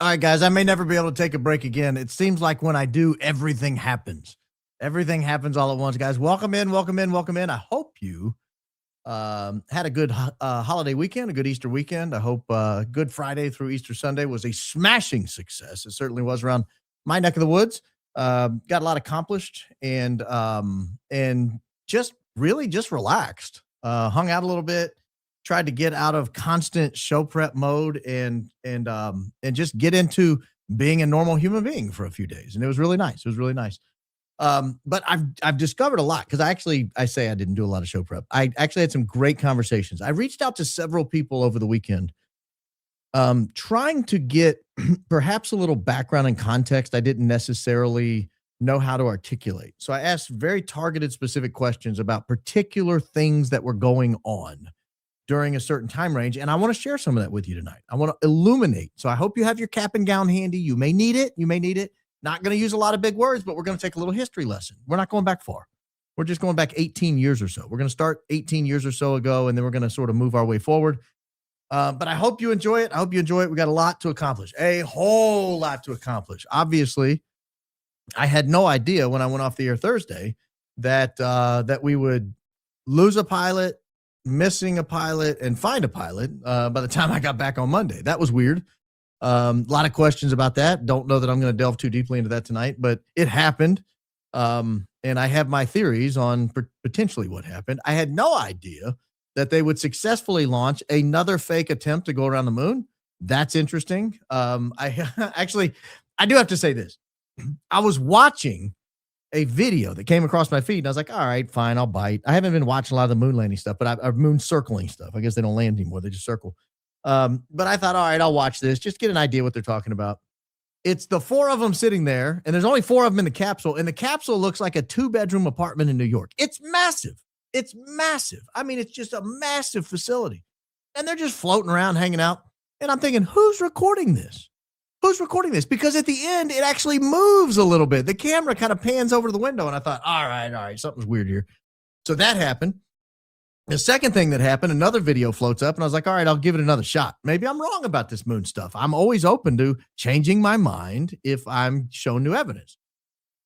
All right, guys, I may never be able to take a break again. It seems like when I do, everything happens. Everything happens all at once, guys. Welcome in, welcome in, welcome in. I hope you had a good holiday weekend, a good Easter weekend. I hope Good Friday through Easter Sunday was a smashing success. It certainly was around my neck of the woods. Got a lot accomplished and just really just relaxed. Hung out a little bit, tried to get out of constant show prep mode and just get into being a normal human being for a few days. And it was really nice. It was really nice. But I've discovered a lot because I say I didn't do a lot of show prep. I actually had some great conversations. I reached out to several people over the weekend, trying to get perhaps a little background and context I didn't necessarily know how to articulate. So I asked very targeted, specific questions about particular things that were going on during a certain time range. And I want to share some of that with you tonight. I want to illuminate. So I hope you have your cap and gown handy. You may need it. You may need it. Not going to use a lot of big words, but we're going to take a little history lesson. We're not going back far. We're just going back 18 years or so. We're going to start 18 years or so ago, and then we're going to sort of move our way forward. But I hope you enjoy it. I hope you enjoy it. We got a lot to accomplish, a whole lot to accomplish. Obviously, I had no idea when I went off the air Thursday that we would lose a pilot, missing a pilot, and find a pilot by the time I got back on Monday. That was weird. A lot of questions about that. Don't know that I'm going to delve too deeply into that tonight, but it happened. And I have my theories on potentially what happened. I had no idea that they would successfully launch another fake attempt to go around the moon. That's interesting. I do have to say this. I was watching a video that came across my feed, and I was like, all right, fine, I'll bite. I haven't been watching a lot of the moon landing stuff, but I've moon circling stuff. I guess they don't land anymore. They just circle. But I thought, all right, I'll watch this, just get an idea what they're talking about. It's the four of them sitting there, and there's only four of them in the capsule, and the capsule looks like a 2-bedroom apartment in New York. It's massive. It's massive. I mean, it's just a massive facility. And they're just floating around, hanging out. And I'm thinking, who's recording this? Who's recording this? Because at the end, it actually moves a little bit. The camera kind of pans over to the window, and I thought, all right, something's weird here. So that happened. The second thing that happened, another video floats up, and I was like, all right, I'll give it another shot. Maybe I'm wrong about this moon stuff. I'm always open to changing my mind if I'm shown new evidence.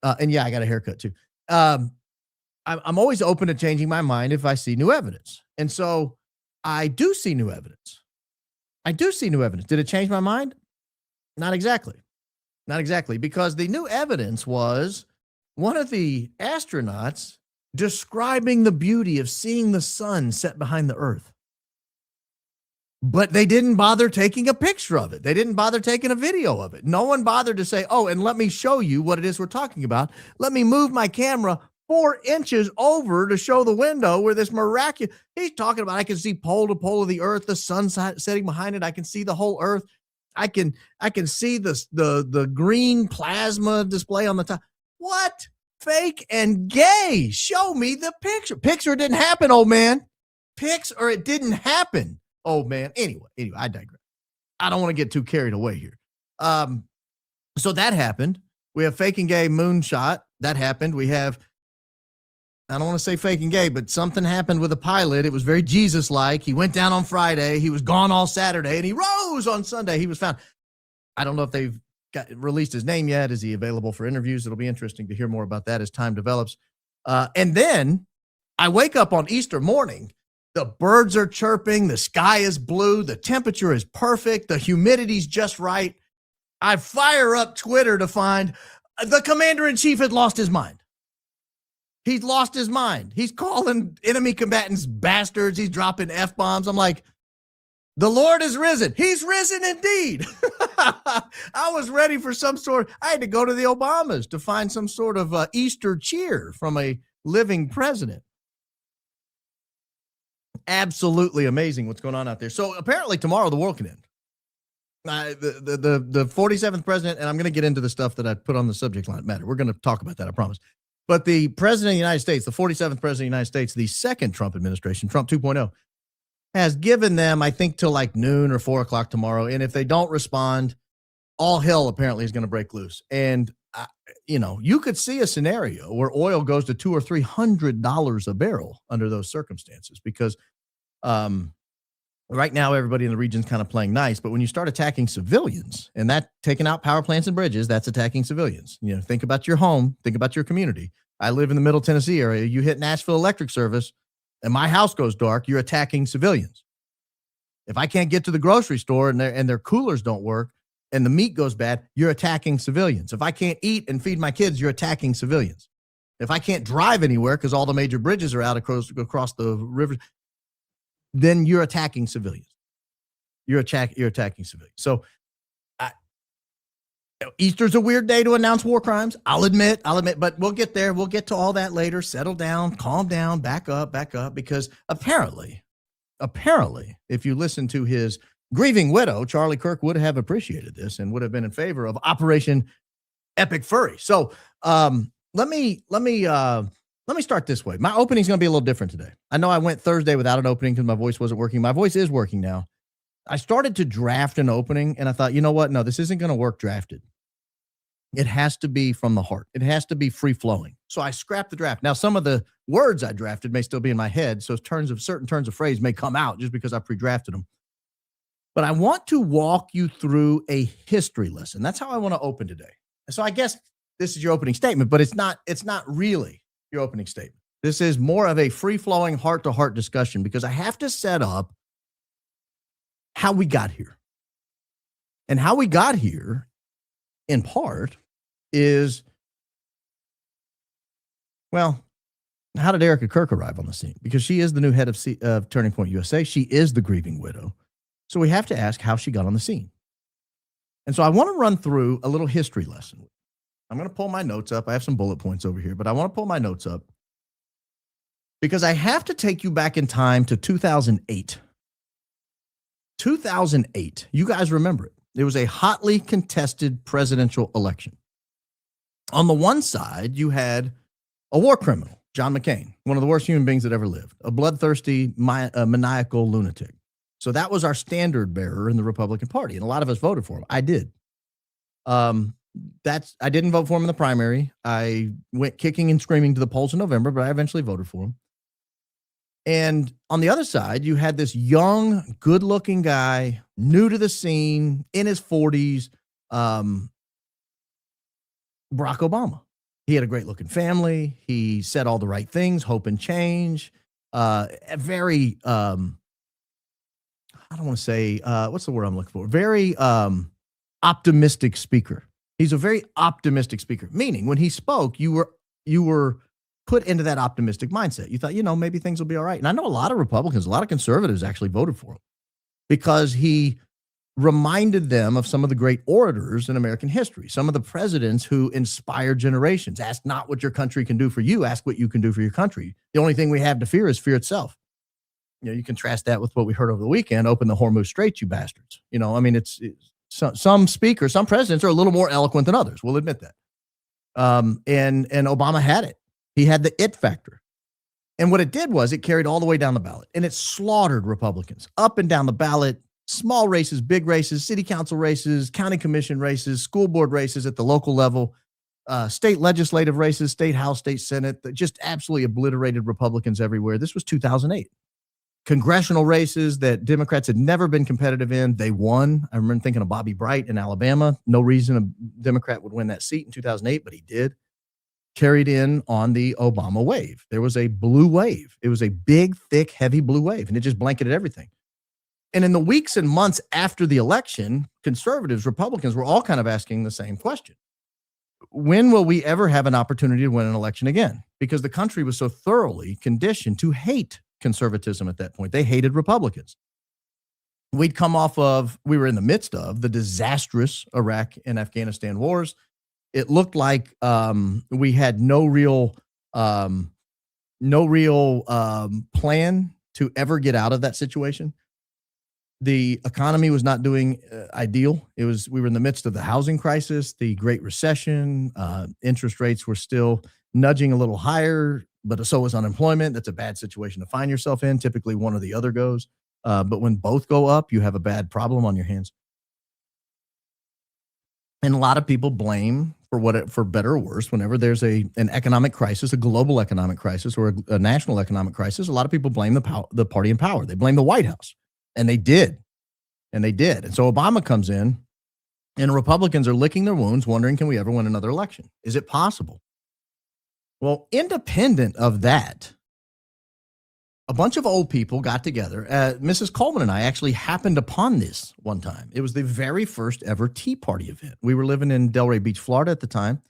And yeah, I got a haircut too. I'm always open to changing my mind if I see new evidence. And so I do see new evidence. Did it change my mind? Not exactly. Not exactly. Because the new evidence was one of the astronauts describing the beauty of seeing the sun set behind the earth. But they didn't bother taking a picture of it. They didn't bother taking a video of it. No one bothered to say, oh, and let me show you what it is we're talking about. Let me move my camera 4 inches over to show the window where this miraculous, he's talking about, I can see pole to pole of the earth, the sun setting behind it. I can see the whole earth. I can see the green plasma display on the top. What? Fake and gay. Show me the picture. Picture didn't happen, old man. It didn't happen, old man. Anyway, I digress. I don't want to get too carried away here. So that happened. We have fake and gay moonshot. That happened. We have, I don't want to say fake and gay, but something happened with a pilot. It was very Jesus-like. He went down on Friday. He was gone all Saturday, and he rose on Sunday. He was found. I don't know if they've released his name yet. Is he available for interviews? It'll be interesting to hear more about that as time develops. And then I wake up on Easter morning. The birds are chirping. The sky is blue. The temperature is perfect. The humidity's just right. I fire up Twitter to find the commander-in-chief had lost his mind. He's lost his mind. He's calling enemy combatants bastards. He's dropping F-bombs. I'm like, the Lord is risen. He's risen indeed. I was ready for I had to go to the Obamas to find some sort of Easter cheer from a living president. Absolutely amazing what's going on out there. So apparently tomorrow the world can end. The 47th president, and I'm going to get into the stuff that I put on the subject line matter. We're going to talk about that, I promise. But the president of the United States, the 47th president of the United States, the second Trump administration, Trump 2.0, has given them, I think, till like noon or 4 o'clock tomorrow. And if they don't respond, all hell apparently is going to break loose. And, you could see a scenario where oil goes to $200 or $300 a barrel under those circumstances because Right now, everybody in the region's kind of playing nice, but when you start attacking civilians and that taking out power plants and bridges, that's attacking civilians. Think about your home, think about your community. I live in the Middle Tennessee area. You hit Nashville Electric Service and my house goes dark, you're attacking civilians. If I can't get to the grocery store and their coolers don't work and the meat goes bad, you're attacking civilians. If I can't eat and feed my kids, you're attacking civilians. If I can't drive anywhere because all the major bridges are out across the river, then you're attacking civilians. You're attacking civilians. So Easter's a weird day to announce war crimes. I'll admit, but we'll get there. We'll get to all that later. Settle down, calm down, back up, because apparently, if you listen to his grieving widow, Charlie Kirk would have appreciated this and would have been in favor of Operation Epic Furry. So let me start this way. My opening is going to be a little different today. I know I went Thursday without an opening because my voice wasn't working. My voice is working now. I started to draft an opening and I thought, you know what? No, this isn't going to work drafted. It has to be from the heart. It has to be free flowing. So I scrapped the draft. Now, some of the words I drafted may still be in my head. So certain turns of phrase may come out just because I pre-drafted them. But I want to walk you through a history lesson. That's how I want to open today. So I guess this is your opening statement, but it's not really your opening statement. This is more of a free-flowing heart-to-heart discussion because I have to set up how we got here. And how we got here, in part, is, well, how did Erika Kirk arrive on the scene? Because she is the new head of Turning Point USA. She is the grieving widow. So we have to ask how she got on the scene. And so I want to run through a little history lesson. I'm going to pull my notes up. I have some bullet points over here, but I want to pull my notes up because I have to take you back in time to 2008. 2008. You guys remember it. It was a hotly contested presidential election. On the one side, you had a war criminal, John McCain, one of the worst human beings that ever lived, a bloodthirsty, maniacal lunatic. So that was our standard bearer in the Republican Party, and a lot of us voted for him. I did. I didn't vote for him in the primary. I went kicking and screaming to the polls in November, but I eventually voted for him. And on the other side, you had this young, good-looking guy, new to the scene, in his 40s, Barack Obama. He had a great-looking family. He said all the right things, hope and change. A very, I don't want to say, what's the word I'm looking for? Very optimistic speaker. He's a very optimistic speaker, meaning when he spoke, you were put into that optimistic mindset. You thought, maybe things will be all right. And I know a lot of Republicans, a lot of conservatives actually voted for him because he reminded them of some of the great orators in American history, some of the presidents who inspired generations. Ask not what your country can do for you, ask what you can do for your country. The only thing we have to fear is fear itself. You contrast that with what we heard over the weekend, open the Hormuz Straits, you bastards. It's some speakers, some presidents are a little more eloquent than others. We'll admit that. And Obama had it. He had the it factor. And what it did was it carried all the way down the ballot and it slaughtered Republicans up and down the ballot, small races, big races, city council races, county commission races, school board races at the local level, state legislative races, state house, state senate, that just absolutely obliterated Republicans everywhere. This was 2008. Congressional races that Democrats had never been competitive in, they won. I remember thinking of Bobby Bright in Alabama. No reason a Democrat would win that seat in 2008, but he did. Carried in on the Obama wave. There was a blue wave. It was a big, thick, heavy blue wave, and it just blanketed everything. And in the weeks and months after the election, conservatives, Republicans were all kind of asking the same question. When will we ever have an opportunity to win an election again? Because the country was so thoroughly conditioned to hate conservatism at that point. They hated Republicans. We were in the midst of the disastrous Iraq and Afghanistan wars. It looked like we had no real plan to ever get out of that situation. The economy was not doing ideal. We were in the midst of the housing crisis, the Great Recession. Interest rates were still nudging a little higher, but so was unemployment. That's a bad situation to find yourself in. Typically, one or the other goes. But when both go up, you have a bad problem on your hands. And a lot of people blame, for better or worse, whenever there's an economic crisis, a global economic crisis, or a national economic crisis, a lot of people blame the party in power. They blame the White House. And they did. And they did. And so Obama comes in, and Republicans are licking their wounds, wondering, can we ever win another election? Is it possible? Well, independent of that, a bunch of old people got together. Mrs. Coleman and I actually happened upon this one time. It was the very first ever Tea Party event. We were living in Delray Beach, Florida at the time,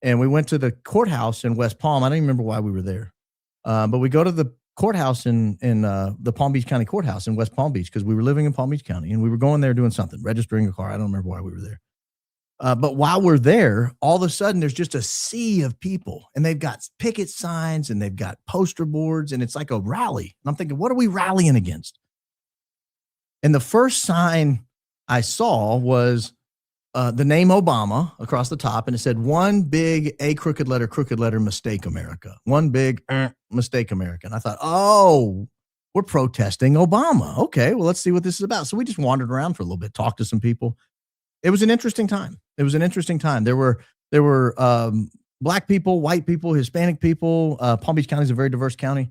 and we went to the courthouse in West Palm. I don't even remember why we were there, but we go to the courthouse in the Palm Beach County Courthouse in West Palm Beach because we were living in Palm Beach County, and we were going there doing something, registering a car. I don't remember why we were there. But while we're there, all of a sudden there's just a sea of people, and they've got picket signs and they've got poster boards, and it's like a rally. And I'm thinking, what are we rallying against? And the first sign I saw was the name Obama across the top, and it said, one big crooked letter, mistake, America. One big mistake, America. And I thought, oh, we're protesting Obama. Okay, well, let's see what this is about. So we just wandered around for a little bit, talked to some people. It was an interesting time. There were black people, white people, Hispanic people. Palm Beach County is a very diverse county.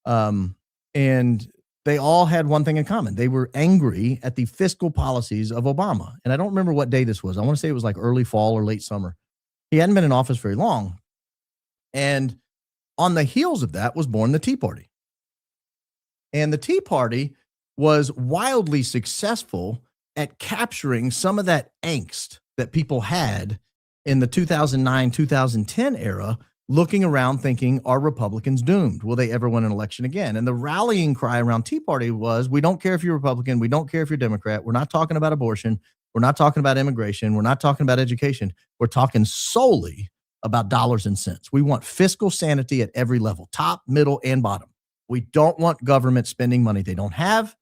And they all had one thing in common. They were angry at the fiscal policies of Obama. And I don't remember what day this was. I want to say it was like early fall or late summer. He hadn't been in office very long. And on the heels of that was born the Tea Party. And the Tea Party was wildly successful at capturing some of that angst that people had in the 2009, 2010 era, looking around thinking, are Republicans doomed? Will they ever win an election again? And the rallying cry around Tea Party was, we don't care if you're Republican. We don't care if you're Democrat. We're not talking about abortion. We're not talking about immigration. We're not talking about education. We're talking solely about dollars and cents. We want fiscal sanity at every level, top, middle, and bottom. We don't want government spending money they don't have.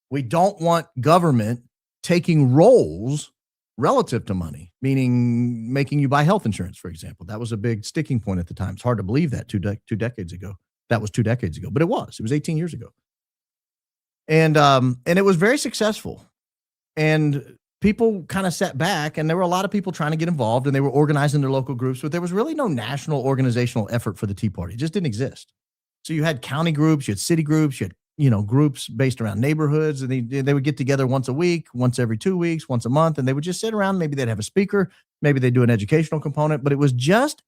We don't want government taking roles relative to money, meaning making you buy health insurance, for example. That was a big sticking point at the time. It's hard to believe that two decades ago. That was 2 decades ago, but it was 18 years ago. And it was very successful. And people kind of sat back, and there were a lot of people trying to get involved, and they were organizing their local groups, but there was really no national organizational effort for the Tea Party. It just didn't exist. So you had county groups, you had city groups, you had groups based around neighborhoods, and they would get together once a week, once every 2 weeks, once a month, and they would just sit around. Maybe they'd have a speaker, maybe they'd do an educational component, but it was just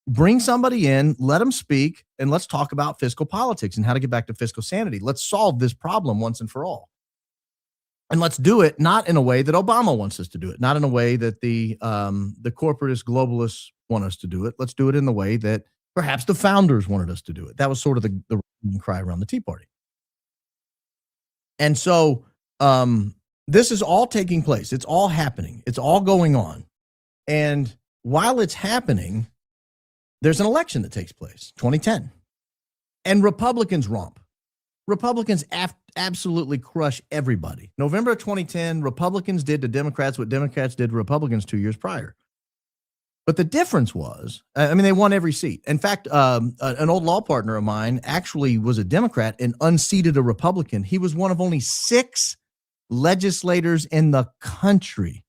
bring somebody in, let them speak, and let's talk about fiscal politics and how to get back to fiscal sanity. Let's solve this problem once and for all. And let's do it not in a way that Obama wants us to do it, not in a way that the corporatist globalists want us to do it. Let's do it in the way that perhaps the founders wanted us to do it. That was sort of the cry around the Tea Party. And so this is all taking place. It's all happening. It's all going on. And while it's happening, there's an election that takes place, 2010. And Republicans romp. Republicans absolutely crush everybody. November of 2010, Republicans did to Democrats what Democrats did to Republicans 2 years prior. But the difference was, they won every seat. In fact, an old law partner of mine actually was a Democrat and unseated a Republican. He was one of only 6 legislators in the country.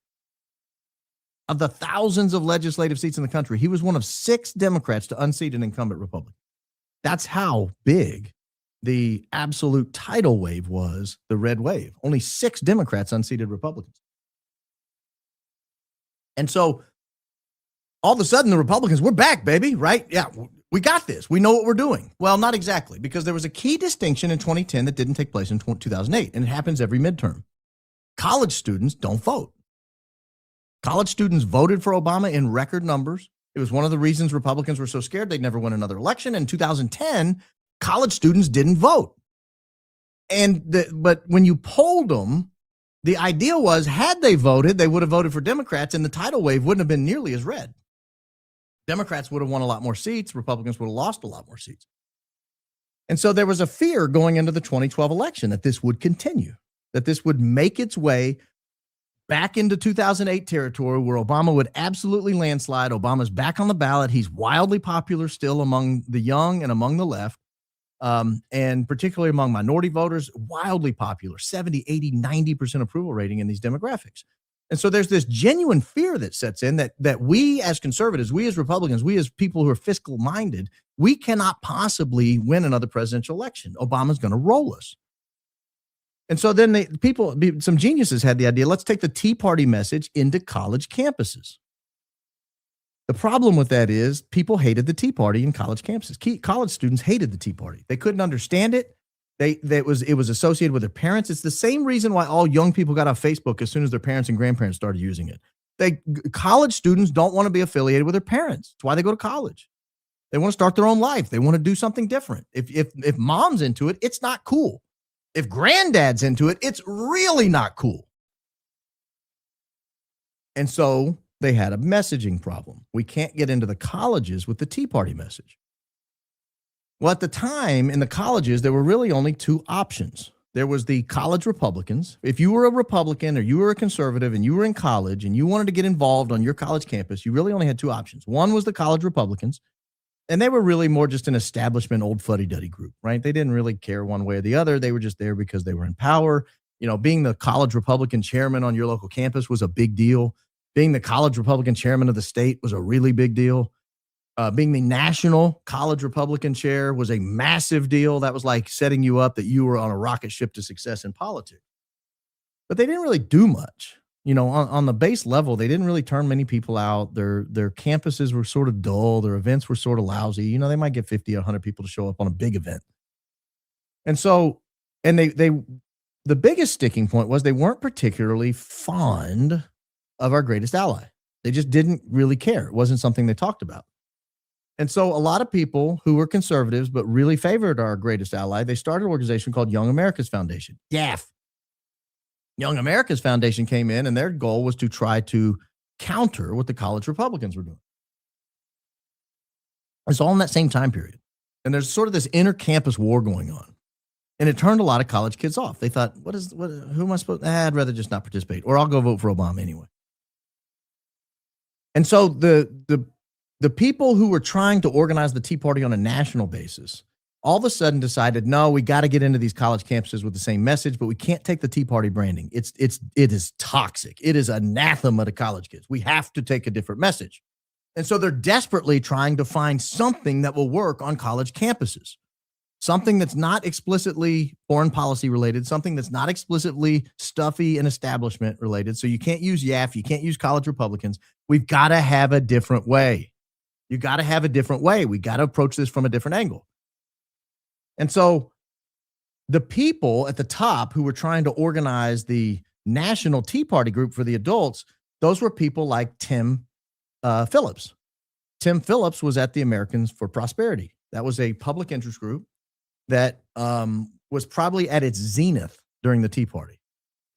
Of the thousands of legislative seats in the country, he was one of 6 Democrats to unseat an incumbent Republican. That's how big the absolute tidal wave was, the red wave. Only 6 Democrats unseated Republicans. And so all of a sudden, the Republicans, we're back, baby, right? Yeah, we got this. We know what we're doing. Well, not exactly, because there was a key distinction in 2010 that didn't take place in 2008, and it happens every midterm. College students don't vote. College students voted for Obama in record numbers. It was one of the reasons Republicans were so scared they'd never win another election. In 2010, college students didn't vote. But when you polled them, the idea was, had they voted, they would have voted for Democrats, and the tidal wave wouldn't have been nearly as red. Democrats would have won a lot more seats. Republicans would have lost a lot more seats. And so there was a fear going into the 2012 election that this would continue, that this would make its way back into 2008 territory where Obama would absolutely landslide. Obama's back on the ballot. He's wildly popular still among the young and among the left, and particularly among minority voters, wildly popular, 70, 80, 90% approval rating in these demographics. And so there's this genuine fear that sets in that we as conservatives, we as Republicans, we as people who are fiscal minded, we cannot possibly win another presidential election. Obama's going to roll us. And so then some geniuses had the idea, let's take the Tea Party message into college campuses. The problem with that is people hated the Tea Party in college campuses. College students hated the Tea Party. They couldn't understand it. It was associated with their parents. It's the same reason why all young people got off Facebook as soon as their parents and grandparents started using it. College students don't want to be affiliated with their parents. That's why they go to college. They want to start their own life. They want to do something different. If mom's into it, it's not cool. If granddad's into it, it's really not cool. And so they had a messaging problem. We can't get into the colleges with the Tea Party message. Well, at the time in the colleges, there were really only two options. There was the college Republicans. If you were a Republican or you were a conservative and you were in college and you wanted to get involved on your college campus, you really only had two options. One was the college Republicans, and they were really more just an establishment old fuddy-duddy group, right? They didn't really care one way or the other. They were just there because they were in power. You know, being the college Republican chairman on your local campus was a big deal. Being the college Republican chairman of the state was a really big deal. Being the national college Republican chair was a massive deal. That was like setting you up that you were on a rocket ship to success in politics. But they didn't really do much. You know, on the base level, they didn't really turn many people out. Their campuses were sort of dull. Their events were sort of lousy. You know, they might get 50 or 100 people to show up on a big event. And so, and the biggest sticking point was they weren't particularly fond of our greatest ally. They just didn't really care. It wasn't something they talked about. And so a lot of people who were conservatives but really favored our greatest ally, they started an organization called Young America's Foundation, YAF. Young America's Foundation came in, and their goal was to try to counter what the college Republicans were doing. It's all in that same time period. And there's sort of this inter-campus war going on. And it turned a lot of college kids off. They thought, who am I supposed to? I'd rather just not participate, or I'll go vote for Obama anyway. And so the people who were trying to organize the Tea Party on a national basis all of a sudden decided, no, we got to get into these college campuses with the same message, but we can't take the Tea Party branding. It is toxic. It is anathema to college kids. We have to take a different message. And so they're desperately trying to find something that will work on college campuses, something that's not explicitly foreign policy related, something that's not explicitly stuffy and establishment related. So you can't use YAF. You can't use college Republicans. We've got to have a different way. You got to have a different way. We got to approach this from a different angle. And so the people at the top who were trying to organize the national Tea Party group for the adults, those were people like Tim Phillips. Tim Phillips was at the Americans for Prosperity. That was a public interest group that was probably at its zenith during the Tea Party.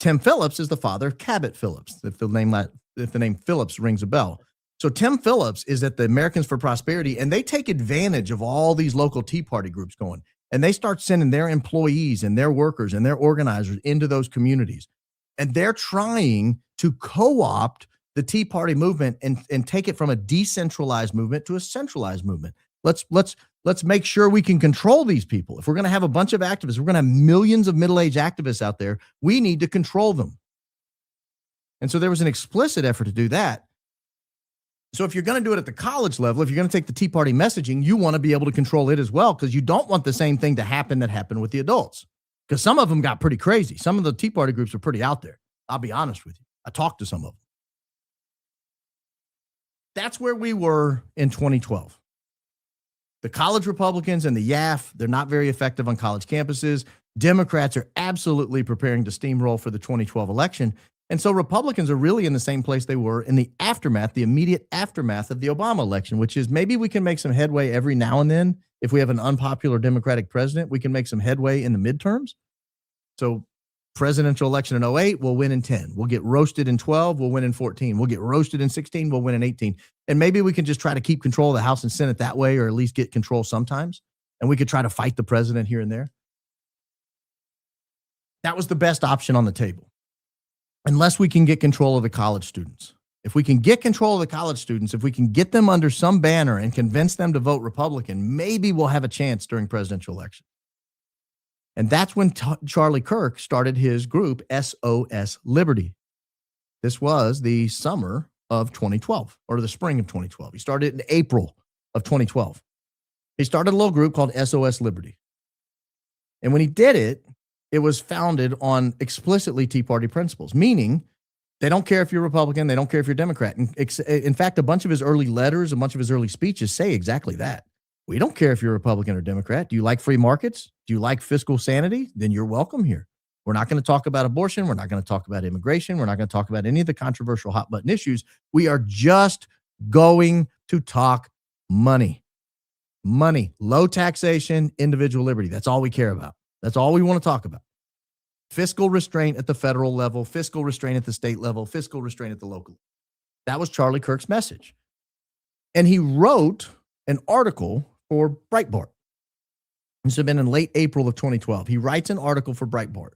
Tim Phillips is the father of Cabot Phillips, if the name Phillips rings a bell. So Tim Phillips is at the Americans for Prosperity, and they take advantage of all these local Tea Party groups going, and they start sending their employees and their workers and their organizers into those communities. And they're trying to co-opt the Tea Party movement and take it from a decentralized movement to a centralized movement. Let's make sure we can control these people. If we're going to have a bunch of activists, we're going to have millions of middle-aged activists out there. We need to control them. And so there was an explicit effort to do that. So if you're going to do it at the college level, if you're going to take the Tea Party messaging, you want to be able to control it as well, because you don't want the same thing to happen that happened with the adults, because some of them got pretty crazy. Some of the Tea Party groups are pretty out there. I'll be honest with you. I talked to some of them. That's where we were in 2012. The college Republicans and the YAF, they're not very effective on college campuses. Democrats are absolutely preparing to steamroll for the 2012 election. And so Republicans are really in the same place they were in the aftermath, the immediate aftermath of the Obama election, which is maybe we can make some headway every now and then. If we have an unpopular Democratic president, we can make some headway in the midterms. So presidential election in 08, we'll win in 10. We'll get roasted in 12, we'll win in 14. We'll get roasted in 16, we'll win in 18. And maybe we can just try to keep control of the House and Senate that way, or at least get control sometimes. And we could try to fight the president here and there. That was the best option on the table. Unless we can get control of the college students. If we can get control of the college students, if we can get them under some banner and convince them to vote Republican, maybe we'll have a chance during presidential election. And that's when Charlie Kirk started his group, SOS Liberty. This was the summer of 2012, or the spring of 2012. He started in April of 2012. He started a little group called SOS Liberty. And when he did it, It was founded on explicitly Tea Party principles, meaning they don't care if you're Republican. They don't care if you're Democrat. In fact, a bunch of his early letters, a bunch of his early speeches say exactly that. We don't care if you're Republican or Democrat. Do you like free markets? Do you like fiscal sanity? Then you're welcome here. We're not going to talk about abortion. We're not going to talk about immigration. We're not going to talk about any of the controversial hot button issues. We are just going to talk money. Money, low taxation, individual liberty. That's all we care about. That's all we want to talk about. Fiscal restraint at the federal level, fiscal restraint at the state level, fiscal restraint at the local level. That was Charlie Kirk's message. And he wrote an article for Breitbart. This had been in late April of 2012. He writes an article for Breitbart.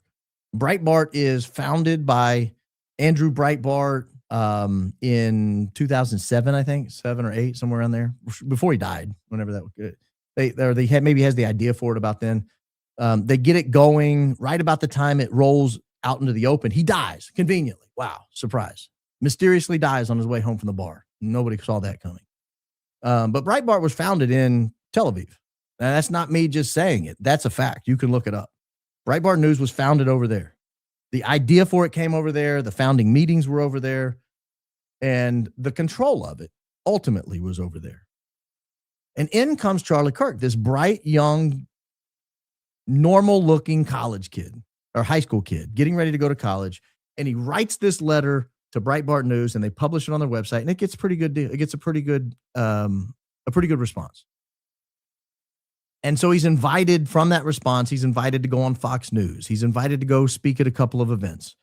Breitbart is founded by Andrew Breitbart in 2007, I think, 7 or 8, somewhere around there, before he died, whenever that was good. They had, maybe has the idea for it about then. They get it going right about the time it rolls out into the open. He dies conveniently. Wow, surprise. Mysteriously dies on his way home from the bar. Nobody saw that coming. But Breitbart was founded in Tel Aviv. And that's not me just saying it. That's a fact. You can look it up. Breitbart News was founded over there. The idea for it came over there. The founding meetings were over there. And the control of it ultimately was over there. And in comes Charlie Kirk, this bright, young, normal-looking college kid or high school kid getting ready to go to college. And he writes this letter to Breitbart News, and they publish it on their website, and it gets pretty good. It gets a pretty good response. And so he's invited from that response. He's invited to go on Fox News. He's invited to go speak at a couple of events.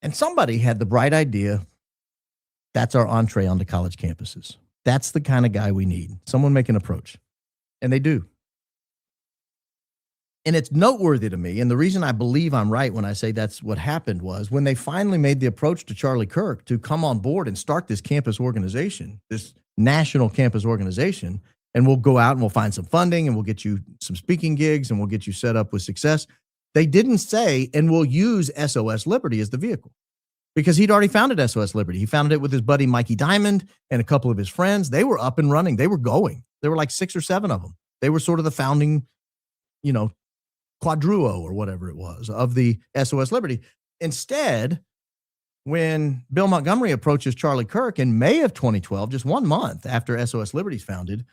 And somebody had the bright idea. That's our entree onto college campuses. That's the kind of guy we need. Someone make an approach. And they do. And it's noteworthy to me, and the reason I believe I'm right when I say that's what happened was when they finally made the approach to Charlie Kirk to come on board and start this campus organization, this national campus organization, and we'll go out and we'll find some funding and we'll get you some speaking gigs and we'll get you set up with success. They didn't say, and we'll use SOS Liberty as the vehicle, because he'd already founded SOS Liberty. He founded it with his buddy Mikey Diamond and a couple of his friends. They were up and running. They were going. There were like 6 or 7 of them. They were sort of the founding, quadruo or whatever it was of the SOS Liberty. Instead, when Bill Montgomery approaches Charlie Kirk in May of 2012, just 1 month after SOS Liberty's founded,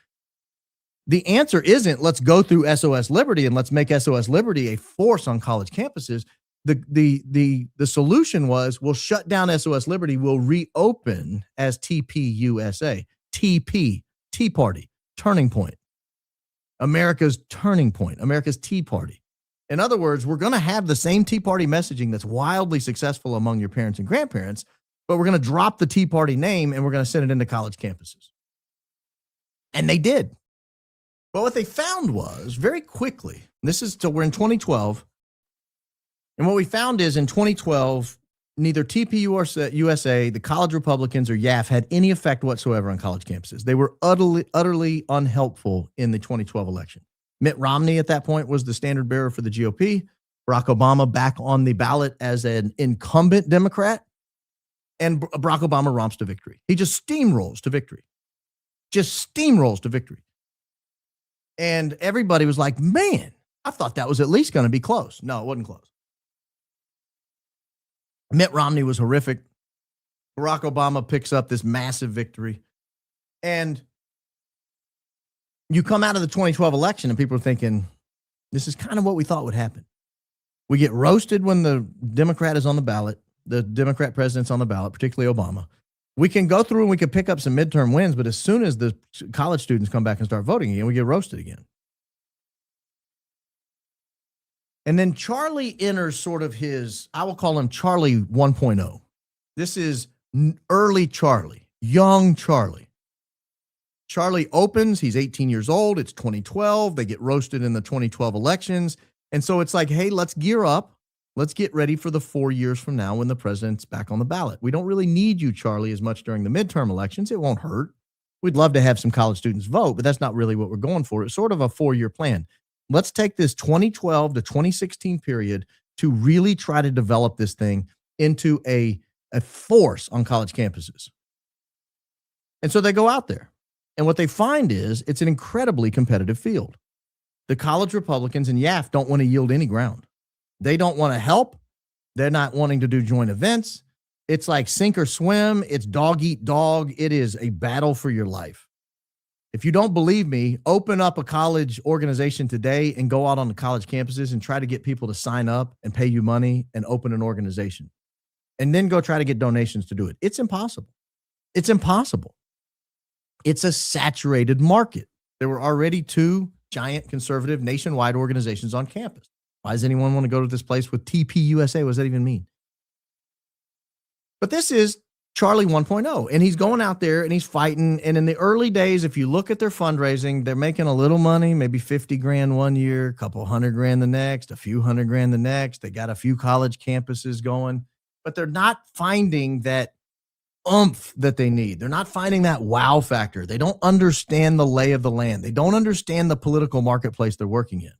the answer isn't let's go through SOS Liberty and let's make SOS Liberty a force on college campuses. The solution was we'll shut down SOS Liberty. We'll reopen as TPUSA, TP, Tea Party, Turning Point, America's Turning Point, America's Tea Party. In other words, we're going to have the same Tea Party messaging that's wildly successful among your parents and grandparents, but we're going to drop the Tea Party name and we're going to send it into college campuses. And they did. But what they found was very quickly, we're in 2012, and what we found is in 2012, neither TPUSA, the college Republicans, or YAF had any effect whatsoever on college campuses. They were utterly unhelpful in the 2012 election. Mitt Romney at that point was the standard bearer for the GOP. Barack Obama back on the ballot as an incumbent Democrat, and Barack Obama romps to victory. He just steamrolls to victory. And everybody was like, man, I thought that was at least going to be close. No, it wasn't close. Mitt Romney was horrific. Barack Obama picks up this massive victory. And you come out of the 2012 election and people are thinking, this is kind of what we thought would happen. We get roasted when the Democrat is on the ballot, the Democrat president's on the ballot, particularly Obama. We can go through and we can pick up some midterm wins, but as soon as the college students come back and start voting again, we get roasted again. And then Charlie enters sort of his, I will call him Charlie 1.0. This is early Charlie, young Charlie. Charlie opens, he's 18 years old, it's 2012, they get roasted in the 2012 elections. And so it's like, hey, let's gear up. Let's get ready for the 4 years from now when the president's back on the ballot. We don't really need you, Charlie, as much during the midterm elections. It won't hurt. We'd love to have some college students vote, but that's not really what we're going for. It's sort of a 4-year plan. Let's take this 2012 to 2016 period to really try to develop this thing into a force on college campuses. And so they go out there. And what they find is it's an incredibly competitive field. The college Republicans and YAF don't want to yield any ground. They don't want to help. They're not wanting to do joint events. It's like sink or swim. It's dog eat dog. It is a battle for your life. If you don't believe me, open up a college organization today and go out on the college campuses and try to get people to sign up and pay you money and open an organization. And then go try to get donations to do it. It's impossible. It's impossible. It's a saturated market. There were already 2 giant conservative nationwide organizations on campus. Why does anyone want to go to this place with TPUSA? What does that even mean? But this is Charlie 1.0, and he's going out there and he's fighting. And in the early days, if you look at their fundraising, they're making a little money, maybe 50 grand one year, a couple hundred grand the next, a few hundred grand the next. They got a few college campuses going, but they're not finding that oomph that they need. They're not finding that wow factor. They don't understand the lay of the land. They don't understand the political marketplace they're working in.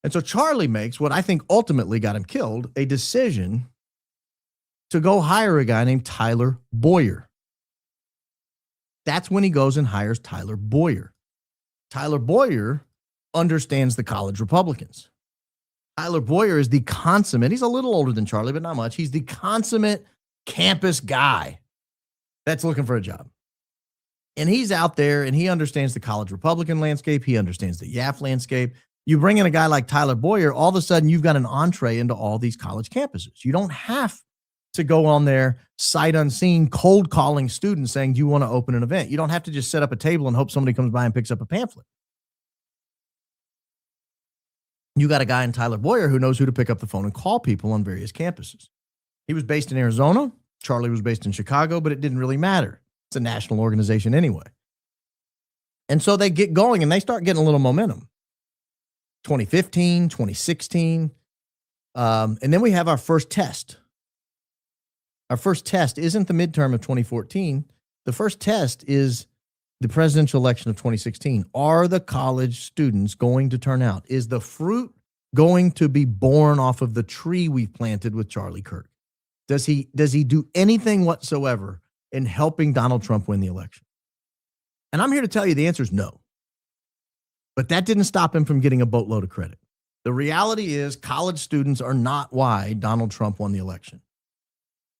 And so Charlie makes what I think ultimately got him killed, a decision to go hire a guy named Tyler Boyer. That's when he goes and hires Tyler Boyer. Tyler Boyer understands the college Republicans. Tyler Boyer is the consummate, he's a little older than Charlie, but not much. He's the consummate campus guy that's looking for a job. And he's out there and he understands the college Republican landscape. He understands the YAF landscape. You bring in a guy like Tyler Boyer, all of a sudden you've got an entree into all these college campuses. You don't have to go on there sight unseen, cold calling students saying, do you want to open an event? You don't have to just set up a table and hope somebody comes by and picks up a pamphlet. You got a guy in Tyler Boyer who knows who to pick up the phone and call people on various campuses. He was based in Arizona. Charlie was based in Chicago, but it didn't really matter. It's a national organization anyway. And so they get going and they start getting a little momentum. 2015, 2016. And then we have our first test. Our first test isn't the midterm of 2014. The first test is the presidential election of 2016. Are the college students going to turn out? Is the fruit going to be born off of the tree we planted with Charlie Kirk? Does he do anything whatsoever in helping Donald Trump win the election? And I'm here to tell you the answer is no. But that didn't stop him from getting a boatload of credit. The reality is college students are not why Donald Trump won the election.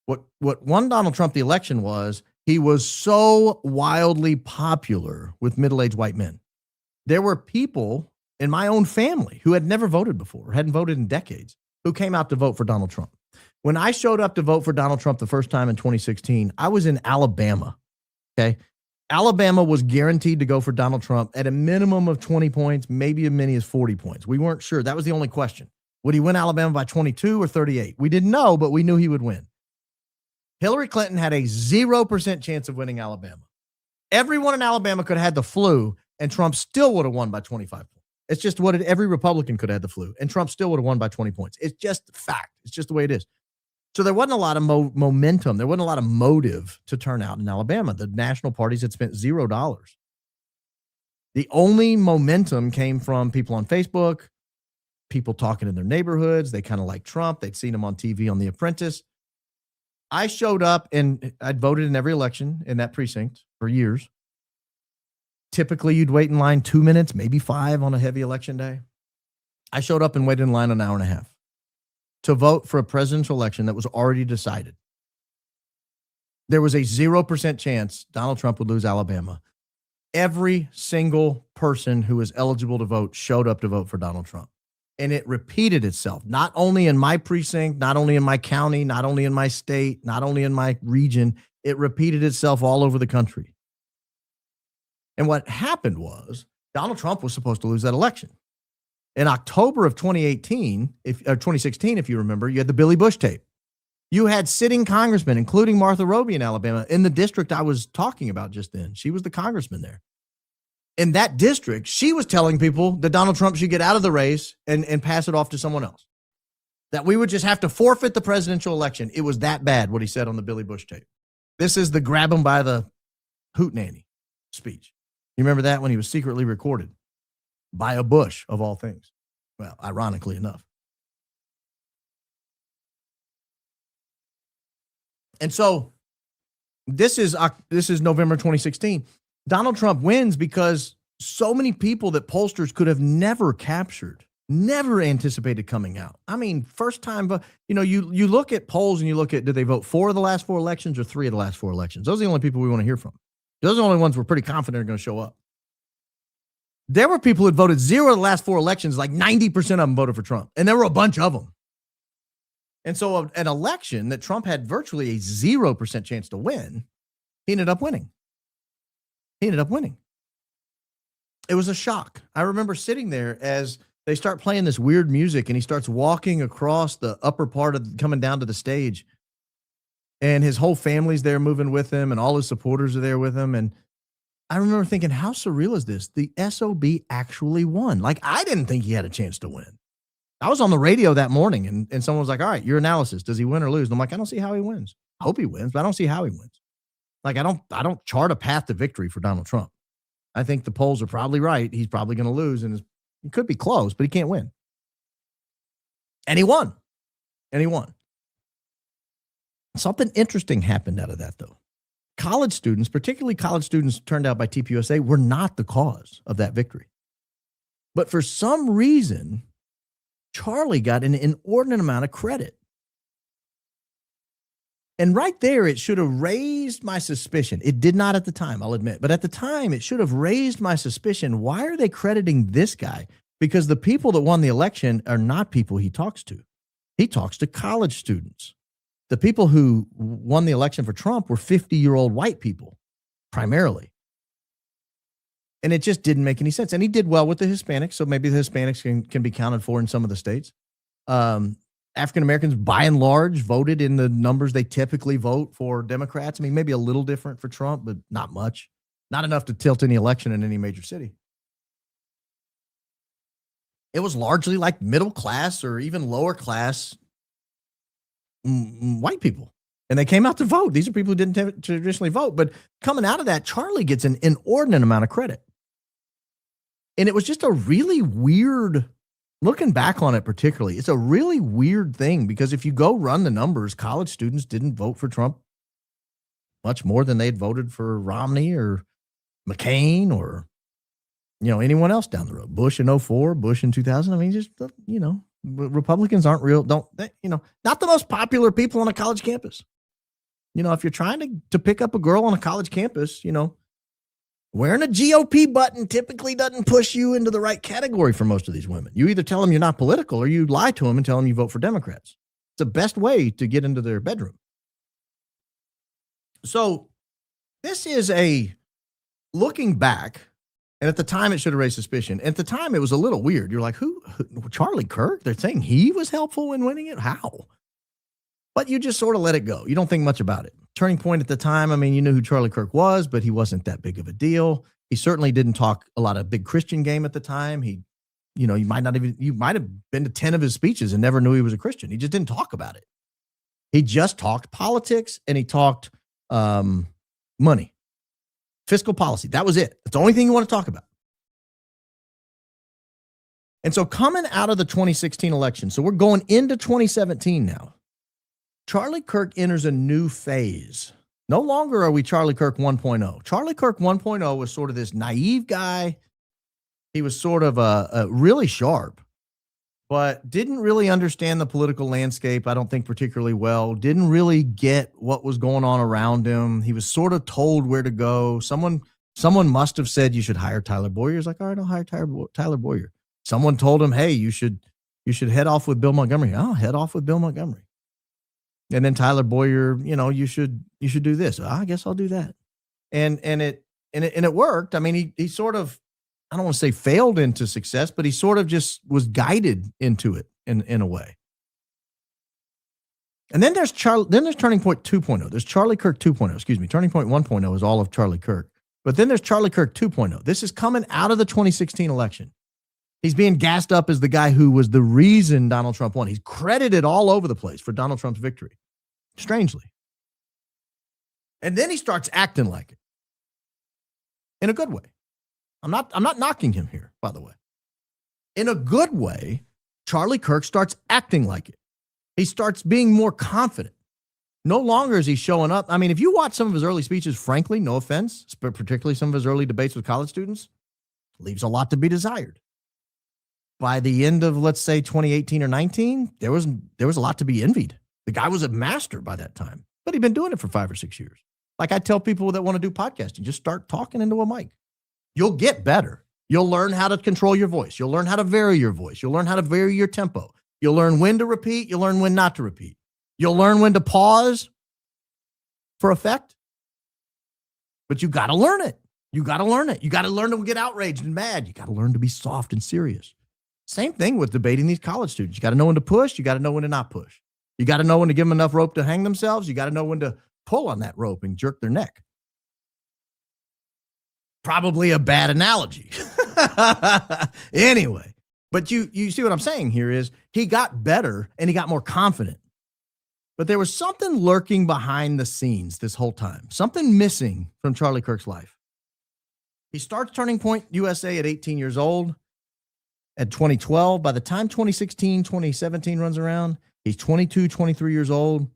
What won Donald Trump the election was he was so wildly popular with middle-aged white men. There were people in my own family who had never voted before, hadn't voted in decades, who came out to vote for Donald Trump. When I showed up to vote for Donald Trump the first time in 2016, I was in Alabama, okay? Alabama was guaranteed to go for Donald Trump at a minimum of 20 points, maybe as many as 40 points. We weren't sure. That was the only question. Would he win Alabama by 22 or 38? We didn't know, but we knew he would win. Hillary Clinton had a 0% chance of winning Alabama. Everyone in Alabama could have had the flu, and Trump still would have won by 25 points. It's just what every Republican could have had the flu, and Trump still would have won by 20 points. It's just fact. It's just the way it is. So there wasn't a lot of momentum. There wasn't a lot of motive to turn out in Alabama. The national parties had spent $0. The only momentum came from people on Facebook, people talking in their neighborhoods. They kind of like Trump. They'd seen him on TV on The Apprentice. I showed up and I'd voted in every election in that precinct for years. Typically, you'd wait in line 2 minutes, maybe 5 on a heavy election day. I showed up and waited in line an hour and a half to vote for a presidential election that was already decided. There was a 0% chance Donald Trump would lose Alabama. Every single person who was eligible to vote showed up to vote for Donald Trump. And it repeated itself, not only in my precinct, not only in my county, not only in my state, not only in my region, it repeated itself all over the country. And what happened was Donald Trump was supposed to lose that election. In October of 2016, if you remember, you had the Billy Bush tape. You had sitting congressmen, including Martha Roby in Alabama, in the district I was talking about just then. She was the congressman there. In that district, she was telling people that Donald Trump should get out of the race and pass it off to someone else. That we would just have to forfeit the presidential election. It was that bad, what he said on the Billy Bush tape. This is the grab him by the hootenanny speech. You remember that when he was secretly recorded by a Bush, of all things? Well, ironically enough. And so this is November 2016. Donald Trump wins because so many people that pollsters could have never captured, never anticipated coming out. I mean, first time, you look at polls and you look at, did they vote 4 of the last 4 elections or 3 of the last 4 elections? Those are the only people we want to hear from. Those are the only ones we're pretty confident are going to show up. There were people who had voted 0 of the last 4 elections, like 90% of them voted for Trump. And there were a bunch of them. And so an election that Trump had virtually a 0% chance to win, he ended up winning. It was a shock. I remember sitting there as they start playing this weird music and he starts walking across the upper part of coming down to the stage. And his whole family's there moving with him and all his supporters are there with him. And I remember thinking, how surreal is this? The SOB actually won. Like, I didn't think he had a chance to win. I was on the radio that morning and someone was like, all right, your analysis, does he win or lose? And I'm like, I don't see how he wins. I hope he wins, but I don't see how he wins. Like, I don't chart a path to victory for Donald Trump. I think the polls are probably right. He's probably going to lose and it could be close, but he can't win. And he won. Something interesting happened out of that, though. College students, particularly college students turned out by TPUSA, were not the cause of that victory. But for some reason, Charlie got an inordinate amount of credit. And right there, it should have raised my suspicion. It did not at the time, I'll admit. But at the time, it should have raised my suspicion. Why are they crediting this guy? Because the people that won the election are not people he talks to. He talks to college students. The people who won the election for Trump were 50-year-old white people, primarily. And it just didn't make any sense. And he did well with the Hispanics, so maybe the Hispanics can be counted for in some of the states. African Americans, by and large, voted in the numbers they typically vote for Democrats. I mean, maybe a little different for Trump, but not much. Not enough to tilt any election in any major city. It was largely like middle class or even lower class white people. And they came out to vote. These are people who didn't traditionally vote. But coming out of that, Charlie gets an inordinate amount of credit. And it was just a really weird, looking back on it particularly, it's a really weird thing because if you go run the numbers, college students didn't vote for Trump much more than they'd voted for Romney or McCain or, anyone else down the road. Bush in 2004, Bush in 2000. I mean, just, Republicans aren't not the most popular people on a college campus. If you're trying to pick up a girl on a college campus, wearing a GOP button typically doesn't push you into the right category for most of these women. You either tell them you're not political or you lie to them and tell them you vote for Democrats. It's the best way to get into their bedroom. So this is looking back, and at the time it should have raised suspicion. At the time it was a little weird. You're like, who Charlie Kirk? They're saying he was helpful in winning it? How? But you just sort of let it go. You don't think much about it. Turning point at the time, I mean, you knew who Charlie Kirk was, but he wasn't that big of a deal. He certainly didn't talk a lot of big Christian game at the time. You might have been to 10 of his speeches and never knew he was a Christian. He just didn't talk about it. He just talked politics and he talked money, fiscal policy. That was it. That's the only thing you want to talk about. And so coming out of the 2016 election, so we're going into 2017 now. Charlie Kirk enters a new phase. No longer are we Charlie Kirk 1.0. Charlie Kirk 1.0 was sort of this naive guy. He was sort of a really sharp, but didn't really understand the political landscape, I don't think particularly well. Didn't really get what was going on around him. He was sort of told where to go. Someone must have said you should hire Tyler Boyer. He's like, all right, I'll hire Tyler Boyer. Someone told him, hey, you should head off with Bill Montgomery. I'll head off with Bill Montgomery. And then Tyler Boyer, you should do this. I guess I'll do that. And it worked. I mean, he sort of, I don't want to say failed into success, but he sort of just was guided into it in a way. And then there's Turning Point 2.0. There's Charlie Kirk 2.0. Excuse me. Turning Point 1.0 is all of Charlie Kirk. But then there's Charlie Kirk 2.0. This is coming out of the 2016 election. He's being gassed up as the guy who was the reason Donald Trump won. He's credited all over the place for Donald Trump's victory, strangely. And then he starts acting like it in a good way. I'm not knocking him here, by the way. In a good way, Charlie Kirk starts acting like it. He starts being more confident. No longer is he showing up. I mean, if you watch some of his early speeches, frankly, no offense, but particularly some of his early debates with college students, leaves a lot to be desired. By the end of, let's say, 2018 or 19, there was a lot to be envied. The guy was a master by that time, but he'd been doing it for 5 or 6 years. Like I tell people that want to do podcasting, just start talking into a mic. You'll get better. You'll learn how to control your voice. You'll learn how to vary your voice. You'll learn how to vary your tempo. You'll learn when to repeat. You'll learn when not to repeat. You'll learn when to pause for effect. But you got to learn it. You got to learn it. You got to learn to get outraged and mad. You got to learn to be soft and serious. Same thing with debating these college students. You got to know when to push. You got to know when to not push. You got to know when to give them enough rope to hang themselves. You got to know when to pull on that rope and jerk their neck. Probably a bad analogy. Anyway, but you see what I'm saying here is he got better and he got more confident. But there was something lurking behind the scenes this whole time, something missing from Charlie Kirk's life. He starts Turning Point USA at 18 years old. At 2012, by the time 2016, 2017 runs around, he's 22, 23 years old.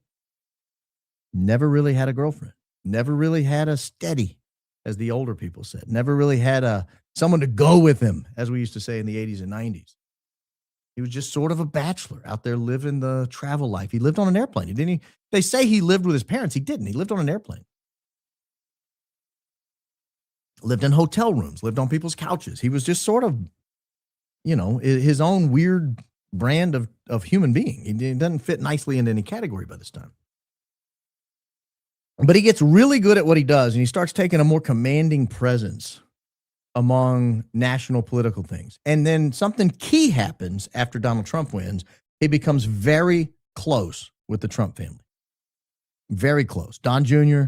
Never really had a girlfriend. Never really had a steady, as the older people said. Never really had someone to go with him, as we used to say in the 80s and 90s. He was just sort of a bachelor out there living the travel life. He lived on an airplane. They say he lived with his parents. He didn't. He lived on an airplane. Lived in hotel rooms, lived on people's couches. He was just sort of, his own weird brand of human being. He doesn't fit nicely into any category by this time. But he gets really good at what he does, and he starts taking a more commanding presence among national political things. And then something key happens after Donald Trump wins. He becomes very close with the Trump family. Very close. Don Jr.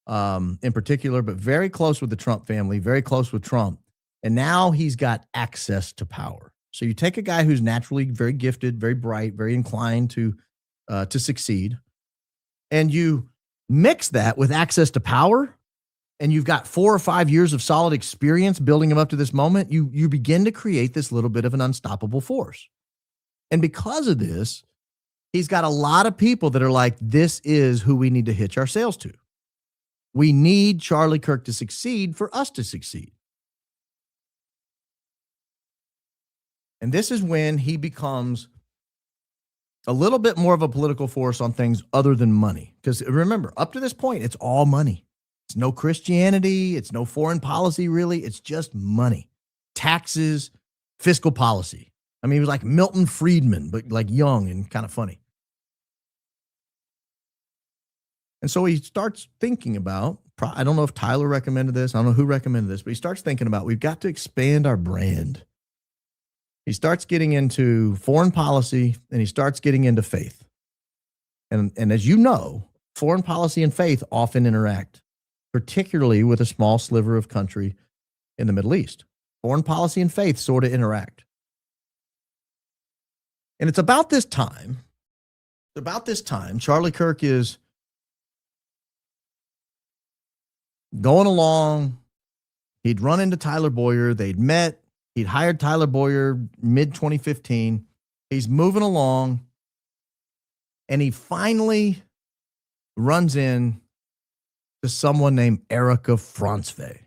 In particular, but very close with the Trump family, very close with Trump. And now he's got access to power. So you take a guy who's naturally very gifted, very bright, very inclined to succeed, and you mix that with access to power, and you've got 4 or 5 years of solid experience building him up to this moment, you begin to create this little bit of an unstoppable force. And because of this, he's got a lot of people that are like, this is who we need to hitch our sails to. We need Charlie Kirk to succeed for us to succeed. And this is when he becomes a little bit more of a political force on things other than money. Because remember, up to this point, it's all money. It's no Christianity. It's no foreign policy, really. It's just money, taxes, fiscal policy. I mean, he was like Milton Friedman, but like young and kind of funny. And so he starts thinking about, I don't know if Tyler recommended this. I don't know who recommended this, but he starts thinking about, we've got to expand our brand. He starts getting into foreign policy and he starts getting into faith. And as you know, foreign policy and faith often interact, particularly with a small sliver of country in the Middle East. Foreign policy and faith sort of interact. And it's about this time, Charlie Kirk is going along. He'd run into Tyler Boyer. They'd met. He'd hired Tyler Boyer mid-2015. He's moving along, and he finally runs in to someone named Erika Frantzve.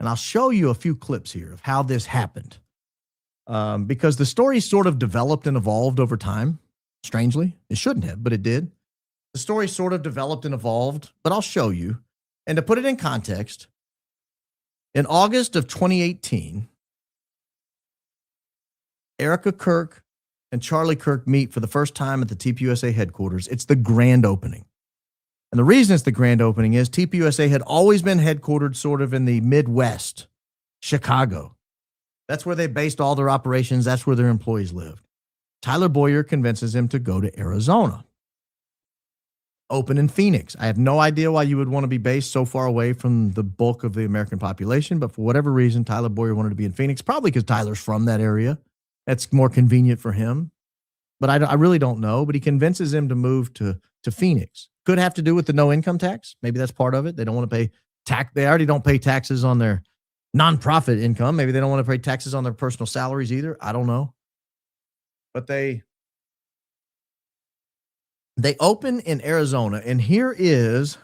And I'll show you a few clips here of how this happened, because the story sort of developed and evolved over time. Strangely, it shouldn't have, but it did. The story sort of developed and evolved, but I'll show you. And to put it in context, in August of 2018, Erika Kirk and Charlie Kirk meet for the first time at the TPUSA headquarters. It's the grand opening. And the reason it's the grand opening is TPUSA had always been headquartered sort of in the Midwest, Chicago. That's where they based all their operations. That's where their employees lived. Tyler Boyer convinces him to go to Arizona. Open in Phoenix. I have no idea why you would want to be based so far away from the bulk of the American population, but for whatever reason, Tyler Boyer wanted to be in Phoenix, probably because Tyler's from that area. That's more convenient for him. But I really don't know, but he convinces him to move to Phoenix. Could have to do with the no income tax. Maybe that's part of it. They don't want to pay tax. They already don't pay taxes on their nonprofit income. Maybe they don't want to pay taxes on their personal salaries either. I don't know. But they open in Arizona, and here is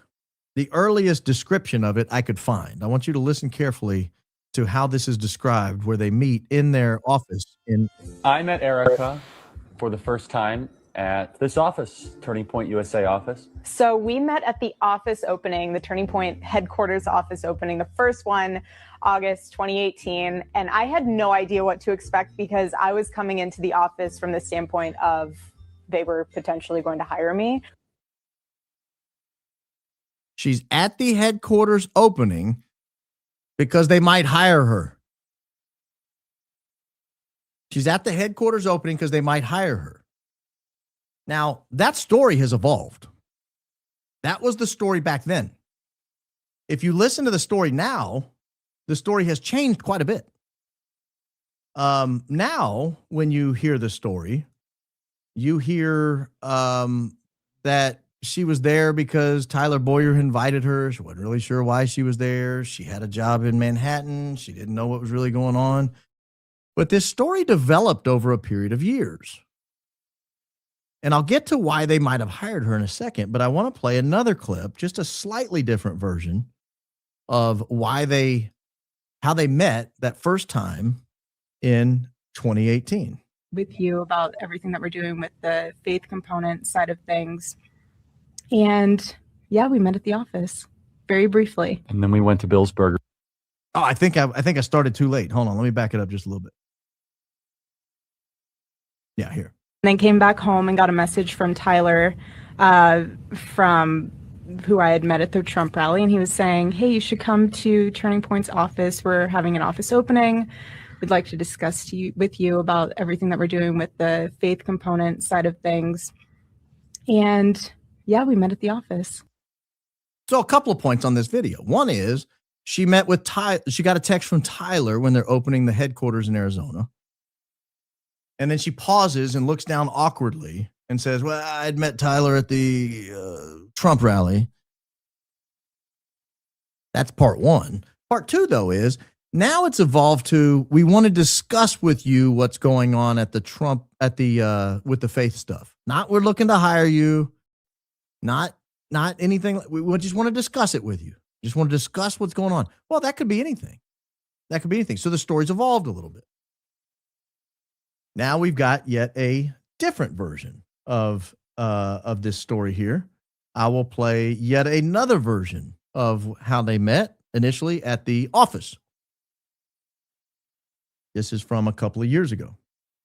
the earliest description of it I could find. I want you to listen carefully to how this is described, where they meet in their office in. I met Erika for the first time at this office, Turning Point USA office. So we met at the office opening, the Turning Point headquarters office opening, the first one, August 2018. And I had no idea what to expect because I was coming into the office from the standpoint of they were potentially going to hire me. She's at the headquarters opening because they might hire her. She's at the headquarters opening because they might hire her. Now, that story has evolved. That was the story back then. If you listen to the story now, the story has changed quite a bit. Now, when you hear the story, you hear that she was there because Tyler Boyer invited her. She wasn't really sure why she was there. She had a job in Manhattan. She didn't know what was really going on. But this story developed over a period of years. And I'll get to why they might have hired her in a second, but I want to play another clip, just a slightly different version of how they met that first time in 2018. With you about everything that we're doing with the faith component side of things. And yeah, we met at the office very briefly. And then we went to Bill's Burger. Oh, I think I started too late. Hold on, let me back it up just a little bit. Yeah, here. And then came back home and got a message from Tyler, from who I had met at the Trump rally. And he was saying, hey, you should come to Turning Point's office. We're having an office opening. We'd like to discuss with you about everything that we're doing with the faith component side of things. And yeah, we met at the office. So a couple of points on this video. One is she met with Tyler. She got a text from Tyler when they're opening the headquarters in Arizona. And then she pauses and looks down awkwardly and says, well, I'd met Tyler at the Trump rally. That's part one. Part two, though, is now it's evolved to, we want to discuss with you what's going on at the Trump, with the faith stuff. Not we're looking to hire you. Not anything. We just want to discuss it with you. Just want to discuss what's going on. Well, that could be anything. That could be anything. So the story's evolved a little bit. Now we've got yet a different version of this story here. I will play yet another version of how they met initially at the office. This is from a couple of years ago.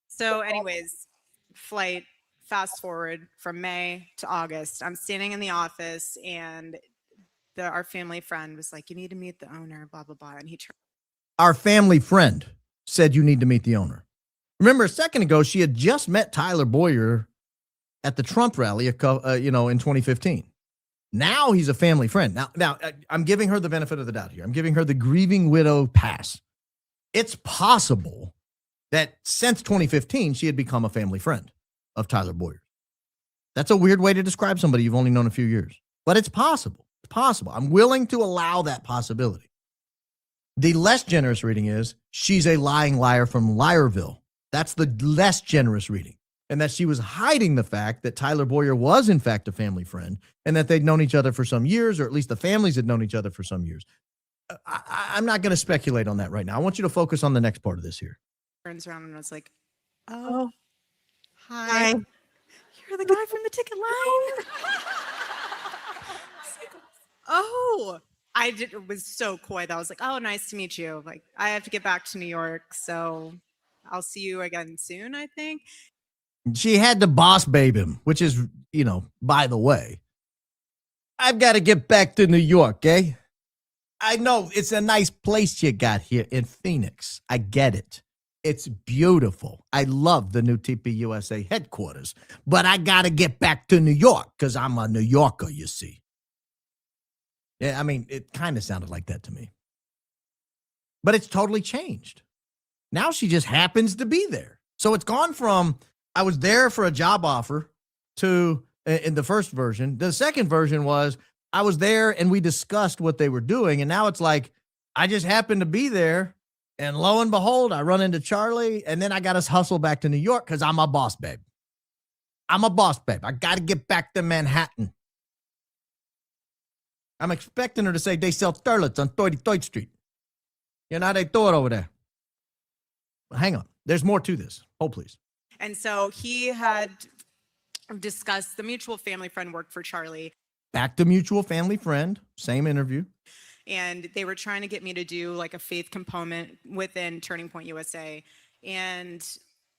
So anyways, fast forward from May to August. I'm standing in the office and our family friend was like, you need to meet the owner, blah, blah, blah. And Our family friend said you need to meet the owner. Remember, a second ago, she had just met Tyler Boyer at the Trump rally, in 2015. Now he's a family friend. Now, I'm giving her the benefit of the doubt here. I'm giving her the grieving widow pass. It's possible that since 2015, she had become a family friend of Tyler Boyer. That's a weird way to describe somebody you've only known a few years, but it's possible. It's possible. I'm willing to allow that possibility. The less generous reading is she's a lying liar from Liarville. That's the less generous reading. And that she was hiding the fact that Tyler Boyer was, in fact, a family friend and that they'd known each other for some years, or at least the families had known each other for some years. I'm not going to speculate on that right now. I want you to focus on the next part of this here. turns around and was like, oh, hi. You're the guy from the ticket line. Oh, was so coy that I was like, oh, nice to meet you. Like, I have to get back to New York, so I'll see you again soon, I think. She had to boss babe him, which is, by the way, I've got to get back to New York, eh? I know it's a nice place you got here in Phoenix. I get it. It's beautiful. I love the new TPUSA headquarters, but I got to get back to New York because I'm a New Yorker, you see. Yeah, I mean, it kind of sounded like that to me. But it's totally changed. Now she just happens to be there. So it's gone from, I was there for a job offer to, in the first version. The second version was, I was there and we discussed what they were doing. And now it's like, I just happened to be there. And lo and behold, I run into Charlie. And then I got to hustle back to New York because I'm a boss babe. I'm a boss babe. I got to get back to Manhattan. I'm expecting her to say they sell starlets on 33rd Street. You know, they throw it over there. But hang on. There's more to this. Hold, please. And so he had discussed, the mutual family friend worked for Charlie. Back to mutual family friend. Same interview. And they were trying to get me to do like a faith component within Turning Point USA. And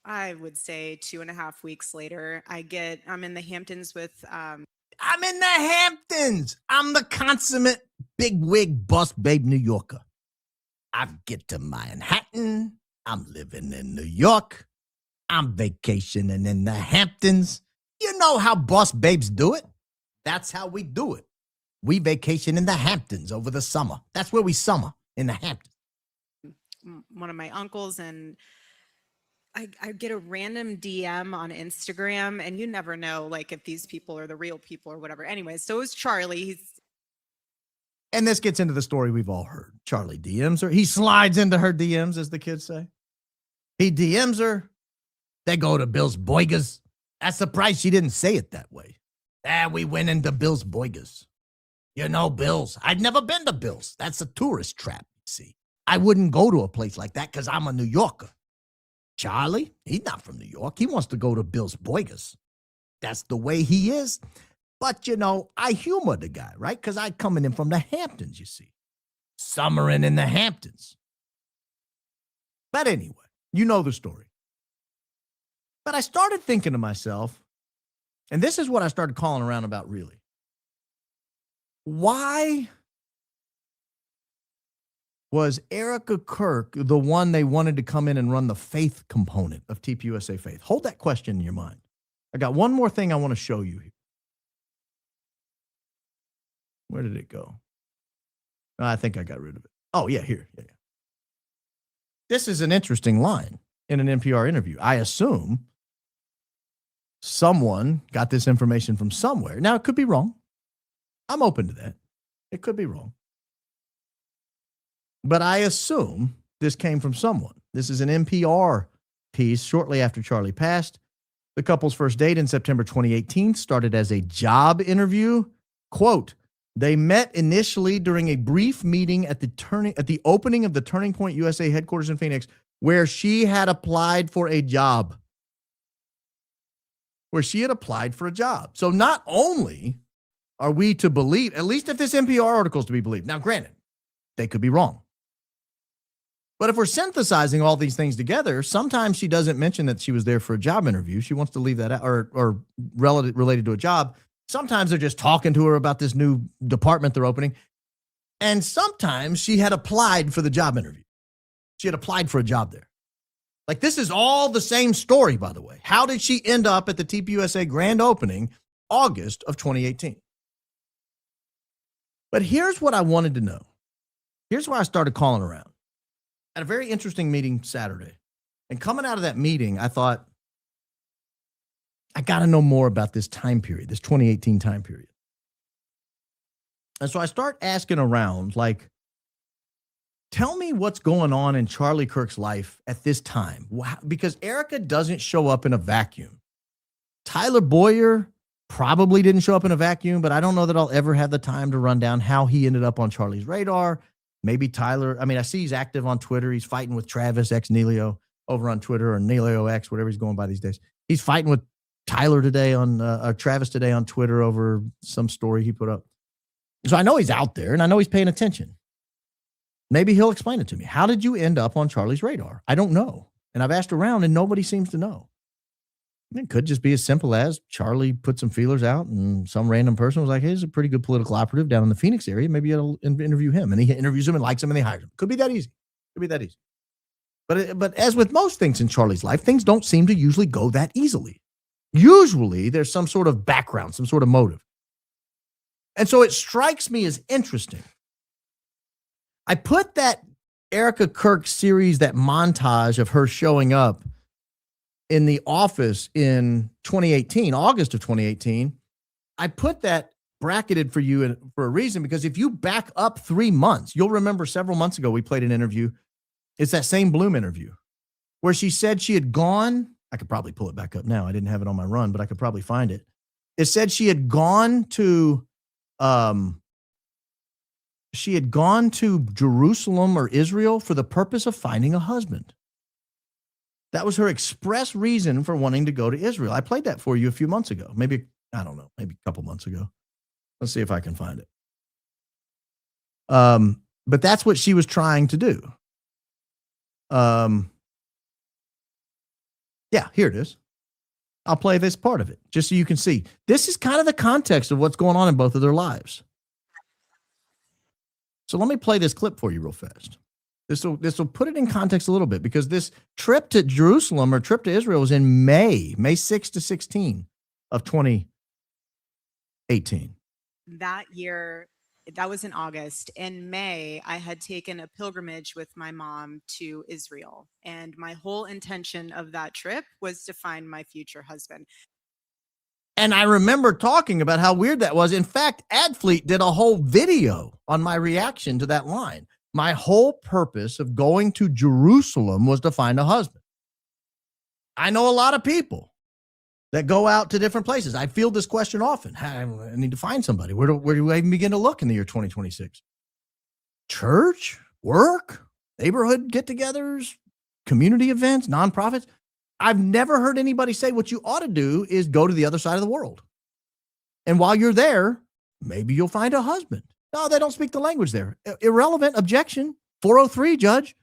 I would say 2.5 weeks later, I'm in the Hamptons with, I'm in the Hamptons. I'm the consummate big wig boss babe New Yorker. I get to Manhattan. I'm living in New York. I'm vacationing in the Hamptons. You know how boss babes do it. That's how we do it. We vacation in the Hamptons over the summer. That's where we summer, in the Hamptons. One of my uncles, and I get a random DM on Instagram, and you never know, like, if these people are the real people or whatever. Anyway, so is Charlie. And this gets into the story we've all heard. Charlie DMs her. He slides into her DMs, as the kids say. He DMs her. They go to Bill's Boigas. I'm surprised she didn't say it that way. We went into Bill's Boigas. You know, Bill's. I'd never been to Bill's. That's a tourist trap, you see. I wouldn't go to a place like that because I'm a New Yorker. Charlie, he's not from New York. He wants to go to Bill's Boigas. That's the way he is. But, you know, I humor the guy, right? Because I coming in from the Hamptons, you see. Summering in the Hamptons. But anyway, you know the story. But I started thinking to myself, and this is what I started calling around about really. Why was Erika Kirk the one they wanted to come in and run the faith component of TPUSA Faith? Hold that question in your mind. I got one more thing I want to show you here. Where did it go? I think I got rid of it. Oh, yeah, here. Yeah. This is an interesting line in an NPR interview. I assume someone got this information from somewhere. Now, it could be wrong. I'm open to that. It could be wrong. But I assume this came from someone. This is an NPR piece shortly after Charlie passed. The couple's first date in September 2018 started as a job interview. Quote, they met initially during a brief meeting at the opening of the Turning Point USA headquarters in Phoenix, where she had applied for a job. So not only are we to believe, at least if this NPR article is to be believed. Now, granted, they could be wrong. But if we're synthesizing all these things together, sometimes she doesn't mention that she was there for a job interview. She wants to leave that out, or related to a job. Sometimes they're just talking to her about this new department they're opening. And sometimes she had applied for the job interview. She had applied for a job there. Like, this is all the same story, by the way. How did she end up at the TPUSA grand opening August of 2018? But here's what I wanted to know. Here's why I started calling around. At a very interesting meeting Saturday. And coming out of that meeting, I thought, I got to know more about this time period, this 2018 time period. And so I start asking around, like, tell me what's going on in Charlie Kirk's life at this time. Because Erika doesn't show up in a vacuum. Tyler Boyer probably didn't show up in a vacuum, but I don't know that I'll ever have the time to run down how he ended up on Charlie's radar. Maybe Tyler, I see he's active on Twitter. He's fighting with Travis X Nelio over on Twitter, or Nelio X, whatever he's going by these days. He's fighting with Tyler today or Travis today on Twitter over some story he put up. So I know he's out there and I know he's paying attention. Maybe he'll explain it to me. How did you end up on Charlie's radar? I don't know. And I've asked around and nobody seems to know. It could just be as simple as Charlie put some feelers out and some random person was like, hey, he's a pretty good political operative down in the Phoenix area. Maybe I'll interview him. And he interviews him and likes him and they hire him. Could be that easy. But as with most things in Charlie's life, things don't seem to usually go that easily. Usually there's some sort of background, some sort of motive. And so it strikes me as interesting. I put that Erika Kirk series, that montage of her showing up in the office in 2018, August of 2018. I put that bracketed for you for a reason, because if you back up 3 months, you'll remember several months ago, we played an interview. It's that same Bloom interview where she said she had gone. I could probably pull it back up now. I didn't have it on my run, but I could probably find it. It said she had gone to, she had gone to Jerusalem or Israel for the purpose of finding a husband. That was her express reason for wanting to go to Israel. I played that for you a few months ago. Maybe, I don't know, maybe a couple months ago. Let's see if I can find it. But that's what she was trying to do. Yeah, here it is. I'll play this part of it just so you can see. This is kind of the context of what's going on in both of their lives. So let me play this clip for you real fast. This will put it in context a little bit, because this trip to Jerusalem or trip to Israel was in May 6 to 16 of 2018. That year, that was in August. In May, I had taken a pilgrimage with my mom to Israel. And my whole intention of that trip was to find my future husband. And I remember talking about how weird that was. In fact, Adfleet did a whole video on my reaction to that line. My whole purpose of going to Jerusalem was to find a husband. I know a lot of people that go out to different places. I field this question often. I need to find somebody. Where do I even begin to look in the year 2026? Church, work, neighborhood get-togethers, community events, nonprofits. I've never heard anybody say what you ought to do is go to the other side of the world. And while you're there, maybe you'll find a husband. No, they don't speak the language there. Irrelevant. Objection. 403, Judge.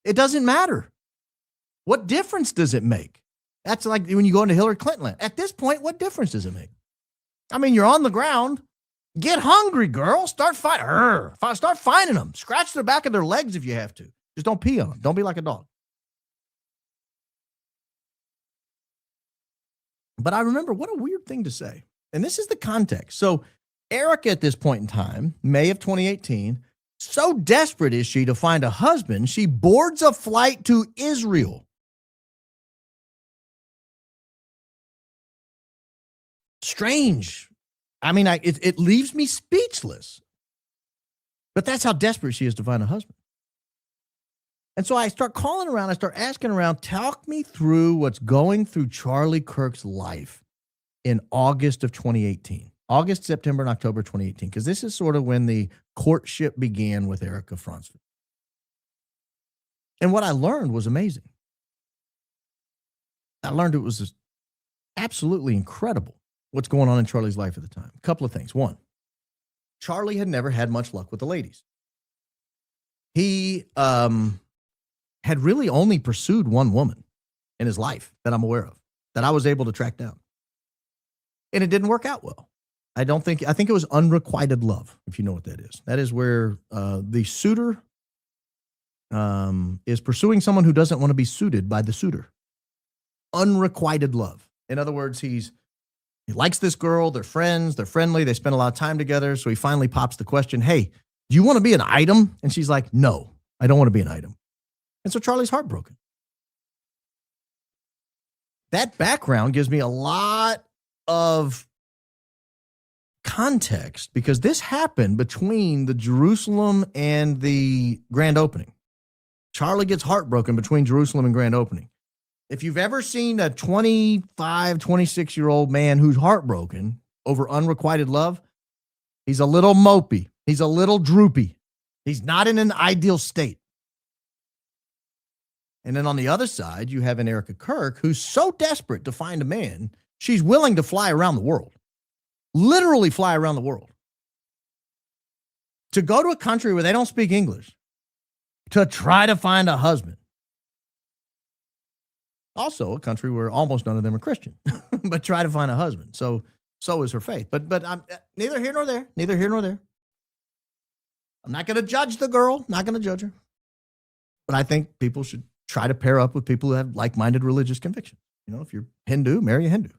It doesn't matter. What difference does it make? That's like when you go into Hillary Clinton land. At this point, what difference does it make? I mean, you're on the ground. Get hungry, girl. Start fighting. Start finding them. Scratch the back of their legs if you have to. Just don't pee on them. Don't be like a dog. But I remember, what a weird thing to say. And this is the context. So Erika, at this point in time, May of 2018, so desperate is she to find a husband, she boards a flight to Israel. Strange. I mean, it leaves me speechless. But that's how desperate she is to find a husband. And so I start calling around, I start asking around, talk me through what's going through Charlie Kirk's life in August of 2018. August, September, and October 2018, because this is sort of when the courtship began with Erika Frantzve. And what I learned was amazing. I learned it was absolutely incredible what's going on in Charlie's life at the time. A couple of things. One, Charlie had never had much luck with the ladies. He had really only pursued one woman in his life that I'm aware of, that I was able to track down. And it didn't work out well. I think it was unrequited love, if you know what that is. That is where the suitor is pursuing someone who doesn't want to be suited by the suitor. Unrequited love. In other words, he likes this girl, they're friends, they're friendly, they spend a lot of time together. So he finally pops the question, hey, do you want to be an item? And she's like, no, I don't want to be an item. And so Charlie's heartbroken. That background gives me a lot of context, because this happened between the Jerusalem and the grand opening. Charlie gets heartbroken between Jerusalem and grand opening. If you've ever seen a 25, 26-year-old man who's heartbroken over unrequited love, he's a little mopey. He's a little droopy. He's not in an ideal state. And then on the other side, you have an Erika Kirk who's so desperate to find a man, she's willing to fly around the world. Literally fly around the world. To go to a country where they don't speak English, to try to find a husband. Also a country where almost none of them are Christian, but try to find a husband. So is her faith. But I'm neither here nor there. Neither here nor there. I'm not going to judge the girl. Not going to judge her. But I think people should try to pair up with people who have like-minded religious convictions. You know, if you're Hindu, marry a Hindu.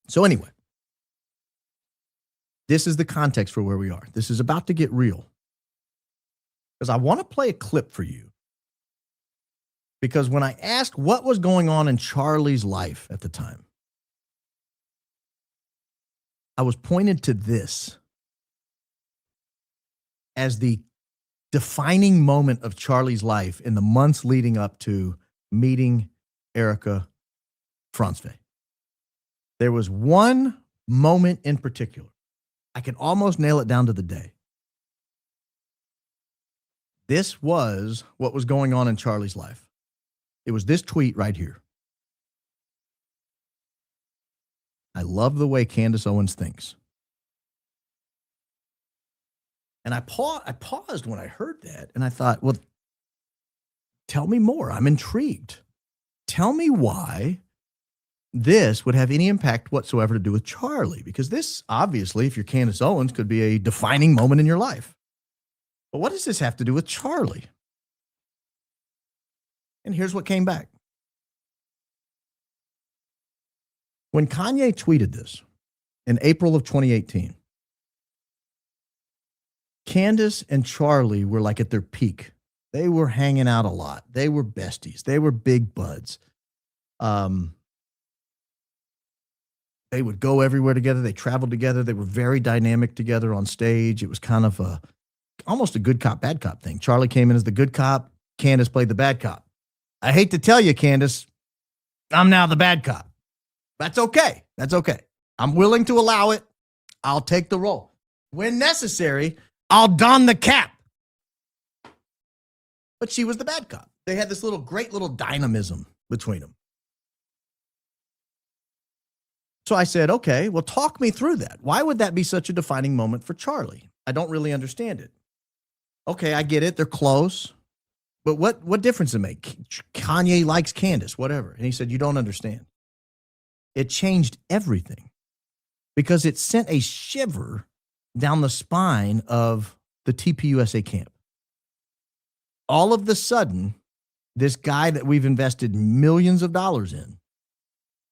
So anyway, this is the context for where we are. This is about to get real. Because I want to play a clip for you. Because when I asked what was going on in Charlie's life at the time, I was pointed to this as the defining moment of Charlie's life in the months leading up to meeting Erika Frantzve. There was one moment in particular. I can almost nail it down to the day. This was what was going on in Charlie's life. It was this tweet right here. I love the way Candace Owens thinks. And I paused when I heard that, and I thought, well, tell me more. I'm intrigued. Tell me why this would have any impact whatsoever to do with Charlie, because this, obviously, if you're Candace Owens, could be a defining moment in your life. But what does this have to do with Charlie? And here's what came back. When Kanye tweeted this in April of 2018, Candace and Charlie were like at their peak. They were hanging out a lot. They were besties. They were big buds. They would go everywhere together. They traveled together. They were very dynamic together on stage. It was kind of almost a good cop, bad cop thing. Charlie came in as the good cop. Candace played the bad cop. I hate to tell you, Candace, I'm now the bad cop. That's okay. That's okay. I'm willing to allow it. I'll take the role. When necessary, I'll don the cap. But she was the bad cop. They had this great little dynamism between them. So I said, okay, well, talk me through that. Why would that be such a defining moment for Charlie? I don't really understand it. Okay, I get it. They're close. But what difference does it make? Kanye likes Candace, whatever. And he said, you don't understand. It changed everything because it sent a shiver down the spine of the TPUSA camp. All of the sudden, this guy that we've invested millions of dollars in,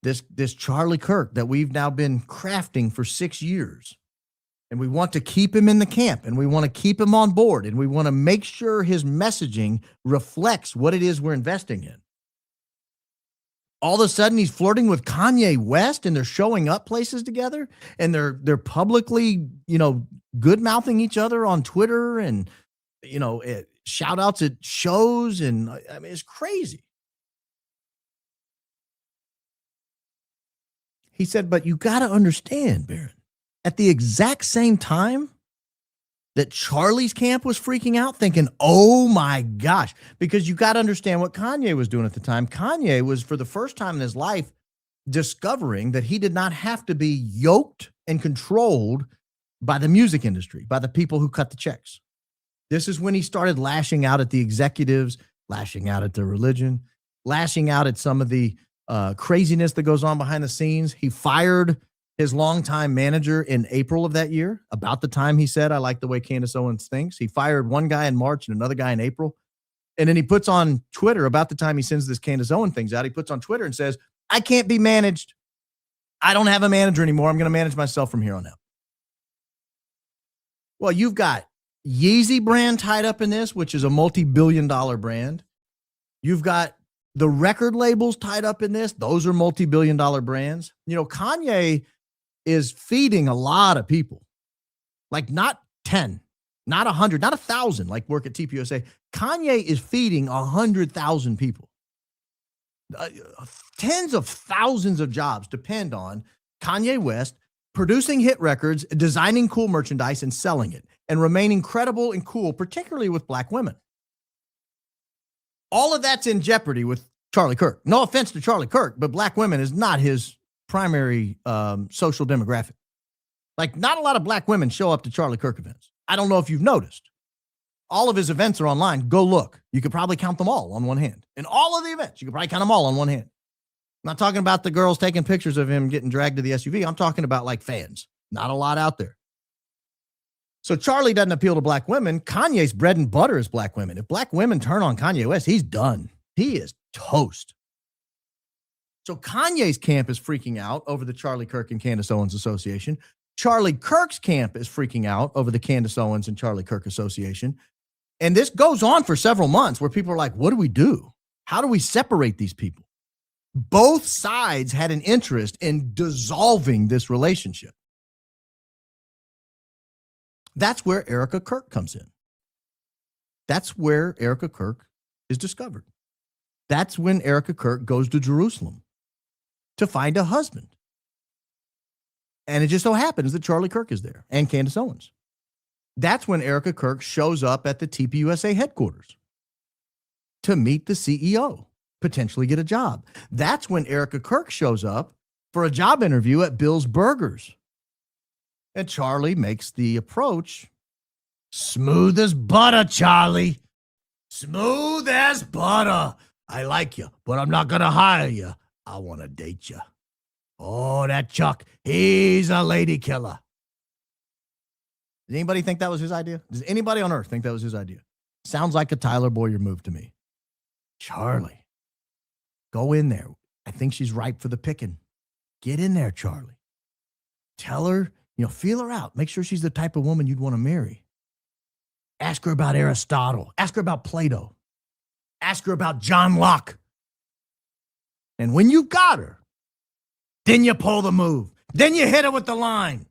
this Charlie Kirk that we've now been crafting for 6 years, and we want to keep him in the camp, and we want to keep him on board, and we want to make sure his messaging reflects what it is we're investing in. All of a sudden, he's flirting with Kanye West, and they're showing up places together, and they're publicly, good mouthing each other on Twitter, and shout outs at shows, and I mean, it's crazy. He said, but you got to understand, Barron, at the exact same time that Charlie's camp was freaking out, thinking, oh my gosh, because you got to understand what Kanye was doing at the time. Kanye was, for the first time in his life, discovering that he did not have to be yoked and controlled by the music industry, by the people who cut the checks. This is when he started lashing out at the executives, lashing out at the religion, lashing out at some of the craziness that goes on behind the scenes. He fired his longtime manager in April of that year, about the time he said, I like the way Candace Owens thinks. He fired one guy in March and another guy in April. And then he puts on Twitter, about the time he sends this Candace Owens things out, he puts on Twitter and says, I can't be managed. I don't have a manager anymore. I'm going to manage myself from here on out. Well, you've got Yeezy brand tied up in this, which is a multi-billion-dollar brand. You've got the record labels tied up in this. Those are multi-billion-dollar brands. Kanye is feeding a lot of people, like not 10, not 100, not 1,000, like work at TPUSA. Kanye is feeding 100,000 people. Tens of thousands of jobs depend on Kanye West producing hit records, designing cool merchandise, and selling it, and remaining credible and cool, particularly with Black women. All of that's in jeopardy with Charlie Kirk. No offense to Charlie Kirk, but Black women is not his primary social demographic. Like, not a lot of Black women show up to Charlie Kirk events. I don't know if you've noticed. All of his events are online. Go look. You could probably count them all on one hand. In all of the events, you could probably count them all on one hand. I'm not talking about the girls taking pictures of him getting dragged to the SUV. I'm talking about like fans. Not a lot out there. So Charlie doesn't appeal to Black women. Kanye's bread and butter is Black women. If Black women turn on Kanye West, he's done. He is toast. So Kanye's camp is freaking out over the Charlie Kirk and Candace Owens Association. Charlie Kirk's camp is freaking out over the Candace Owens and Charlie Kirk Association. And this goes on for several months where people are like, what do we do? How do we separate these people? Both sides had an interest in dissolving this relationship. That's where Erika Kirk comes in. That's where Erika Kirk is discovered. That's when Erika Kirk goes to Jerusalem to find a husband. And it just so happens that Charlie Kirk is there and Candace Owens. That's when Erika Kirk shows up at the TPUSA headquarters to meet the CEO, potentially get a job. That's when Erika Kirk shows up for a job interview at Bill's Burgers. And Charlie makes the approach, smooth as butter, Charlie. Smooth as butter. I like you, but I'm not going to hire you. I want to date you. Oh, that Chuck, he's a lady killer. Does anybody think that was his idea? Does anybody on earth think that was his idea? Sounds like a Tyler Boyer move to me. Charlie, go in there. I think she's ripe for the picking. Get in there, Charlie. Tell her, feel her out. Make sure she's the type of woman you'd want to marry. Ask her about Aristotle. Ask her about Plato. Ask her about John Locke. And when you got her, then you pull the move. Then you hit her with the line.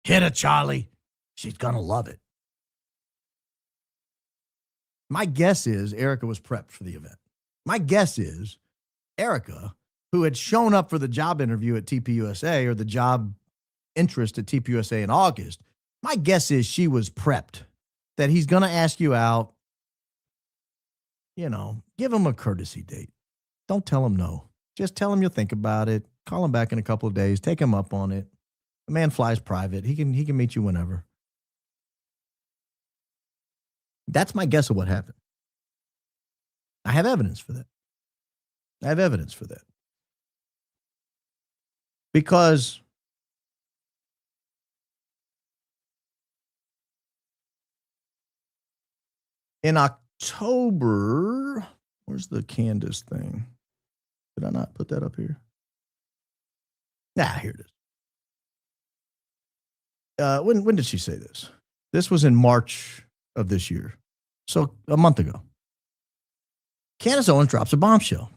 Hit her, Charlie. She's going to love it. My guess is Erika was prepped for the event. My guess is Erika, who had shown up for the job interview at TPUSA or the job interest at TPUSA in August, my guess is she was prepped that he's going to ask you out. Give him a courtesy date. Don't tell him no. Just tell him you'll think about it. Call him back in a couple of days. Take him up on it. The man flies private. He can meet you whenever. That's my guess of what happened. I have evidence for that. Because in October, where's the Candace thing? Did I not put that up here? Here it is. When did she say this? This was in March of this year. So a month ago. Candace Owens drops a bombshell.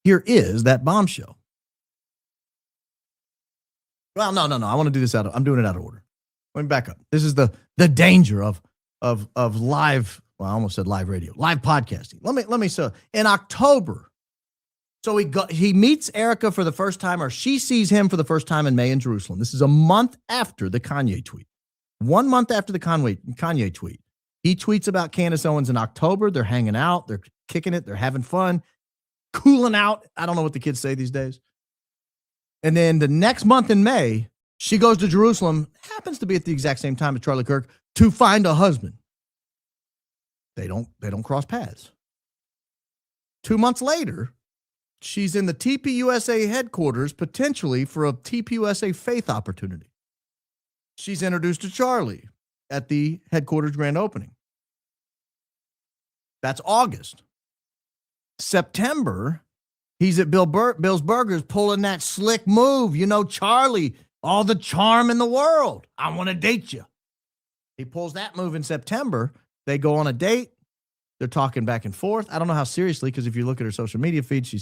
Here is that bombshell. Well, no. I want to do this I'm doing it out of order. Let me back up. This is the danger of live, well, I almost said live radio, live podcasting. Let me so in October. So he meets Erika for the first time, or she sees him for the first time in May in Jerusalem. This is a month after the Kanye tweet. 1 month after the Kanye tweet. He tweets about Candace Owens in October. They're hanging out. They're kicking it. They're having fun. Cooling out. I don't know what the kids say these days. And then the next month in May, she goes to Jerusalem, happens to be at the exact same time as Charlie Kirk, to find a husband. They don't cross paths. 2 months later, she's in the TPUSA headquarters, potentially for a TPUSA faith opportunity. She's introduced to Charlie at the headquarters grand opening. That's August. September, he's at Bill's Burgers pulling that slick move. Charlie, all the charm in the world. I want to date you. He pulls that move in September. They go on a date. They're talking back and forth. I don't know how seriously, because if you look at her social media feed, she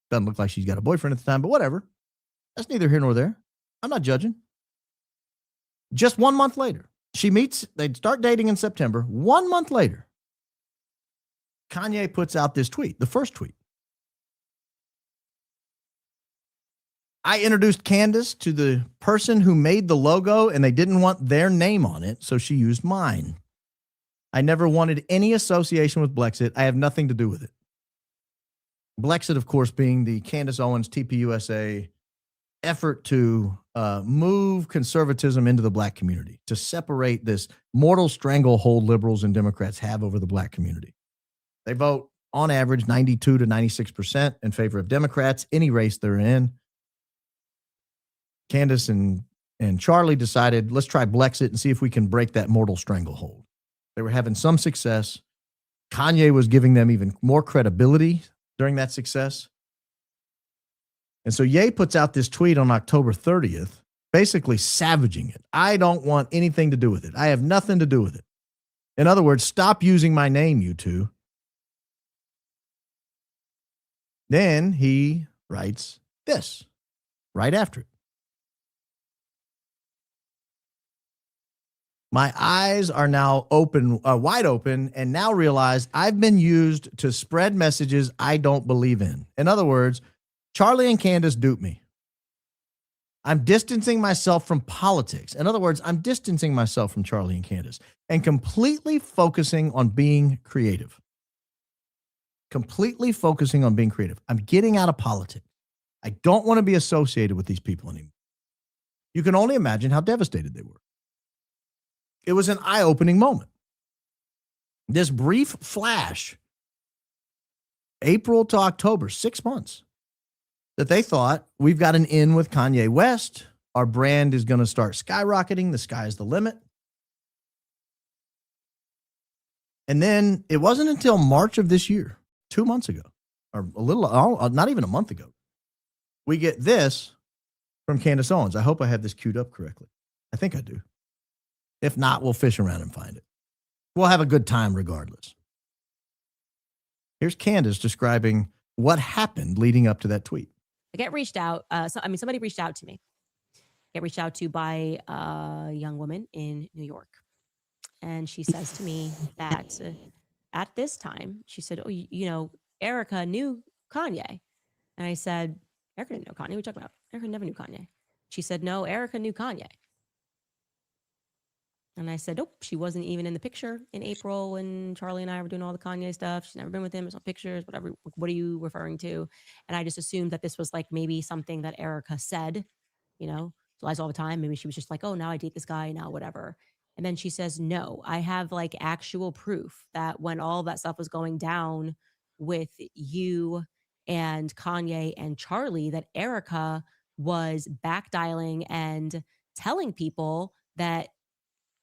doesn't look like she's got a boyfriend at the time, but whatever. That's neither here nor there. I'm not judging. Just 1 month later, they'd start dating in September. 1 month later, Kanye puts out this tweet, the first tweet. I introduced Candace to the person who made the logo, and they didn't want their name on it, so she used mine. I never wanted any association with Blexit. I have nothing to do with it. Blexit, of course, being the Candace Owens TPUSA effort to move conservatism into the black community, to separate this mortal stranglehold liberals and Democrats have over the black community. They vote, on average, 92 to 96% in favor of Democrats, any race they're in. Candace and Charlie decided, let's try Blexit and see if we can break that mortal stranglehold. They were having some success. Kanye was giving them even more credibility during that success. And so Ye puts out this tweet on October 30th, basically savaging it. I don't want anything to do with it. I have nothing to do with it. In other words, stop using my name, you two. Then he writes this right after it. My eyes are now wide open, and now realize I've been used to spread messages I don't believe in. In other words, Charlie and Candace duped me. I'm distancing myself from politics. In other words, I'm distancing myself from Charlie and Candace and completely focusing on being creative. Completely focusing on being creative. I'm getting out of politics. I don't want to be associated with these people anymore. You can only imagine how devastated they were. It was an eye-opening moment. This brief flash, April to October, 6 months, that they thought we've got an in with Kanye West. Our brand is going to start skyrocketing. The sky is the limit. And then it wasn't until March of this year, 2 months ago, or a little, not even a month ago, we get this from Candace Owens. I hope I have this queued up correctly. I think I do. If not, we'll fish around and find it. We'll have a good time regardless. Here's Candace describing what happened leading up to that tweet. I get reached out. Somebody reached out to me. Get reached out to by a young woman in New York. And she says to me that at this time, she said, oh, you know, Erika knew Kanye. And I said, Erika didn't know Kanye. What are you talking about? Erika never knew Kanye. She said, no, Erika knew Kanye. And I said, nope, she wasn't even in the picture in April when Charlie and I were doing all the Kanye stuff. She's never been with him. There's no pictures, whatever. What are you referring to? And I just assumed that this was like maybe something that Erika said, you know, lies all the time. Maybe she was just like, oh, now I date this guy, now whatever. And then she says, no, I have like actual proof that when all that stuff was going down with you and Kanye and Charlie, that Erika was backdialing and telling people that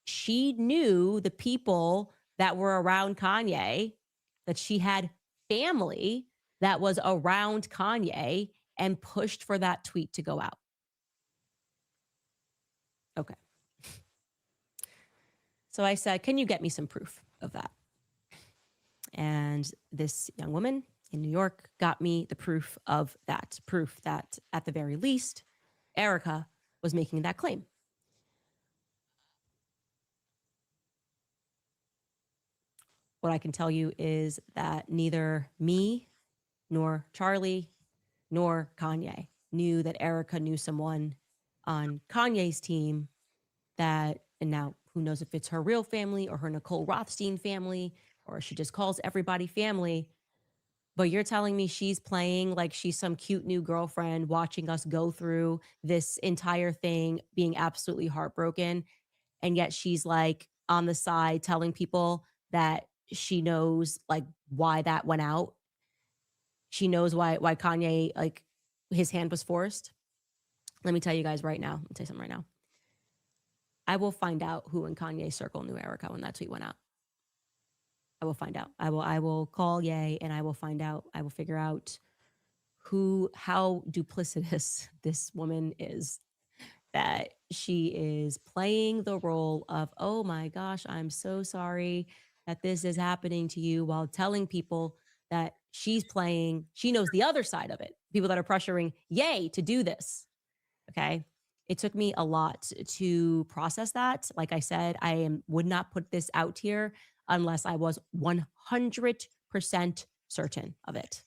she knew the people that were around Kanye, that she had family that was around Kanye and pushed for that tweet to go out. Okay. So I said, can you get me some proof of that? And this young woman in New York got me the proof of that, proof that at the very least, Erika was making that claim. What I can tell you is that neither me nor Charlie nor Kanye knew that Erika knew someone on Kanye's team that, and now who knows if it's her real family or her Nicole Rothstein family, or she just calls everybody family. But you're telling me she's playing like she's some cute new girlfriend watching us go through this entire thing, being absolutely heartbroken. And yet she's like on the side telling people that she knows like why that went out. She knows why Kanye, like his hand was forced. Let me tell you guys right now. I'll tell you something right now. I will find out who in Kanye's circle knew Erika when that tweet went out. I will find out. I will call Ye and I will find out. I will figure out how duplicitous this woman is, that she is playing the role of, oh my gosh, I'm so sorry that this is happening to you, while telling people that she knows the other side of it. People that are pressuring Ye to do this. Okay. It took me a lot to process that. Like I said, would not put this out here unless I was 100% certain of it.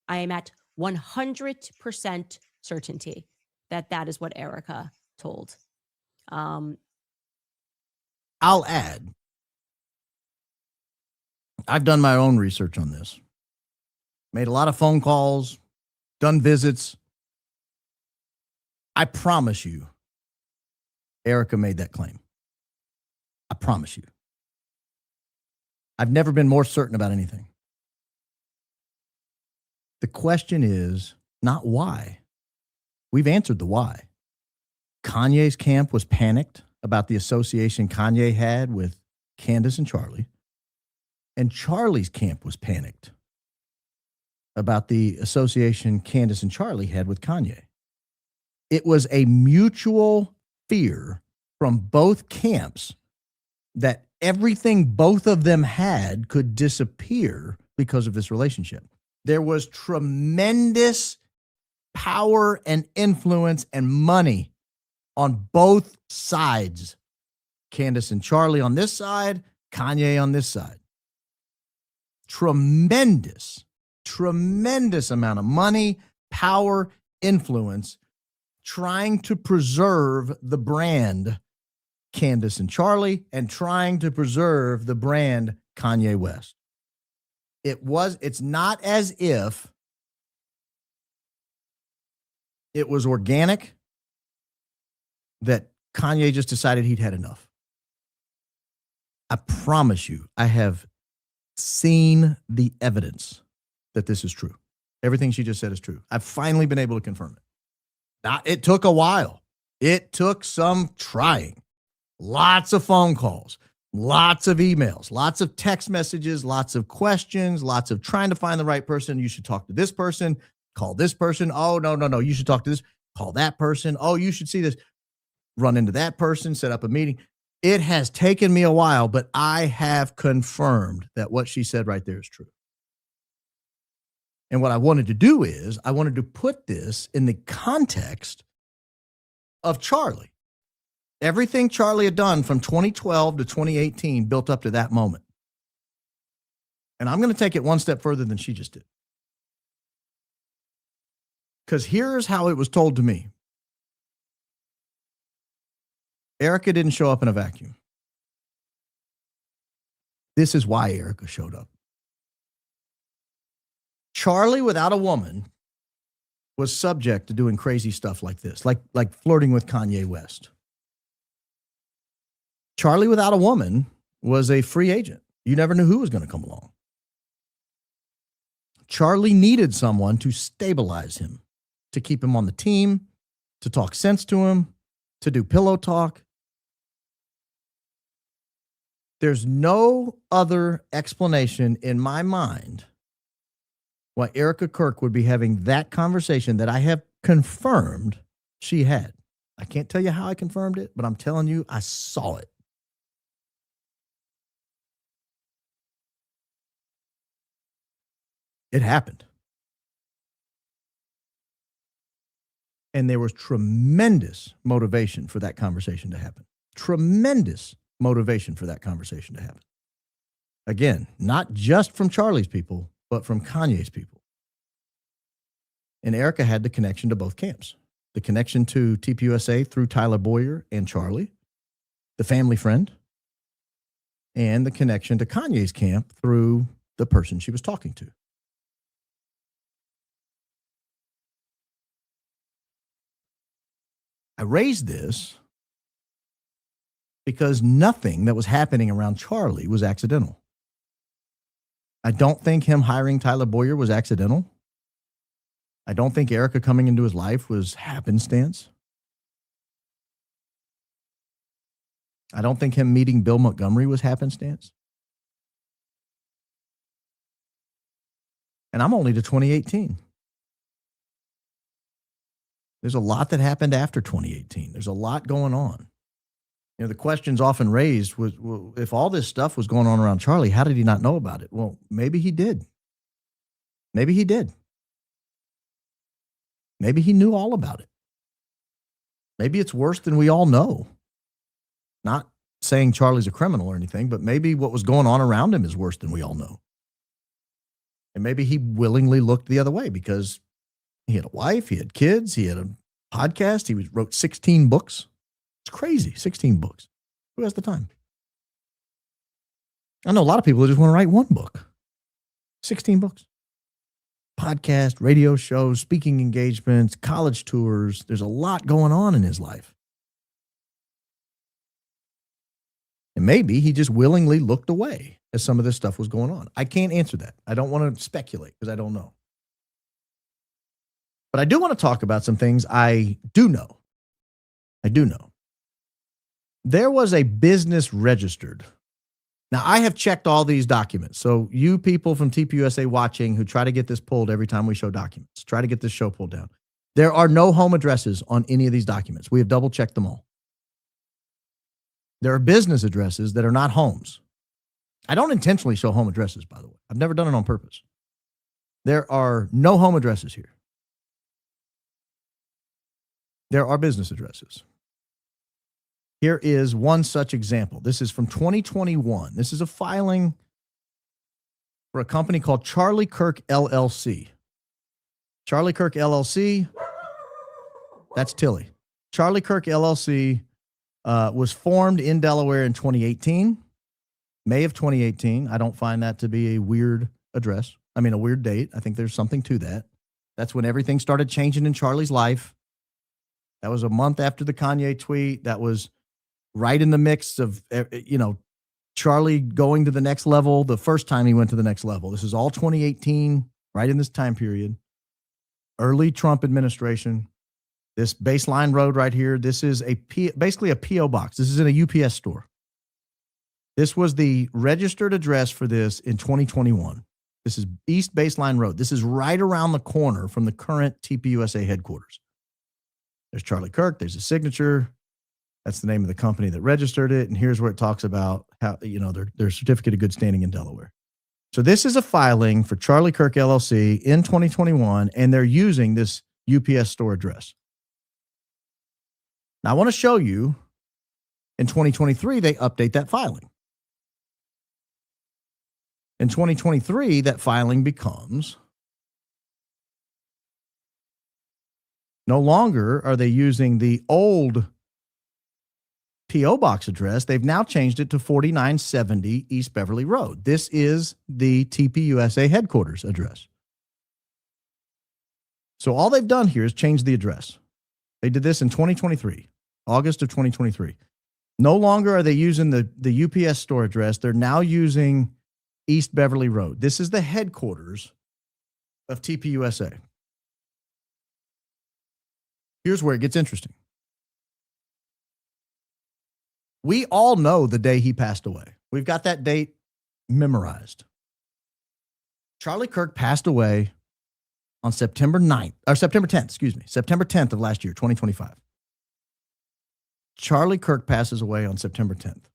I am at 100% certainty that that is what Erika told. I'll add, I've done my own research on this, made a lot of phone calls, done visits. I promise you, Erika made that claim. I promise you. I've never been more certain about anything. The question is not why. We've answered the why. Kanye's camp was panicked about the association Kanye had with Candace and Charlie. And Charlie's camp was panicked about the association Candace and Charlie had with Kanye. It was a mutual fear from both camps that everything both of them had could disappear because of this relationship. There was tremendous power and influence and money on both sides. Candace and Charlie on this side, Kanye on this side. Tremendous amount of money, power, influence trying to preserve the brand Candace and Charlie and trying to preserve the brand Kanye West. It's not as if it was organic that Kanye just decided he'd had enough. I promise you, I have seen the evidence that this is true. Everything she just said is true. I've finally been able to confirm it. Now, it took a while. It took some trying. Lots of phone calls, lots of emails, lots of text messages, lots of questions, lots of trying to find the right person. You should talk to this person, call this person. Oh, no. You should talk to this, call that person. Oh, you should see this, run into that person, set up a meeting. It has taken me a while, but I have confirmed that what she said right there is true. And what I wanted to do is I wanted to put this in the context of Charlie. Everything Charlie had done from 2012 to 2018 built up to that moment. And I'm going to take it one step further than she just did. Because here's how it was told to me. Erika didn't show up in a vacuum. This is why Erika showed up. Charlie, without a woman, was subject to doing crazy stuff like this, like flirting with Kanye West. Charlie, without a woman, was a free agent. You never knew who was going to come along. Charlie needed someone to stabilize him, to keep him on the team, to talk sense to him, to do pillow talk. There's no other explanation in my mind why Erika Kirk would be having that conversation that I have confirmed she had. I can't tell you how I confirmed it, but I'm telling you, I saw it. It happened. And there was tremendous motivation for that conversation to happen. Tremendous motivation for that conversation to happen. Again, not just from Charlie's people, but from Kanye's people. And Erika had the connection to both camps. The connection to TPUSA through Tyler Boyer and Charlie, the family friend, and the connection to Kanye's camp through the person she was talking to. I raised this because nothing that was happening around Charlie was accidental. I don't think him hiring Tyler Boyer was accidental. I don't think Erika coming into his life was happenstance. I don't think him meeting Bill Montgomery was happenstance. And I'm only to 2018. There's a lot that happened after 2018. There's a lot going on. You know, the questions often raised was, well, if all this stuff was going on around Charlie, how did he not know about it? Well, maybe he did. Maybe he did. Maybe he knew all about it. Maybe it's worse than we all know. Not saying Charlie's a criminal or anything, but maybe what was going on around him is worse than we all know. And maybe he willingly looked the other way because he had a wife, he had kids, he had a podcast, he wrote 16 books. It's crazy, 16 books. Who has the time? I know a lot of people who just want to write one book. 16 books. Podcast, radio shows, speaking engagements, college tours. There's a lot going on in his life. And maybe he just willingly looked away as some of this stuff was going on. I can't answer that. I don't want to speculate because I don't know. But I do want to talk about some things I do know. I do know. There was a business registered. Now, I have checked all these documents. So you people from TPUSA watching who try to get this pulled every time we show documents, try to get this show pulled down. There are no home addresses on any of these documents. We have double checked them all. There are business addresses that are not homes. I don't intentionally show home addresses, by the way. I've never done it on purpose. There are no home addresses here. There are business addresses. Here is one such example. This is from 2021. This is a filing for a company called Charlie Kirk LLC. Charlie Kirk LLC That's Tilly. Charlie Kirk LLC was formed in Delaware in 2018, May of 2018. I don't find that to be a weird address. I mean, a weird date. I think there's something to that. That's when everything started changing in Charlie's life. That was a month after the Kanye tweet. That was right in the mix of, Charlie going to the next level, the first time he went to the next level. This is all 2018, right in this time period. Early Trump administration. This Baseline Road right here, this is basically a P.O. box. This is in a UPS store. This was the registered address for this in 2021. This is East Baseline Road. This is right around the corner from the current TPUSA headquarters. There's Charlie Kirk. There's a signature. That's the name of the company that registered it. And here's where it talks about how, their certificate of good standing in Delaware. So this is a filing for Charlie Kirk LLC in 2021, and they're using this UPS store address. Now, I want to show you in 2023, they update that filing. In 2023, that filing becomes no longer are they using the old P.O. Box address. They've now changed it to 4970 East Beverly Road. This is the TPUSA headquarters address. So all they've done here is change the address. They did this in 2023, August of 2023. No longer are they using the UPS store address. They're now using East Beverly Road. This is the headquarters of TPUSA. Here's where it gets interesting. We all know the day he passed away. We've got that date memorized. Charlie Kirk passed away on September 10th of last year, 2025. Charlie Kirk passes away on September 10th.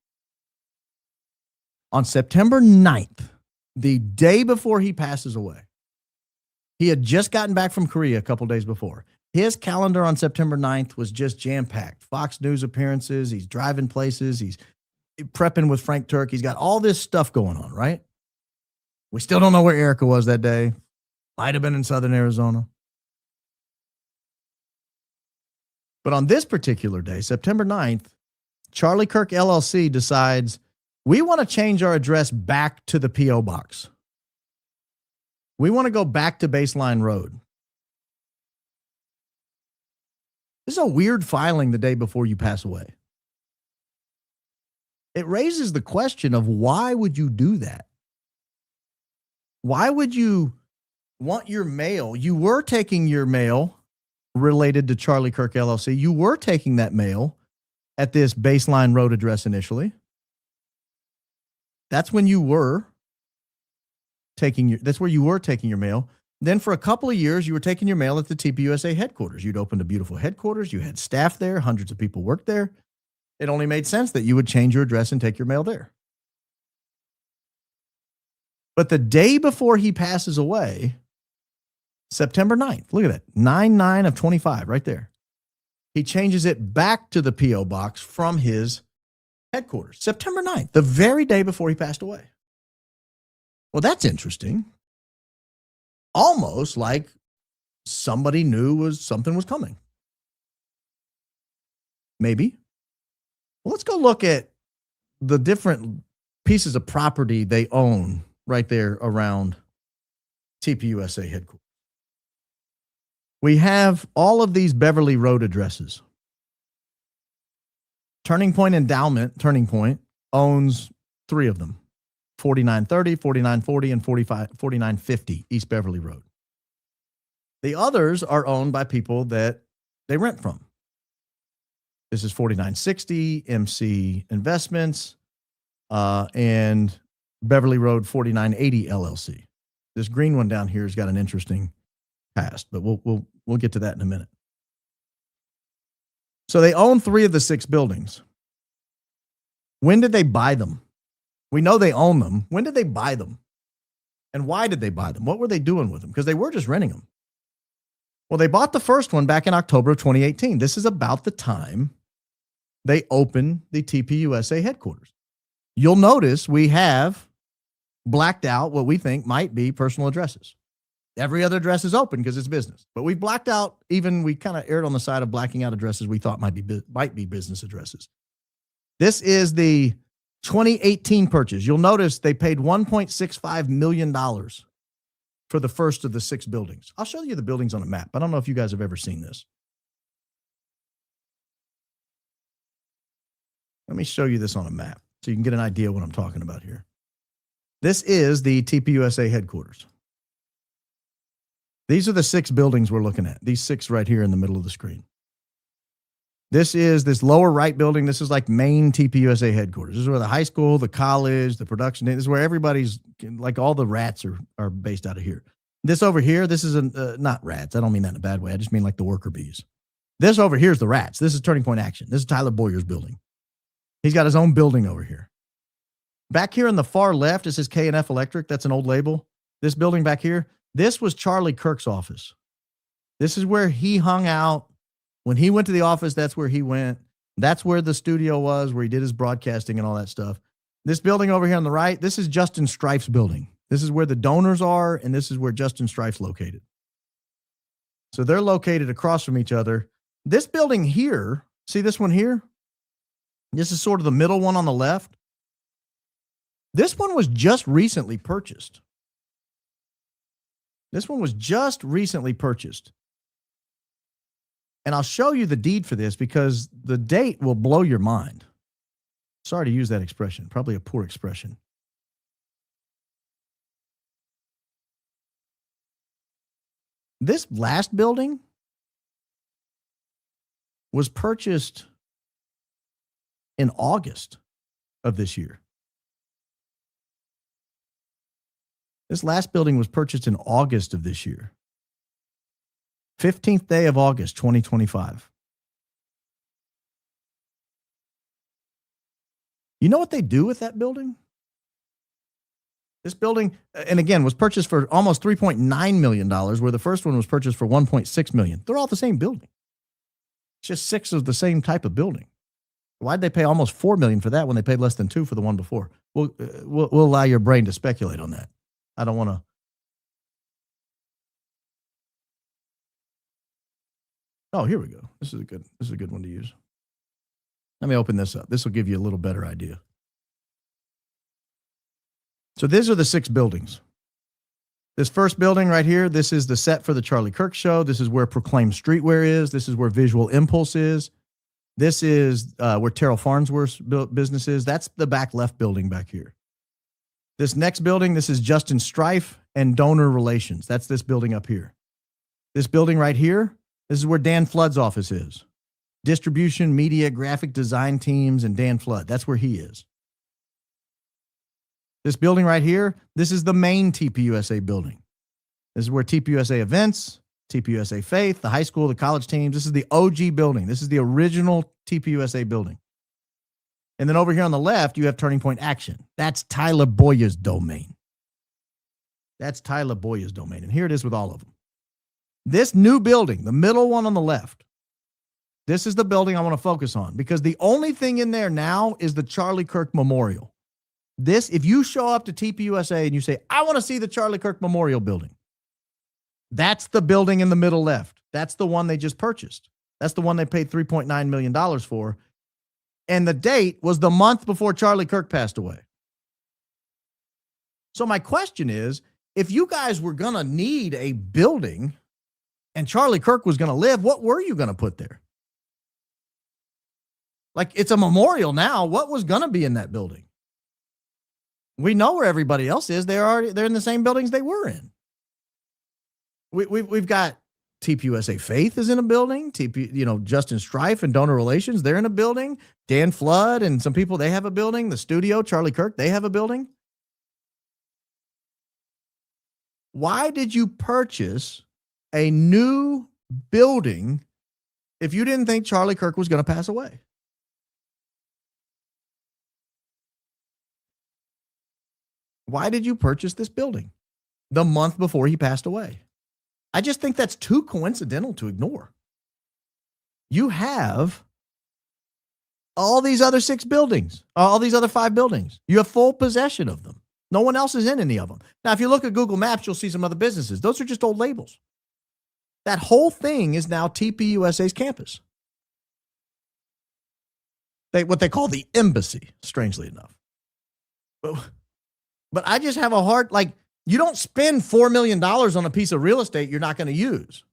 On September 9th, the day before he passes away, he had just gotten back from Korea a couple days before. His calendar on September 9th was just jam-packed. Fox News appearances, he's driving places, he's prepping with Frank Turk. He's got all this stuff going on, right? We still don't know where Erika was that day. Might have been in Southern Arizona. But on this particular day, September 9th, Charlie Kirk LLC decides, we want to change our address back to the P.O. Box. We want to go back to Baseline Road. This is a weird filing the day before you pass away. It raises the question of why would you do that? Why would you want your mail? You were taking your mail related to Charlie Kirk LLC. You were taking that mail at this Baseline Road address initially. That's when you were that's where you were taking your mail. Then for a couple of years, you were taking your mail at the TPUSA headquarters. You'd opened a beautiful headquarters. You had staff there. Hundreds of people worked there. It only made sense that you would change your address and take your mail there. But the day before he passes away, September 9th, look at that, 9/9 of 25 right there. He changes it back to the P.O. Box from his headquarters, September 9th, the very day before he passed away. Well, that's interesting. Almost like somebody knew something was coming. Maybe. Well, let's go look at the different pieces of property they own right there around TPUSA headquarters. We have all of these Beverly Road addresses. Turning Point Endowment, Turning Point, owns 3 of them. 4930, 4940, and 4950 East Beverly Road. The others are owned by people that they rent from. This is 4960, MC Investments, and Beverly Road 4980 LLC. This green one down here has got an interesting past, but we'll get to that in a minute. So they own 3 of the 6 buildings. When did they buy them? We know they own them. When did they buy them? And why did they buy them? What were they doing with them? Because they were just renting them. Well, they bought the first one back in October of 2018. This is about the time they opened the TPUSA headquarters. You'll notice we have blacked out what we think might be personal addresses. Every other address is open because it's business. But we blacked out, we kind of erred on the side of blacking out addresses we thought might be business addresses. This is the 2018 purchase. You'll notice they paid $1.65 million for the first of the 6 buildings. I'll show you the buildings on a map. I don't know if you guys have ever seen this. Let me show you this on a map so you can get an idea what I'm talking about here. This is the TPUSA headquarters. These are the 6 buildings we're looking at. These 6 right here in the middle of the screen. This is this lower right building. This is like main TPUSA headquarters. This is where the high school, the college, the production, this is where everybody's, like all the rats are based out of here. This over here, this is not rats. I don't mean that in a bad way. I just mean like the worker bees. This over here is the rats. This is Turning Point Action. This is Tyler Boyer's building. He's got his own building over here. Back here on the far left, this is K&F Electric. That's an old label. This building back here, this was Charlie Kirk's office. This is where he hung out. When he went to the office, that's where he went. That's where the studio was, where he did his broadcasting and all that stuff. This building over here on the right, this is Justin Strife's building. This is where the donors are, and this is where Justin Strife's located. So they're located across from each other. This building here, see this one here? This is sort of the middle one on the left. This one was just recently purchased. This one was just recently purchased. And I'll show you the deed for this because the date will blow your mind. Sorry to use that expression, probably a poor expression. This last building was purchased in August of this year. This last building was purchased in August of this year. 15th day of August, 2025. You know what they do with that building? This building, and again, was purchased for almost $3.9 million, where the first one was purchased for $1.6 million. They're all the same building. It's just 6 of the same type of building. Why'd they pay almost $4 million for that when they paid less than $2 for the one before? We'll allow your brain to speculate on that. I don't want to. Oh, here we go. This is a good one to use. Let me open this up. This will give you a little better idea. So these are the 6 buildings. This first building right here, this is the set for the Charlie Kirk show. This is where Proclaim Streetwear is. This is where Visual Impulse is. This is where Terrell Farnsworth's business is. That's the back left building back here. This next building, this is Justin Strife and Donor Relations. That's this building up here. This building right here, this is where Dan Flood's office is. Distribution, media, graphic design teams, and Dan Flood. That's where he is. This building right here, this is the main TPUSA building. This is where TPUSA events, TPUSA Faith, the high school, the college teams. This is the OG building. This is the original TPUSA building. And then over here on the left, you have Turning Point Action. That's Tyler Boyer's domain. That's Tyler Boyer's domain. And here it is with all of them. This new building, the middle one on the left, this is the building I want to focus on because the only thing in there now is the Charlie Kirk Memorial. This, if you show up to TPUSA and you say, I want to see the Charlie Kirk Memorial building, that's the building in the middle left. That's the one they just purchased. That's the one they paid $3.9 million for. And the date was the month before Charlie Kirk passed away. So my question is, if you guys were going to need a building and Charlie Kirk was going to live, what were you going to put there? Like, it's a memorial now. What was going to be in that building? We know where everybody else is. They're in the same buildings they were in. We've got TPUSA Faith is in a building. Justin Strife and Donor Relations, they're in a building. Dan Flood and some people, they have a building. The studio, Charlie Kirk, they have a building. Why did you purchase a new building if you didn't think Charlie Kirk was going to pass away? Why did you purchase this building the month before he passed away? I just think that's too coincidental to ignore. You have all these other 6 buildings, all these other 5 buildings. You have full possession of them. No one else is in any of them. Now, if you look at Google Maps, you'll see some other businesses. Those are just old labels. That whole thing is now TPUSA's campus. What they call the embassy, strangely enough. But I just have a hard, like, you don't spend $4 million on a piece of real estate you're not going to use.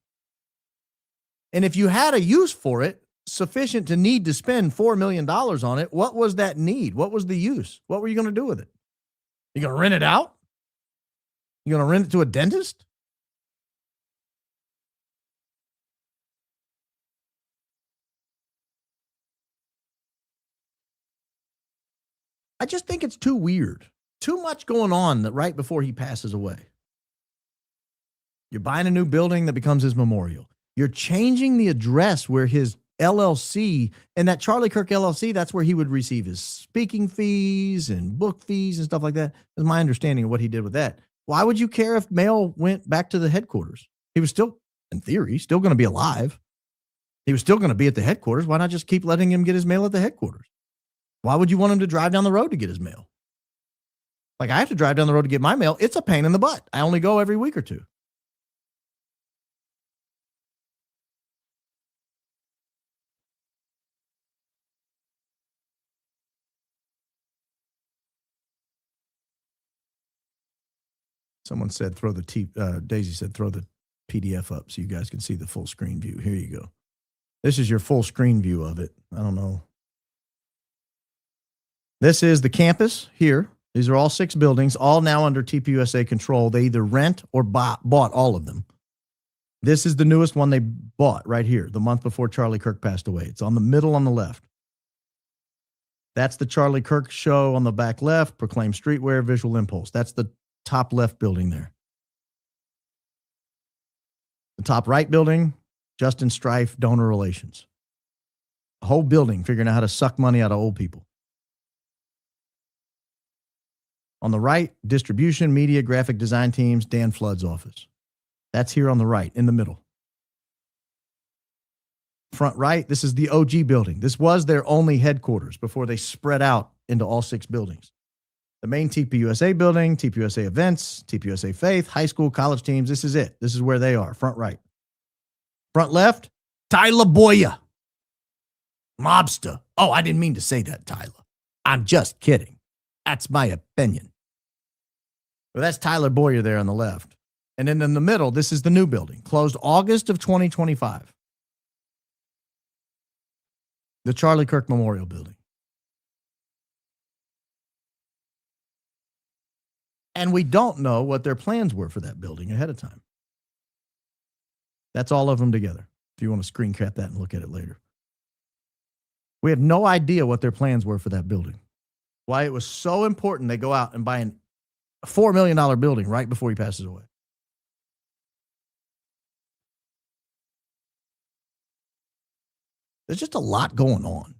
And if you had a use for it, sufficient to need to spend $4 million on it, what was that need? What was the use? What were you going to do with it? You going to rent it out? You going to rent it to a dentist? I just think it's too weird. Too much going on that right before he passes away. You're buying a new building that becomes his memorial. You're changing the address where his LLC, and that Charlie Kirk LLC, that's where he would receive his speaking fees and book fees and stuff like that. That's my understanding of what he did with that. Why would you care if mail went back to the headquarters? He was still, in theory, still going to be alive. He was still going to be at the headquarters. Why not just keep letting him get his mail at the headquarters? Why would you want him to drive down the road to get his mail? Like, I have to drive down the road to get my mail. It's a pain in the butt. I only go every week or two. Someone said, Daisy said, throw the PDF up so you guys can see the full screen view. Here you go. This is your full screen view of it. I don't know. This is the campus here. These are all 6 buildings, all now under TPUSA control. They either rent or bought all of them. This is the newest one they bought right here, the month before Charlie Kirk passed away. It's on the middle on the left. That's the Charlie Kirk show on the back left, Proclaim Streetwear, Visual Impulse. That's the top left building there. The top right building, Justin Strife, Donor Relations. The whole building figuring out how to suck money out of old people. On the right, distribution, media, graphic design teams, Dan Flood's office. That's here on the right, in the middle. Front right, this is the OG building. This was their only headquarters before they spread out into all 6 buildings. The main TPUSA building, TPUSA events, TPUSA faith, high school, college teams. This is it. This is where they are, front right. Front left, Tyler Boyer. Mobster. Oh, I didn't mean to say that, Tyler. I'm just kidding. That's my opinion. Well, that's Tyler Boyer there on the left. And then in the middle, this is the new building, closed August of 2025. The Charlie Kirk Memorial Building. And we don't know what their plans were for that building ahead of time. That's all of them together, if you want to screen cap that and look at it later. We have no idea what their plans were for that building. Why it was so important they go out and buy a $4 million building right before he passes away. There's just a lot going on.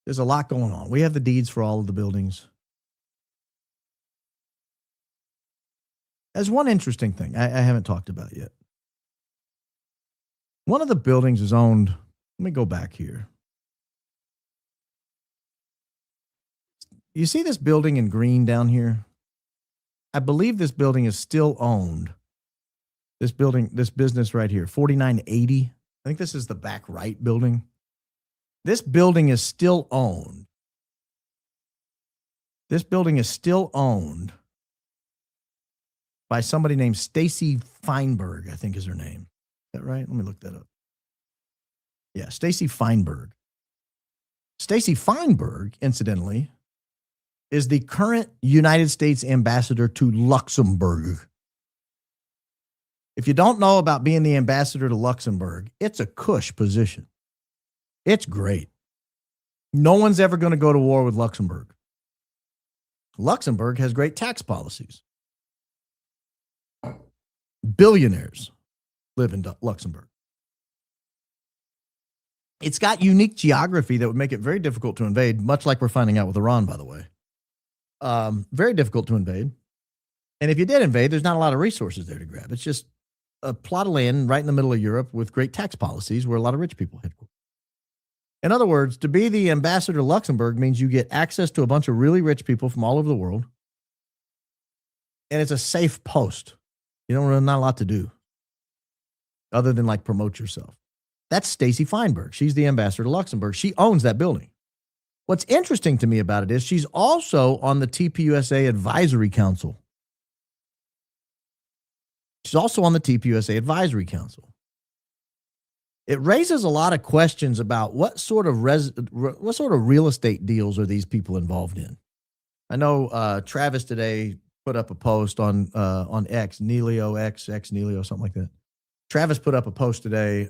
There's a lot going on. We have the deeds for all of the buildings. There's one interesting thing I haven't talked about yet. One of the buildings is owned, let me go back here. You see this building in green down here? I believe this building is still owned. This building, this business right here, 4980. I think this is the back right building. This building is still owned. This building is still owned by somebody named Stacy Feinberg, I think is her name. Is that right? Let me look that up. Yeah, Stacy Feinberg. Stacy Feinberg, incidentally, is the current United States ambassador to Luxembourg. If you don't know about being the ambassador to Luxembourg, it's a cush position. It's great. No one's ever going to go to war with Luxembourg. Luxembourg has great tax policies. Billionaires live in Luxembourg. It's got unique geography that would make it very difficult to invade, much like we're finding out with Iran, by the way. Very difficult to invade. And if you did invade, there's not a lot of resources there to grab. It's just a plot of land right in the middle of Europe with great tax policies where a lot of rich people headquarters. In other words, to be the ambassador to Luxembourg means you get access to a bunch of really rich people from all over the world. And it's a safe post. You don't really, not a lot to do other than like promote yourself. That's Stacey Feinberg. She's the ambassador to Luxembourg. She owns that building. What's interesting to me about it is she's also on the TPUSA Advisory Council. She's also on the TPUSA Advisory Council. It raises a lot of questions about what sort of real estate deals are these people involved in. I know Travis today put up a post on X, Nelio X Nelio, something like that. Travis put up a post today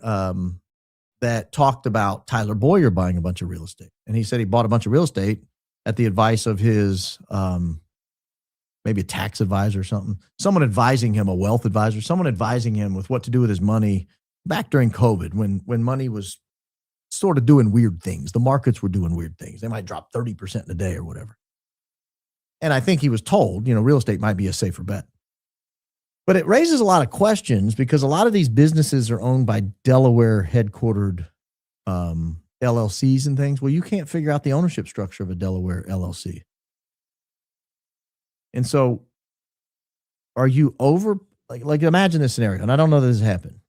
that talked about Tyler Boyer buying a bunch of real estate. And he said he bought a bunch of real estate at the advice of his, maybe a tax advisor or something, someone advising him, a wealth advisor, someone advising him with what to do with his money back during COVID when money was sort of doing weird things. The markets were doing weird things. They might drop 30% in a day or whatever. And I think he was told, real estate might be a safer bet. But it raises a lot of questions because a lot of these businesses are owned by Delaware headquartered LLCs and things. Well, you can't figure out the ownership structure of a Delaware LLC. And so are you over, like imagine this scenario, and I don't know that this happened,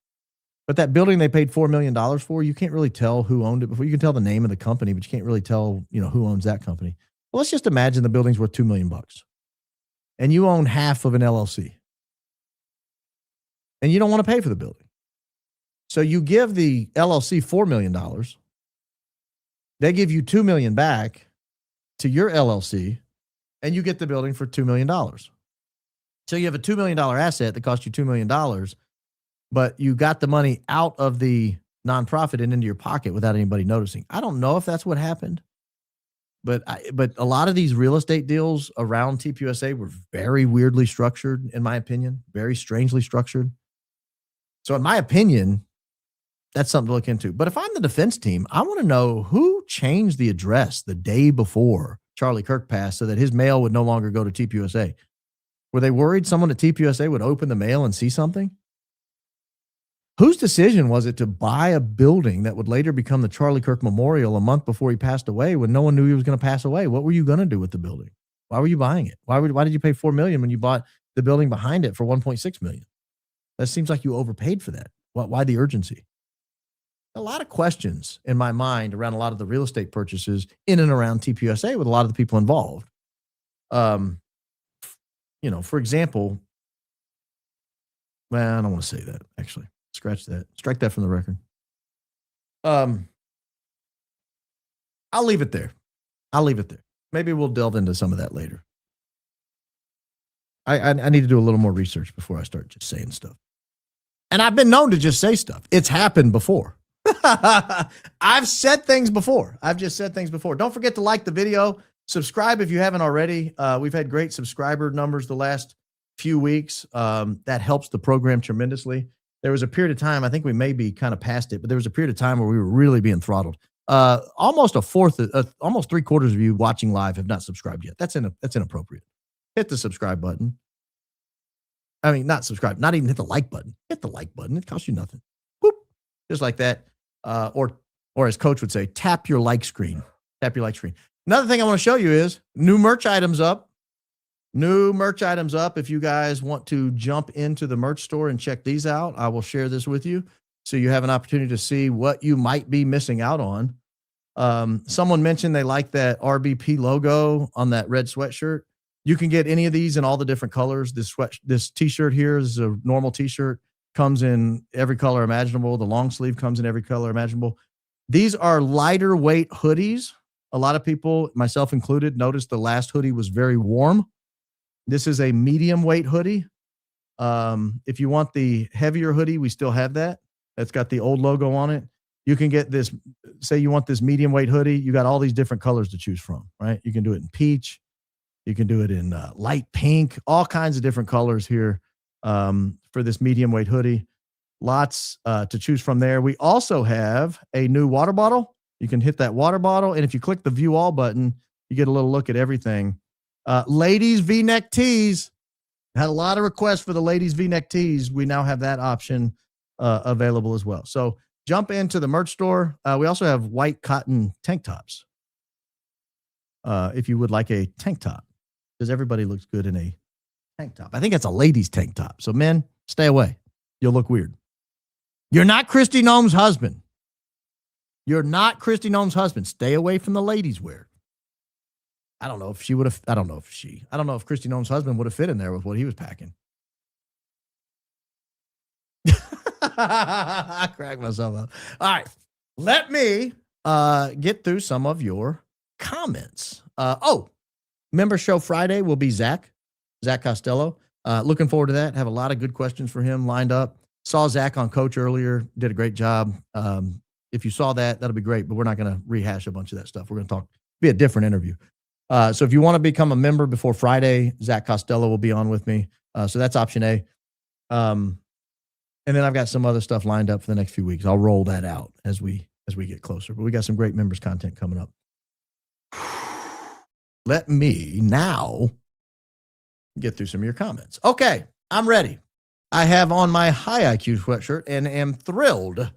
but that building they paid $4 million for, you can't really tell who owned it before. You can tell the name of the company, but you can't really tell, who owns that company. Well, let's just imagine the building's worth $2 million and you own half of an LLC and you don't want to pay for the building. So you give the LLC $4 million. They give you $2 million back to your LLC and you get the building for $2 million. So you have a $2 million asset that cost you $2 million, but you got the money out of the nonprofit and into your pocket without anybody noticing. I don't know if that's what happened, but a lot of these real estate deals around TPUSA were very weirdly structured, in my opinion, very strangely structured. So in my opinion, that's something to look into. But if I'm the defense team, I want to know who changed the address the day before Charlie Kirk passed so that his mail would no longer go to TPUSA. Were they worried someone at TPUSA would open the mail and see something? Whose decision was it to buy a building that would later become the Charlie Kirk Memorial a month before he passed away when no one knew he was going to pass away? What were you going to do with the building? Why were you buying it? Why did you pay $4 million when you bought the building behind it for $1.6 million? That seems like you overpaid for that. Why the urgency? A lot of questions in my mind around a lot of the real estate purchases in and around TPUSA with a lot of the people involved. For example, well, I don't want to say that actually. Scratch that. Strike that from the record. I'll leave it there. Maybe we'll delve into some of that later. I need to do a little more research before I start just saying stuff. And I've been known to just say stuff. It's happened before. I've said things before. I've just said things before. Don't forget to like the video. Subscribe if you haven't already. We've had great subscriber numbers the last few weeks. That helps the program tremendously. There was a period of time, I think we may be kind of past it, but there was a period of time where we were really being throttled. Almost almost 3/4 of you watching live have not subscribed yet. That's inappropriate. Hit the subscribe button. I mean, not subscribe, not even hit the like button. Hit the like button. It costs you nothing. Boop. Just like that. Or as Coach would say, tap your like screen. Tap your like screen. Another thing I want to show you is new merch items up. If you guys want to jump into the merch store and check these out, I will share this with you so you have an opportunity to see what you might be missing out on. Someone mentioned they like that RBP logo on that red sweatshirt. You can get any of these in all the different colors. This t-shirt here is a normal t-shirt, comes in every color imaginable. The long sleeve comes in every color imaginable. These are lighter weight hoodies. A lot of people, myself included, noticed the last hoodie was very warm. This is a medium weight hoodie. If you want the heavier hoodie, we still have that. That's got the old logo on it. You can get this, say you want this medium weight hoodie. You got all these different colors to choose from, right? You can do it in peach. You can do it in light pink, all kinds of different colors here for this medium weight hoodie. Lots to choose from there. We also have a new water bottle. You can hit that water bottle. And if you click the view all button, you get a little look at everything. Ladies V-neck tees. Had a lot of requests for the ladies V-neck tees. We now have that option available as well. So jump into the merch store. We also have white cotton tank tops. If you would like a tank top, because everybody looks good in a tank top. I think it's a ladies' tank top. So men, stay away. You'll look weird. You're not Kristi Noem's husband. You're not Kristi Noem's husband. Stay away from the ladies' wear. I don't know if Kristi Noem's husband would have fit in there with what he was packing. I cracked myself up. All right. Let me get through some of your comments. Member show Friday will be Zach Costello. Looking forward to that. Have a lot of good questions for him lined up. Saw Zach on Coach earlier. Did a great job. If you saw that, that'll be great, but we're not going to rehash a bunch of that stuff. We're going to be a different interview. So if you want to become a member before Friday, Zach Costello will be on with me. So that's option A. And then I've got some other stuff lined up for the next few weeks. I'll roll that out as we get closer. But we got some great members content coming up. Let me now get through some of your comments. Okay, I'm ready. I have on my high IQ sweatshirt and am thrilled.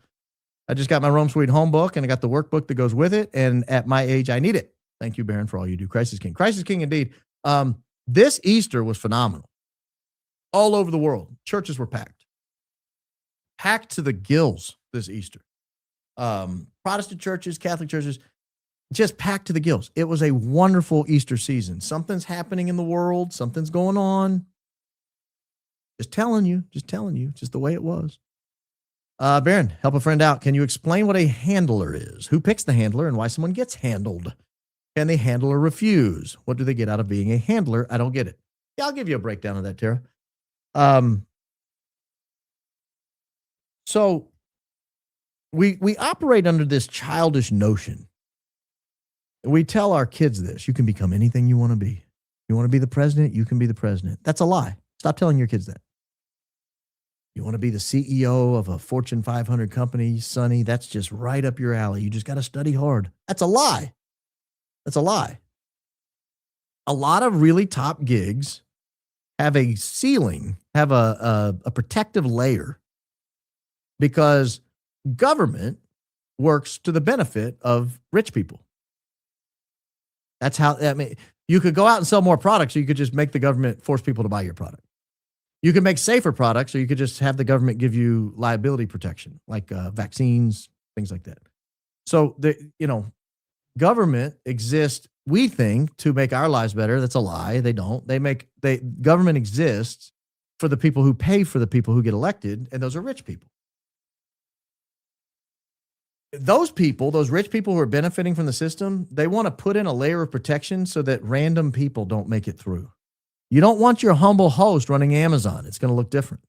I just got my Rome Sweet Home book and I got the workbook that goes with it. And at my age, I need it. Thank you, Baron, for all you do. Crisis King. Crisis King, indeed. This Easter was phenomenal. All over the world, churches were packed. Packed to the gills this Easter. Protestant churches, Catholic churches, just packed to the gills. It was a wonderful Easter season. Something's happening in the world. Something's going on. Just telling you, just the way it was. Baron, help a friend out. Can you explain what a handler is? Who picks the handler and why someone gets handled? Can the handler refuse? What do they get out of being a handler? I don't get it. Yeah, I'll give you a breakdown of that, Tara. So we operate under this childish notion. We tell our kids this: you can become anything you want to be. You want to be the president? You can be the president. That's a lie. Stop telling your kids that. You want to be the CEO of a Fortune 500 company, Sonny? That's just right up your alley. You just got to study hard. That's a lie. That's a lie. A lot of really top gigs have a ceiling, have a protective layer, because government works to the benefit of rich people. That's how, I mean, you could go out and sell more products, or you could just make the government force people to buy your product. You can make safer products, or you could just have the government give you liability protection, like vaccines, things like that. So, government exists, we think, to make our lives better. That's a lie. They don't. Government exists for the people who pay for the people who get elected, and those are rich people. Those people, those rich people who are benefiting from the system, they want to put in a layer of protection so that random people don't make it through. You don't want your humble host running Amazon. It's going to look different.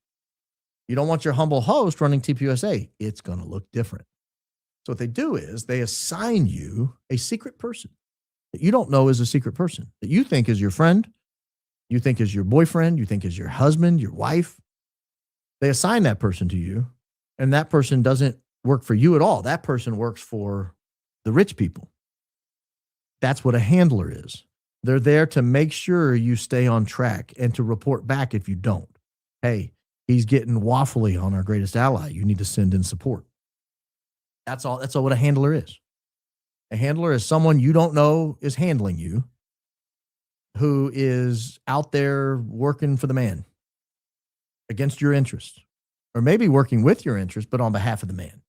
You don't want your humble host running TPUSA. It's going to look different. So what they do is they assign you a secret person that you don't know is a secret person, that you think is your friend, you think is your boyfriend, you think is your husband, your wife. They assign that person to you, and that person doesn't work for you at all. That person works for the rich people. That's what a handler is. They're there to make sure you stay on track and to report back if you don't. Hey, he's getting waffly on our greatest ally. You need to send in support. That's all what a handler is. A handler is someone you don't know is handling you, who is out there working for the man against your interests, or maybe working with your interests, but on behalf of the man.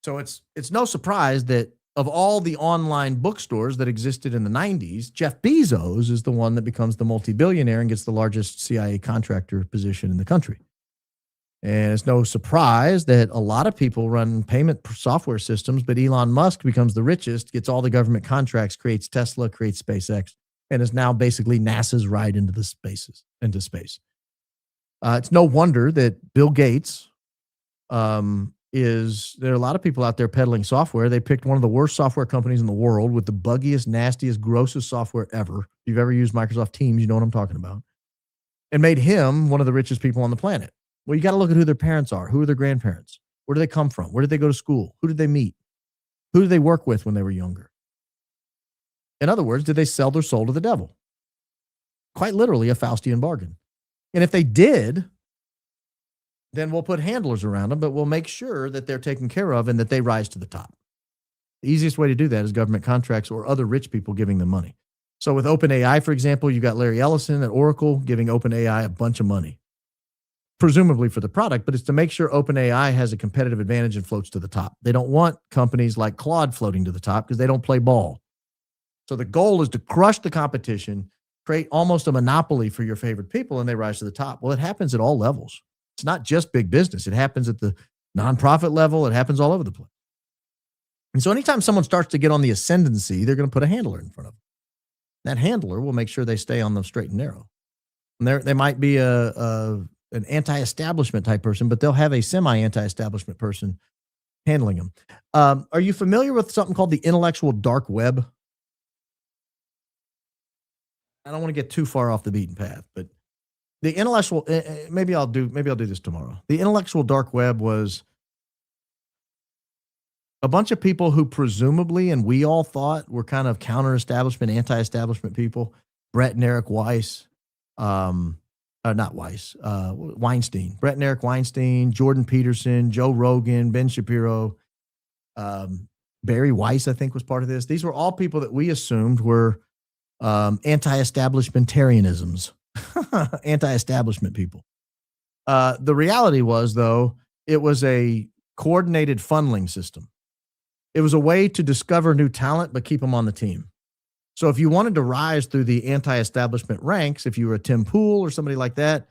So it's no surprise that of all the online bookstores that existed in the 90s, Jeff Bezos is the one that becomes the multi-billionaire and gets the largest CIA contractor position in the country. And it's no surprise that a lot of people run payment software systems, but Elon Musk becomes the richest, gets all the government contracts, creates Tesla, creates SpaceX, and is now basically NASA's ride into space. It's no wonder that Bill Gates there are a lot of people out there peddling software. They picked one of the worst software companies in the world with the buggiest, nastiest, grossest software ever. If you've ever used Microsoft Teams, you know what I'm talking about. And made him one of the richest people on the planet. Well, you got to look at who their parents are. Who are their grandparents? Where do they come from? Where did they go to school? Who did they meet? Who did they work with when they were younger? In other words, did they sell their soul to the devil? Quite literally a Faustian bargain. And if they did, then we'll put handlers around them, but we'll make sure that they're taken care of and that they rise to the top. The easiest way to do that is government contracts or other rich people giving them money. So with OpenAI, for example, you got Larry Ellison at Oracle giving OpenAI a bunch of money, presumably for the product, but it's to make sure OpenAI has a competitive advantage and floats to the top. They don't want companies like Claude floating to the top because they don't play ball. So the goal is to crush the competition, create almost a monopoly for your favorite people, and they rise to the top. Well, it happens at all levels. It's not just big business. It happens at the nonprofit level. It happens all over the place. And so anytime someone starts to get on the ascendancy, they're going to put a handler in front of them. That handler will make sure they stay on the straight and narrow. And they might be an anti-establishment type person, but they'll have a semi-anti-establishment person handling them. Are you familiar with something called the intellectual dark web? I don't want to get too far off the beaten path, but the intellectual, maybe I'll do this tomorrow. The intellectual dark web was a bunch of people who presumably, and we all thought, were kind of counter-establishment, anti-establishment people. Brett and Eric Weiss, Weinstein. Brett and Eric Weinstein, Jordan Peterson, Joe Rogan, Ben Shapiro, Barry Weiss, I think, was part of this. These were all people that we assumed were anti-establishmentarianisms, anti-establishment people. The reality was, though, it was a coordinated funneling system. It was a way to discover new talent, but keep them on the team. So if you wanted to rise through the anti-establishment ranks, if you were a Tim Pool or somebody like that,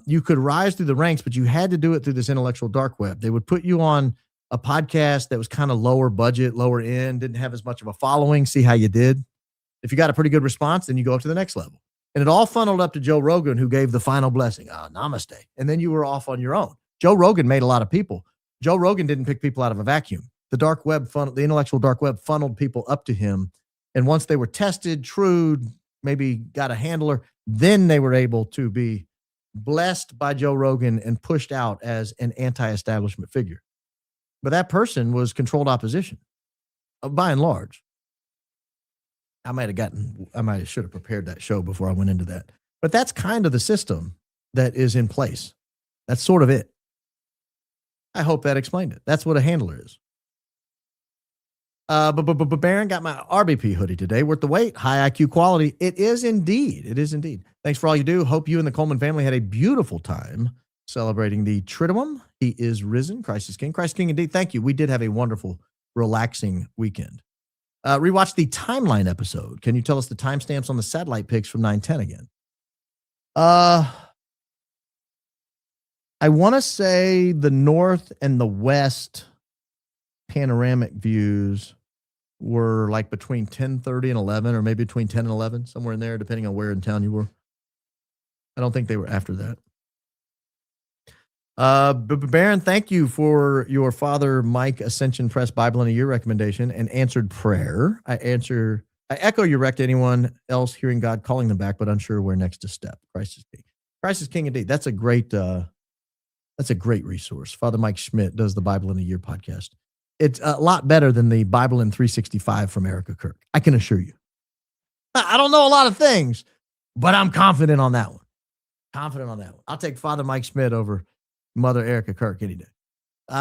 you could rise through the ranks, but you had to do it through this intellectual dark web. They would put you on a podcast that was kind of lower budget, lower end, didn't have as much of a following, see how you did. If you got a pretty good response, then you go up to the next level. And it all funneled up to Joe Rogan, who gave the final blessing. Namaste. And then you were off on your own. Joe Rogan made a lot of people. Joe Rogan didn't pick people out of a vacuum. The dark web the intellectual dark web funneled people up to him. And once they were tested, trued, maybe got a handler, then they were able to be blessed by Joe Rogan and pushed out as an anti-establishment figure. But that person was controlled opposition, by and large. I should have prepared that show before I went into that. But that's kind of the system that is in place. That's sort of it. I hope that explained it. That's what a handler is. But Baron got my RBP hoodie today. Worth the wait. High IQ quality. It is indeed. It is indeed. Thanks for all you do. Hope you and the Coleman family had a beautiful time celebrating the Triduum. He is risen. Christ is King. Christ King indeed. Thank you. We did have a wonderful, relaxing weekend. Rewatch the timeline episode. Can you tell us the timestamps on the satellite pics from 9/10 again? I want to say the north and the west panoramic views were like between 10:30 and 11, or maybe between 10 and 11, somewhere in there, depending on where in town you were. I don't think they were after that. Baron, thank you for your Father Mike Ascension Press Bible in a Year recommendation and answered prayer. I echo your rec to anyone else hearing God calling them back, but unsure where next to step. Christ is King. Christ is King indeed. That's a great resource. Father Mike Schmidt does the Bible in a Year podcast. It's a lot better than the Bible in 365 from Erika Kirk. I can assure you. I don't know a lot of things, but I'm confident on that one. I'll take Father Mike Schmidt over Mother Erika Kirk any day.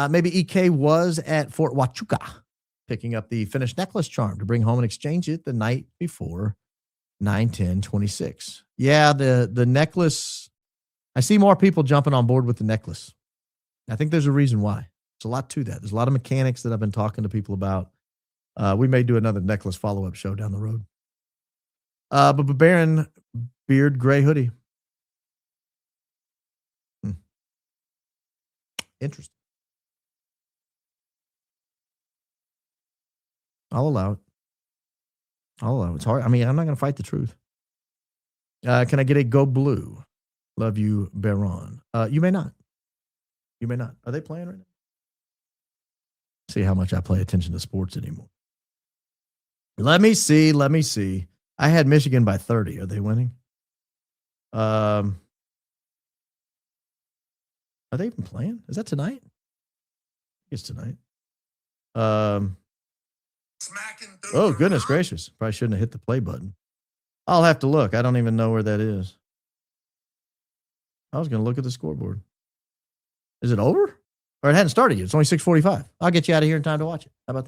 Maybe EK was at Fort Huachuca picking up the finished necklace charm to bring home and exchange it the night before 9/10/26. Yeah, the necklace. I see more people jumping on board with the necklace. I think there's a reason why. There's a lot to that. There's a lot of mechanics that I've been talking to people about. We may do another necklace follow-up show down the road. But Baron Beard Gray Hoodie. Interesting. I'll allow it. It's hard. I mean, I'm not going to fight the truth. Can I get a go blue? Love you, Baron. You may not. Are they playing right now? See how much I pay attention to sports anymore. Let me see. I had Michigan by 30. Are they winning? Are they even playing? Is that tonight? It's tonight. Oh, goodness gracious. Probably shouldn't have hit the play button. I'll have to look. I don't even know where that is. I was going to look at the scoreboard. Is it over? Or it hadn't started yet. It's only 6:45. I'll get you out of here in time to watch it. How about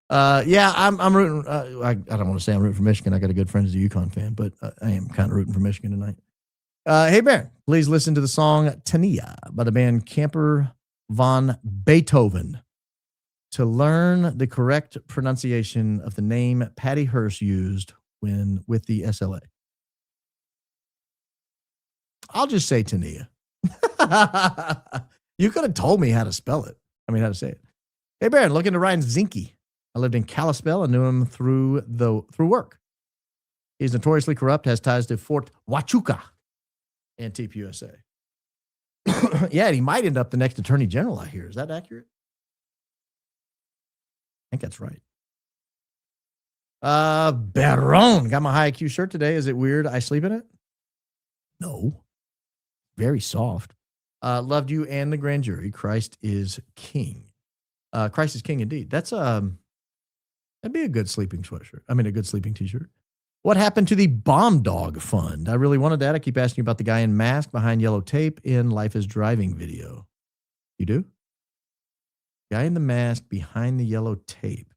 that? Yeah, I'm rooting. I don't want to say I'm rooting for Michigan. I got a good friend who's a UConn fan, but I am kind of rooting for Michigan tonight. Hey, Baron, please listen to the song Tania by the band Camper von Beethoven to learn the correct pronunciation of the name Patty Hearst used when with the SLA. I'll just say Tania. You could have told me how to spell it. I mean, how to say it. Hey, Baron, look into Ryan Zinke. I lived in Kalispell and knew him through work. He's notoriously corrupt, has ties to Fort Huachuca and TPUSA. Yeah, he might end up the next attorney general, I hear. Is that accurate? I think that's right. Baron, got my high IQ shirt today. Is it weird I sleep in it? No. Very soft. Loved you and the grand jury. Christ is king. Christ is king indeed. That's that'd be a good sleeping sweatshirt. I mean, a good sleeping t-shirt. What happened to the Bomb Dog Fund? I really wanted that. I keep asking you about the guy in mask behind yellow tape in Life is Driving video. You do? Guy in the mask behind the yellow tape.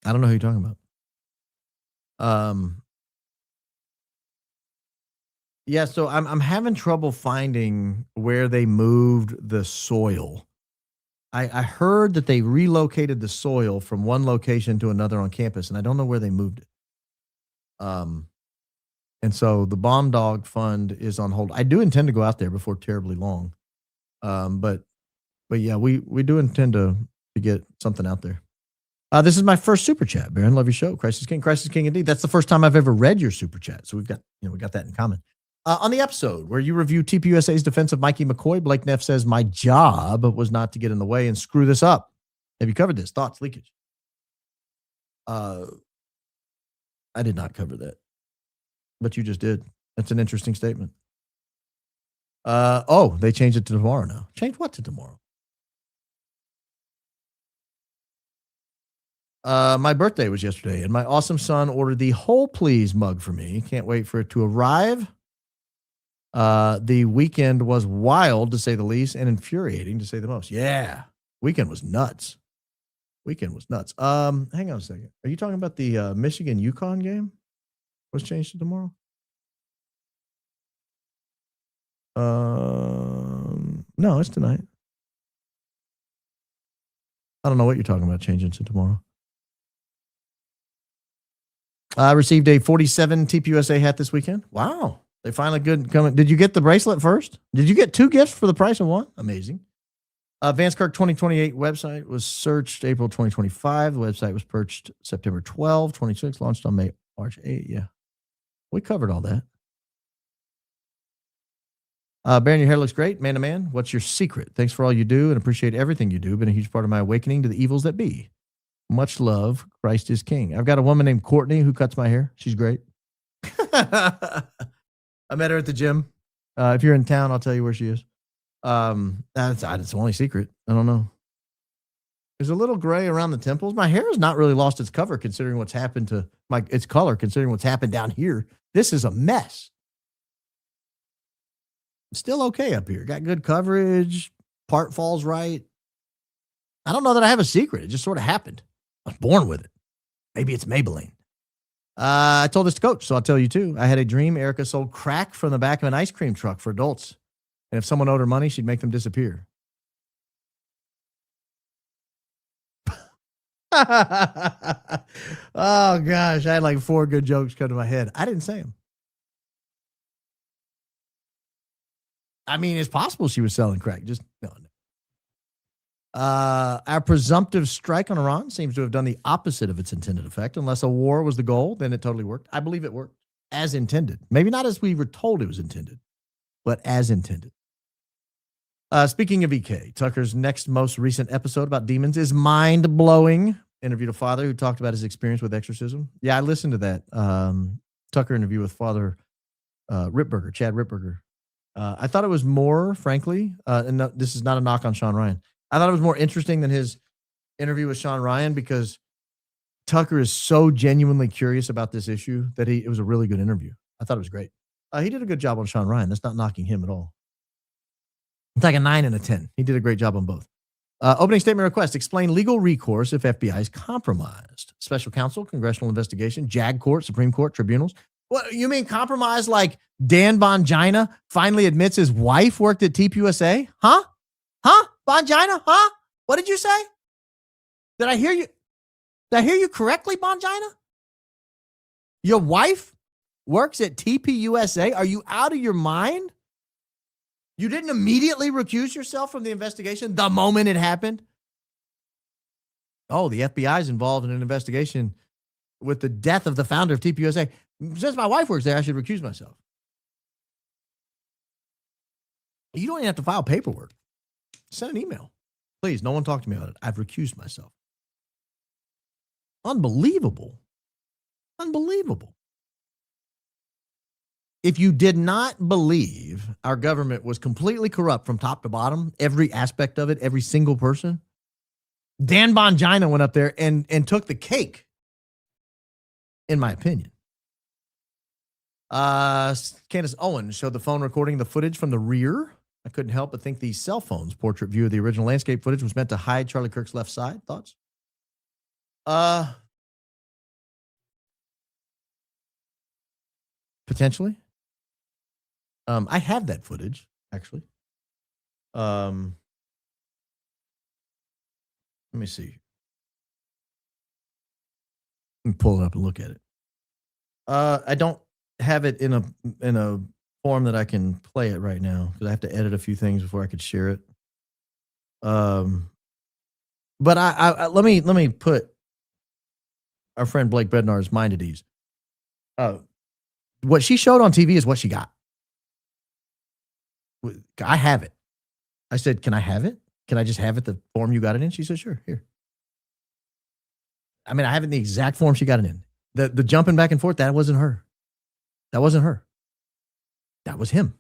I don't know who you're talking about. Yeah, so I'm having trouble finding where they moved the soil. I heard that they relocated the soil from one location to another on campus, and I don't know where they moved it. And so the Bomb Dog Fund is on hold. I do intend to go out there before terribly long. But yeah, we do intend to get something out there. This is my first super chat, Baron. Love your show. Christ is king. Christ is king indeed. That's the first time I've ever read your super chat. So we got that in common. On the episode where you review TPUSA's defense of Mikey McCoy, Blake Neff says, my job was not to get in the way and screw this up. Have you covered this? Thoughts, leakage? I did not cover that, but you just did. That's an interesting statement. They changed it to tomorrow now. Changed what to tomorrow? My birthday was yesterday, and my awesome son ordered the Whole Please mug for me. Can't wait for it to arrive. The weekend was wild, to say the least, and infuriating, to say the most. Yeah, weekend was nuts. Hang on a second. Are you talking about the Michigan UConn game? Was changed to tomorrow? No, it's tonight. I don't know what you're talking about changing to tomorrow. I received a 47 TPUSA hat this weekend. Wow. They finally good coming. Did you get the bracelet first? Did you get two gifts for the price of one? Amazing. Vance Kirk 2028 website was searched April 2025. The website was purchased September 12, 26, launched on March 8. Yeah. We covered all that. Baron, your hair looks great. Man to man. What's your secret? Thanks for all you do and appreciate everything you do. Been a huge part of my awakening to the evils that be. Much love. Christ is king. I've got a woman named Courtney who cuts my hair. She's great. I met her at the gym. If you're in town, I'll tell you where she is. That's the only secret. I don't know. There's a little gray around the temples. My hair has not really lost its cover considering what's happened to its color, considering what's happened down here. This is a mess. Still okay up here. Got good coverage. Part falls right. I don't know that I have a secret. It just sort of happened. I was born with it. Maybe it's Maybelline. I told this to Coach, so I'll tell you too. I had a dream Erika sold crack from the back of an ice cream truck for adults. And if someone owed her money, she'd make them disappear. Oh, gosh. I had like 4 good jokes come to my head. I didn't say them. I mean, it's possible she was selling crack. Just no. Our presumptive strike on Iran seems to have done the opposite of its intended effect. Unless a war was the goal, then it totally worked. I believe it worked as intended. Maybe not as we were told it was intended, but as intended. Speaking of EK, Tucker's next most recent episode about demons is mind-blowing. Interviewed a father who talked about his experience with exorcism. Yeah, I listened to that Tucker interview with Father Ripberger, Chad Ripberger. I thought it was more, frankly, and no, this is not a knock on Sean Ryan. I thought it was more interesting than his interview with Sean Ryan because Tucker is so genuinely curious about this issue that it was a really good interview. I thought it was great. He did a good job on Sean Ryan. That's not knocking him at all. It's like a 9 and a 10. He did a great job on both. Opening statement request. Explain legal recourse if FBI is compromised. Special counsel, congressional investigation, JAG court, Supreme Court, tribunals. What, you mean compromise like Dan Bongina finally admits his wife worked at TPUSA? Huh? Bongina? Huh? What did you say? Did I hear you? Did I hear you correctly, Bongina? Your wife works at TPUSA? Are you out of your mind? You didn't immediately recuse yourself from the investigation the moment it happened? Oh, the FBI is involved in an investigation with the death of the founder of TPUSA. Since my wife works there, I should recuse myself. You don't even have to file paperwork. Send an email. Please, no one talk to me about it. I've recused myself. Unbelievable. Unbelievable. If you did not believe our government was completely corrupt from top to bottom, every aspect of it, every single person, Dan Bongina went up there and took the cake, in my opinion. Candace Owens showed the phone recording the footage from the rear. I couldn't help but think the cell phone's portrait view of the original landscape footage was meant to hide Charlie Kirk's left side. Thoughts? Potentially. I have that footage, actually. Let me see. Let me pull it up and look at it. I don't have it in a form that I can play it right now because I have to edit a few things before I could share it. But let me put our friend Blake Bednar's mind at ease. What she showed on TV is what she got. I have it. I said, can I have it? Can I just have it the form you got it in? She said, sure, here. I mean, I have it in the exact form she got it in. The jumping back and forth, that wasn't her. That wasn't her. That was him.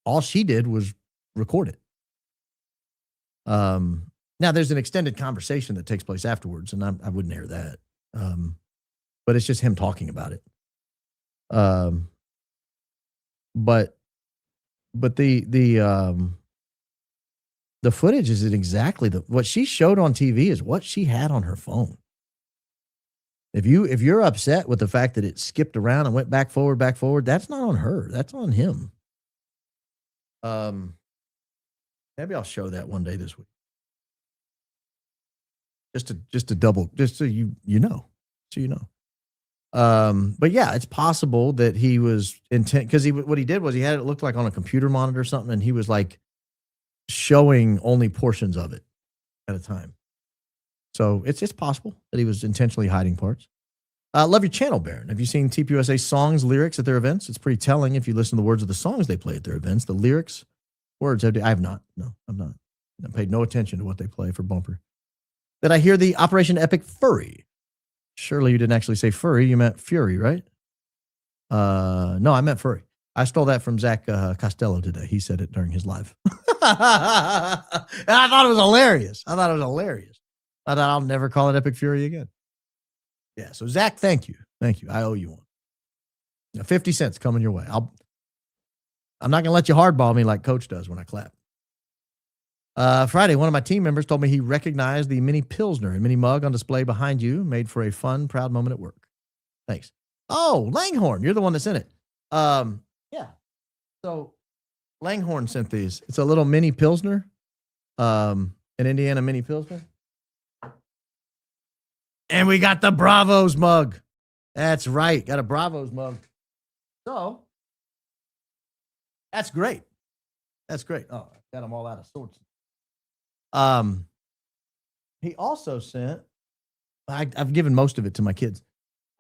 All she did was record it. Now, there's an extended conversation that takes place afterwards, and I wouldn't air that. But it's just him talking about it. But the footage isn't exactly what she showed on TV is what she had on her phone. If you're upset with the fact that it skipped around and went back forward, that's not on her. That's on him. Maybe I'll show that one day this week. Just so you know. But yeah, it's possible that he was intent because what he did was he had it looked like on a computer monitor or something, and he was like showing only portions of it at a time. So it's possible that he was intentionally hiding parts. Love your channel, Baron. Have you seen TPUSA songs, lyrics at their events? It's pretty telling if you listen to the words of the songs they play at their events. The lyrics, words, I have not. No, I've not. I paid no attention to what they play for bumper. Did I hear the Operation Epic Furry? Surely you didn't actually say furry. You meant fury, right? No, I meant furry. I stole that from Zach Costello today. He said it during his live. And I thought it was hilarious. I thought I'll never call it Epic Fury again. Yeah, so Zach, thank you. I owe you one. 50 cents coming your way. I'm not going to let you hardball me like Coach does when I clap. Friday, one of my team members told me he recognized the mini Pilsner and mini mug on display behind you, made for a fun, proud moment at work. Thanks. Oh, Langhorn, you're the one that sent it. Yeah. So Langhorn sent these. It's a little mini Pilsner, an Indiana mini Pilsner. And we got the Bravos mug. That's right. Got a Bravos mug. So that's great. Oh, got them all out of sorts. He also sent, I've given most of it to my kids.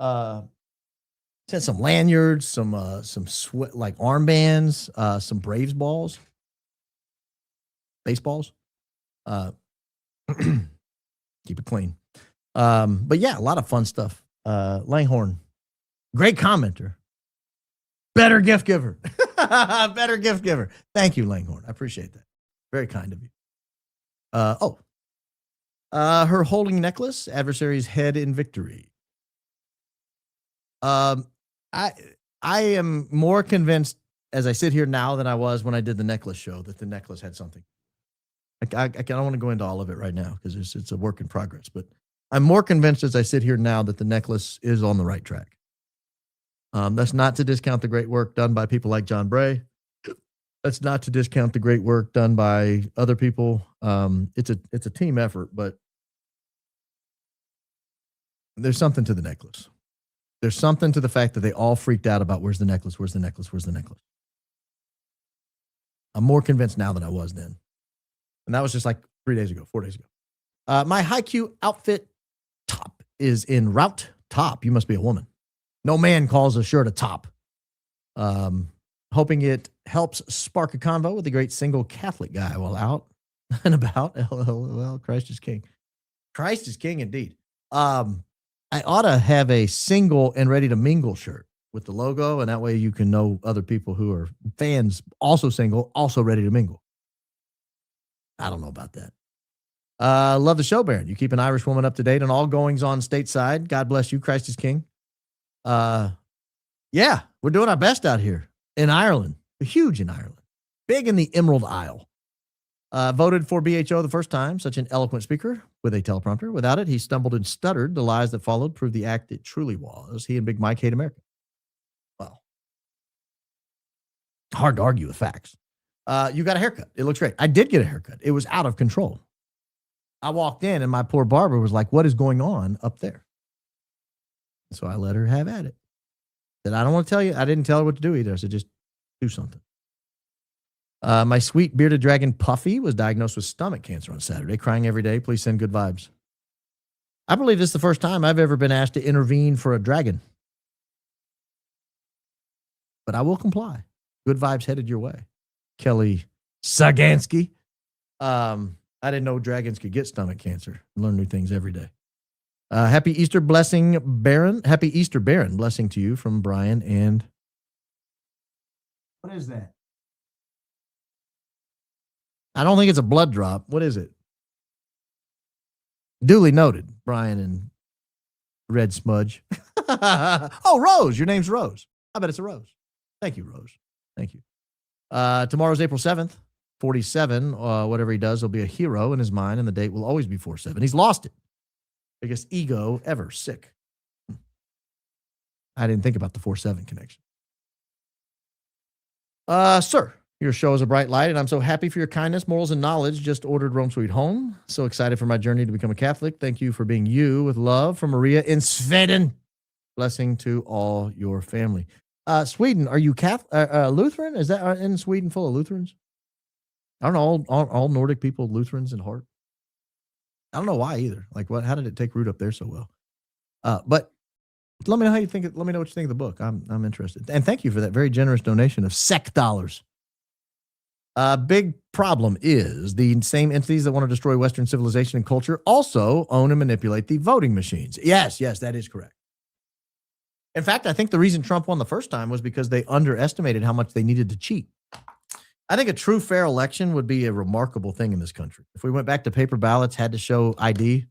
Sent some lanyards, some sweat, like armbands, some Braves balls, baseballs. Keep it clean. But yeah, a lot of fun stuff. Langhorn, great commenter. Better gift giver. Better gift giver. Thank you, Langhorn. I appreciate that. Very kind of you. Her holding necklace, adversary's head in victory. I am more convinced as I sit here now than I was when I did the necklace show that the necklace had something. I don't want to go into all of it right now because it's a work in progress, but I'm more convinced as I sit here now that the necklace is on the right track. That's not to discount the great work done by people like John Bray. That's not to discount the great work done by other people. It's a team effort, but there's something to the necklace. There's something to the fact that they all freaked out about where's the necklace, where's the necklace, where's the necklace. I'm more convinced now than I was then. And that was just like 4 days ago. My high-Q outfit top is in route top. You must be a woman. No man calls a shirt a top. Hoping it helps spark a convo with the great single Catholic guy while out and about. Well, Christ is king. Christ is king indeed. I ought to have a single and ready to mingle shirt with the logo, and that way you can know other people who are fans, also single, also ready to mingle. I don't know about that. Love the show, Baron. You keep an Irish woman up to date on all goings on stateside. God bless you. Christ is king. Yeah, we're doing our best out here in Ireland. Huge in Ireland. Big in the Emerald Isle. Voted for BHO the first time. Such an eloquent speaker with a teleprompter. Without it, he stumbled and stuttered. The lies that followed proved the act it truly was. He and Big Mike hate America. Well, hard to argue with facts. You got a haircut. It looks great. I did get a haircut. It was out of control. I walked in and my poor barber was like, what is going on up there? So I let her have at it. Said, I don't want to tell you. I didn't tell her what to do either. I said, just do something. My sweet bearded dragon Puffy was diagnosed with stomach cancer on Saturday, crying every day. Please send good vibes. I believe this is the first time I've ever been asked to intervene for a dragon. But I will comply. Good vibes headed your way. Kelly Sagansky. I didn't know dragons could get stomach cancer. Learn new things every day. Happy Easter blessing, Baron. Happy Easter, Baron. Blessing to you from Brian and... What is that? I don't think it's a blood drop. What is it? Duly noted, Brian and Red Smudge. Oh, Rose. Your name's Rose. I bet it's a Rose. Thank you, Rose. Thank you. Tomorrow's April 7th. 47. Whatever he does will be a hero in his mind, and the date will always be 47. He's lost it. Biggest ego ever. Sick. I didn't think about the 47 connection. Sir, your show is a bright light, and I'm so happy for your kindness, morals, and knowledge. Just ordered Rome Sweet Home. So excited for my journey to become a Catholic. Thank you for being you with love from Maria in Sweden. Blessing to all your family. Sweden, are you Lutheran? Is that in Sweden full of Lutherans? I don't know, all Nordic people, Lutherans in heart. I don't know why either. Like, what? How did it take root up there so well? But let me know how you think. Let me know what you think of the book. I'm interested. And thank you for that very generous donation of SEC dollars. Big problem is the same entities that want to destroy Western civilization and culture also own and manipulate the voting machines. Yes, that is correct. In fact, I think the reason Trump won the first time was because they underestimated how much they needed to cheat. I think a true fair election would be a remarkable thing in this country. If we went back to paper ballots, had to show ID,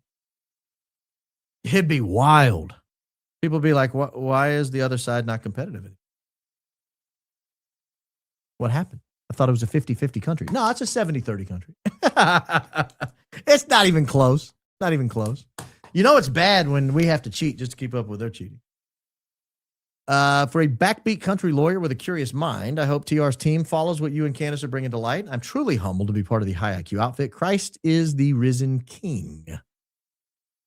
it'd be wild. People would be like, why is the other side not competitive? What happened? I thought it was a 50-50 country. No, it's a 70-30 country. It's not even close. Not even close. You know it's bad when we have to cheat just to keep up with their cheating. For a backbeat country lawyer with a curious mind, I hope TR's team follows what you and Candace are bringing to light. I'm truly humbled to be part of the high IQ outfit. Christ is the risen king.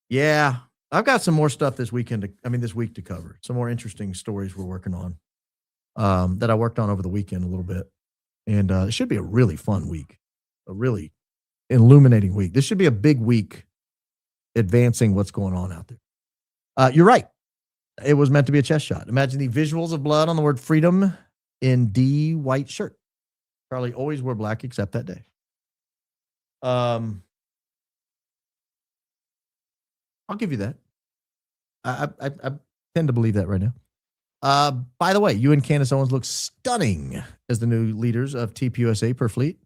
Yeah, I've got some more stuff this week to cover. Some more interesting stories we're working on that I worked on over the weekend a little bit. And it should be a really fun week, a really illuminating week. This should be a big week advancing what's going on out there. You're right. It was meant to be a chest shot. Imagine the visuals of blood on the word freedom in D white shirt. Charlie always wore black except that day. I'll give you that. I tend to believe that right now. By the way, you and Candace Owens look stunning as the new leaders of TPUSA per fleet.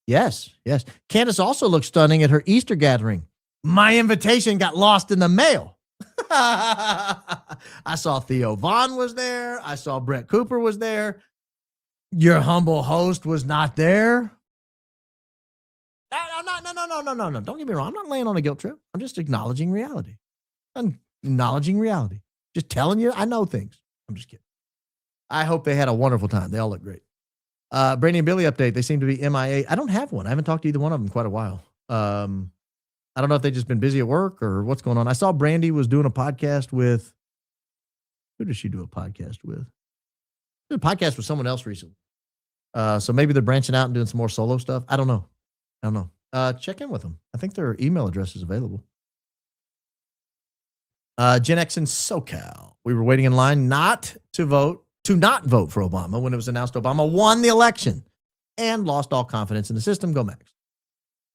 Yes. Candace also looks stunning at her Easter gathering. My invitation got lost in the mail. I saw Theo Vaughn was there. I saw Brett Cooper was there. Your humble host was not there. No. Don't get me wrong. I'm not laying on a guilt trip. I'm just acknowledging reality. I'm acknowledging reality. Just telling you I know things. I'm just kidding. I hope they had a wonderful time. They all look great. Brandy and Billy update. They seem to be MIA. I don't have one. I haven't talked to either one of them in quite a while. I don't know if they've just been busy at work or what's going on. I saw Brandy was doing a podcast with, who does she do a podcast with? Did a podcast with someone else recently. So maybe they're branching out and doing some more solo stuff. I don't know. Check in with them. I think their email address is available. Gen X in SoCal. We were waiting in line not vote for Obama when it was announced Obama won the election and lost all confidence in the system. Go Max.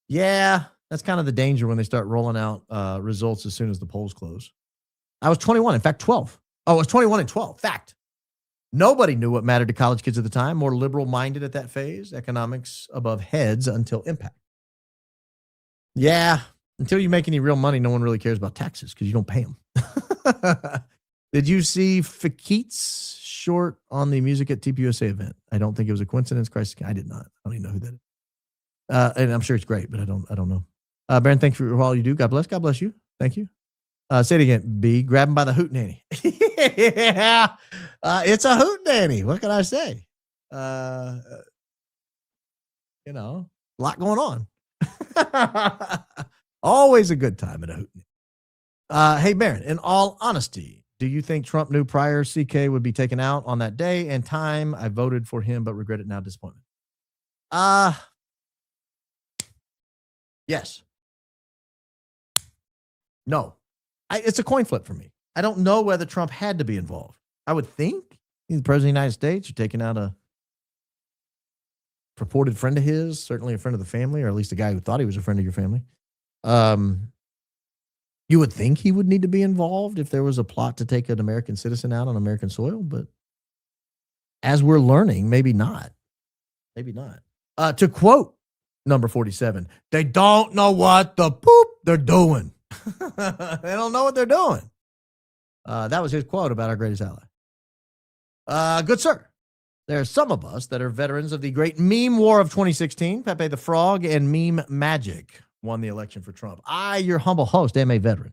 Yeah, that's kind of the danger when they start rolling out results as soon as the polls close. I was 21. In fact, 12. Oh, I was 21 and 12. Fact. Nobody knew what mattered to college kids at the time. More liberal-minded at that phase. Economics above heads until impact. Yeah, until you make any real money, no one really cares about taxes because you don't pay them. Did you see Fakit's short on the Music at TPUSA event? I don't think it was a coincidence. Christ, I did not. I don't even know who that is. And I'm sure it's great, but I don't know. Baron, thank you for all you do. God bless. God bless you. Thank you. Say it again. B, grab him by the hootenanny. Yeah, it's a hootenanny. What can I say? A lot going on. Always a good time at a hootenanny. Hey, Baron, in all honesty, do you think Trump knew prior CK would be taken out on that day and time? I voted for him, but regret it now. Disappointment. Yes. No. It's a coin flip for me. I don't know whether Trump had to be involved. I would think he's the president of the United States. You're taking out a purported friend of his, certainly a friend of the family, or at least a guy who thought he was a friend of your family. You would think he would need to be involved if there was a plot to take an American citizen out on American soil, but as we're learning, maybe not. Maybe not. To quote number 47, they don't know what the poop they're doing. They don't know what they're doing. That was his quote about our greatest ally. Good sir. There are some of us that are veterans of the great meme war of 2016. Pepe the Frog and meme magic won the election for Trump. I, your humble host, am a veteran.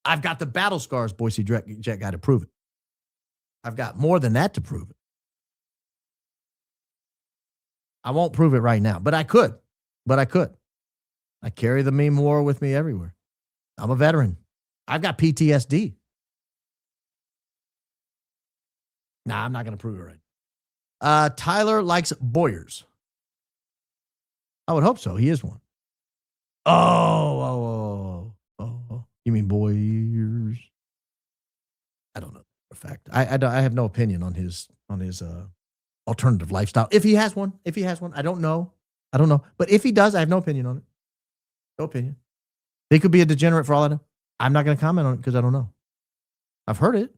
I've got the battle scars, Boise Jet guy, to prove it. I've got more than that to prove it. I won't prove it right now, but I could. I carry the meme war with me everywhere. I'm a veteran. I've got PTSD. Nah, I'm not going to prove it right. Tyler likes Boyers. I would hope so. He is one. Oh. You mean Boyers? I don't know for a fact. I have no opinion on his alternative lifestyle. If he has one, I don't know. But if he does, I have no opinion on it. No opinion. He could be a degenerate for all I know. I'm not going to comment on it because I don't know. I've heard it,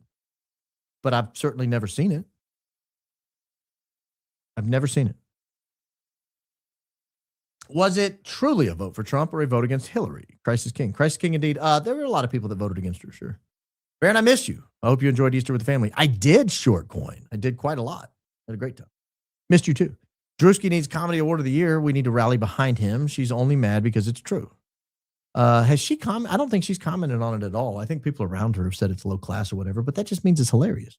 but I've certainly never seen it. I've never seen it. Was it truly a vote for Trump or a vote against Hillary? Christ is king. Christ is king indeed. There were a lot of people that voted against her, sure. Baron, I miss you. I hope you enjoyed Easter with the family. I did short coin. I did quite a lot. Had a great time. Missed you too. Drewski needs Comedy Award of the Year. We need to rally behind him. She's only mad because it's true. Has she I don't think she's commented on it at all. I think people around her have said it's low class or whatever, but that just means it's hilarious.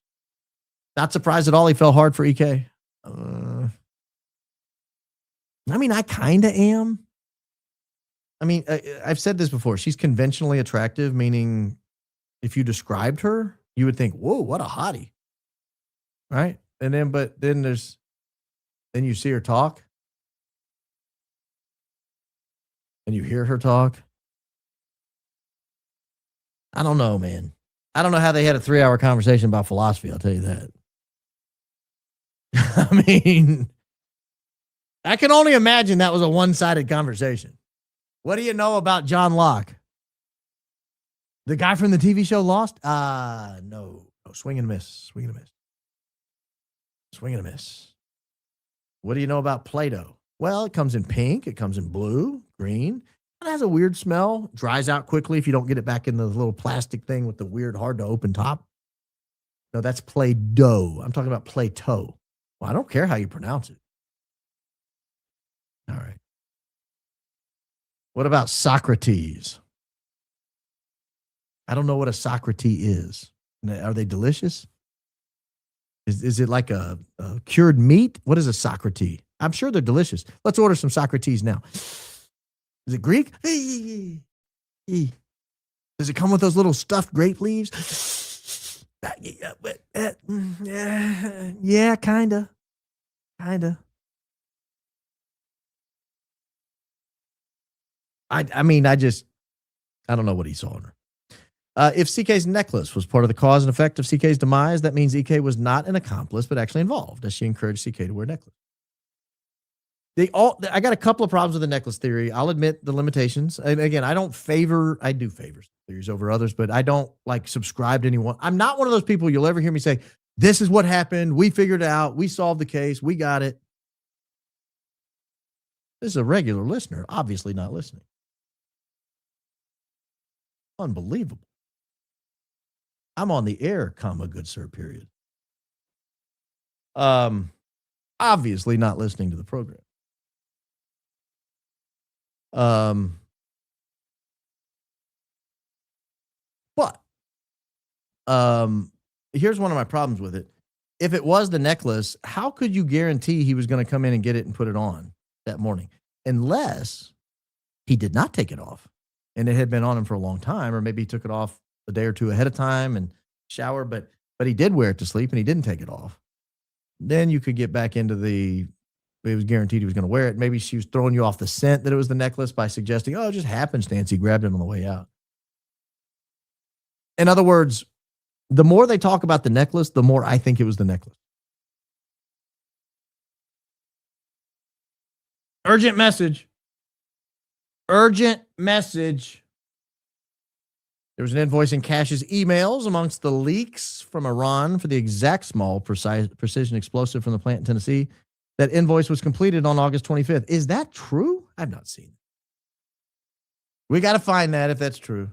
Not surprised at all he fell hard for EK. I mean, I kind of am. I mean, I've said this before. She's conventionally attractive, meaning if you described her, you would think, whoa, what a hottie. Right? And then you see her talk. And you hear her talk. I don't know, man. I don't know how they had a 3-hour conversation about philosophy. I'll tell you that. I mean, I can only imagine that was a one-sided conversation. What do you know about John Locke? The guy from the TV show Lost? No. Swing and a miss. What do you know about Play-Doh? Well, it comes in pink. It comes in blue, green. It has a weird smell. Dries out quickly if you don't get it back in the little plastic thing with the weird, hard to open top. No, that's Play-Doh. I'm talking about Play-Toh. Well, I don't care how you pronounce it. All right. What about Socrates? I don't know what a Socrates is. Are they delicious? Is it like a cured meat? What is a Socrates? I'm sure they're delicious. Let's order some Socrates now. Is it Greek? Does it come with those little stuffed grape leaves? Yeah, kinda. I mean, I don't know what he saw in her. If CK's necklace was part of the cause and effect of CK's demise, that means EK was not an accomplice, but actually involved, as she encouraged CK to wear a necklace. I got a couple of problems with the necklace theory. I'll admit the limitations. And again, I do favor theories over others, but I don't like subscribe to anyone. I'm not one of those people you'll ever hear me say, this is what happened. We figured it out. We solved the case. We got it. This is a regular listener, obviously not listening. Unbelievable. I'm on the air, comma, good sir, period. Obviously not listening to the program. But here's one of my problems with it. If it was the necklace, how could you guarantee he was going to come in and get it and put it on that morning? Unless he did not take it off and it had been on him for a long time, or maybe he took it off a day or two ahead of time and shower, but he did wear it to sleep and he didn't take it off. Then you could get back into it was guaranteed he was going to wear it. Maybe she was throwing you off the scent that it was the necklace by suggesting, oh, it just happenstance. He grabbed it on the way out. In other words, the more they talk about the necklace, the more I think it was the necklace. Urgent message. Urgent message. There was an invoice in Cash's emails amongst the leaks from Iran for the exact small precision explosive from the plant in Tennessee. That invoice was completed on August 25th. Is that true? I've not seen it. We got to find that if that's true.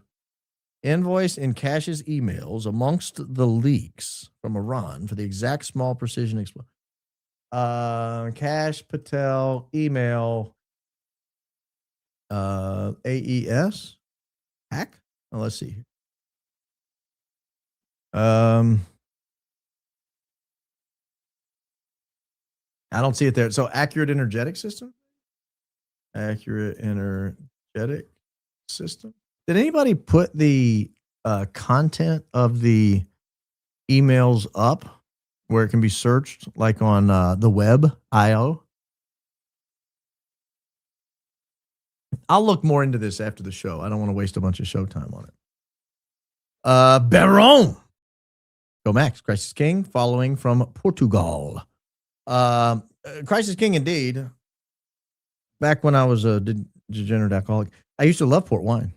Invoice in Cash's emails amongst the leaks from Iran for the exact small precision explosive. Cash Patel email AES hack. Oh, let's see. I don't see it there. So accurate energetic system? Accurate energetic system. Did anybody put the content of the emails up where it can be searched, like on the web, IO? I'll look more into this after the show. I don't want to waste a bunch of show time on it. Baron. Go Max. Crisis King, following from Portugal. Crisis King, indeed. Back when I was a degenerate alcoholic, I used to love port wine.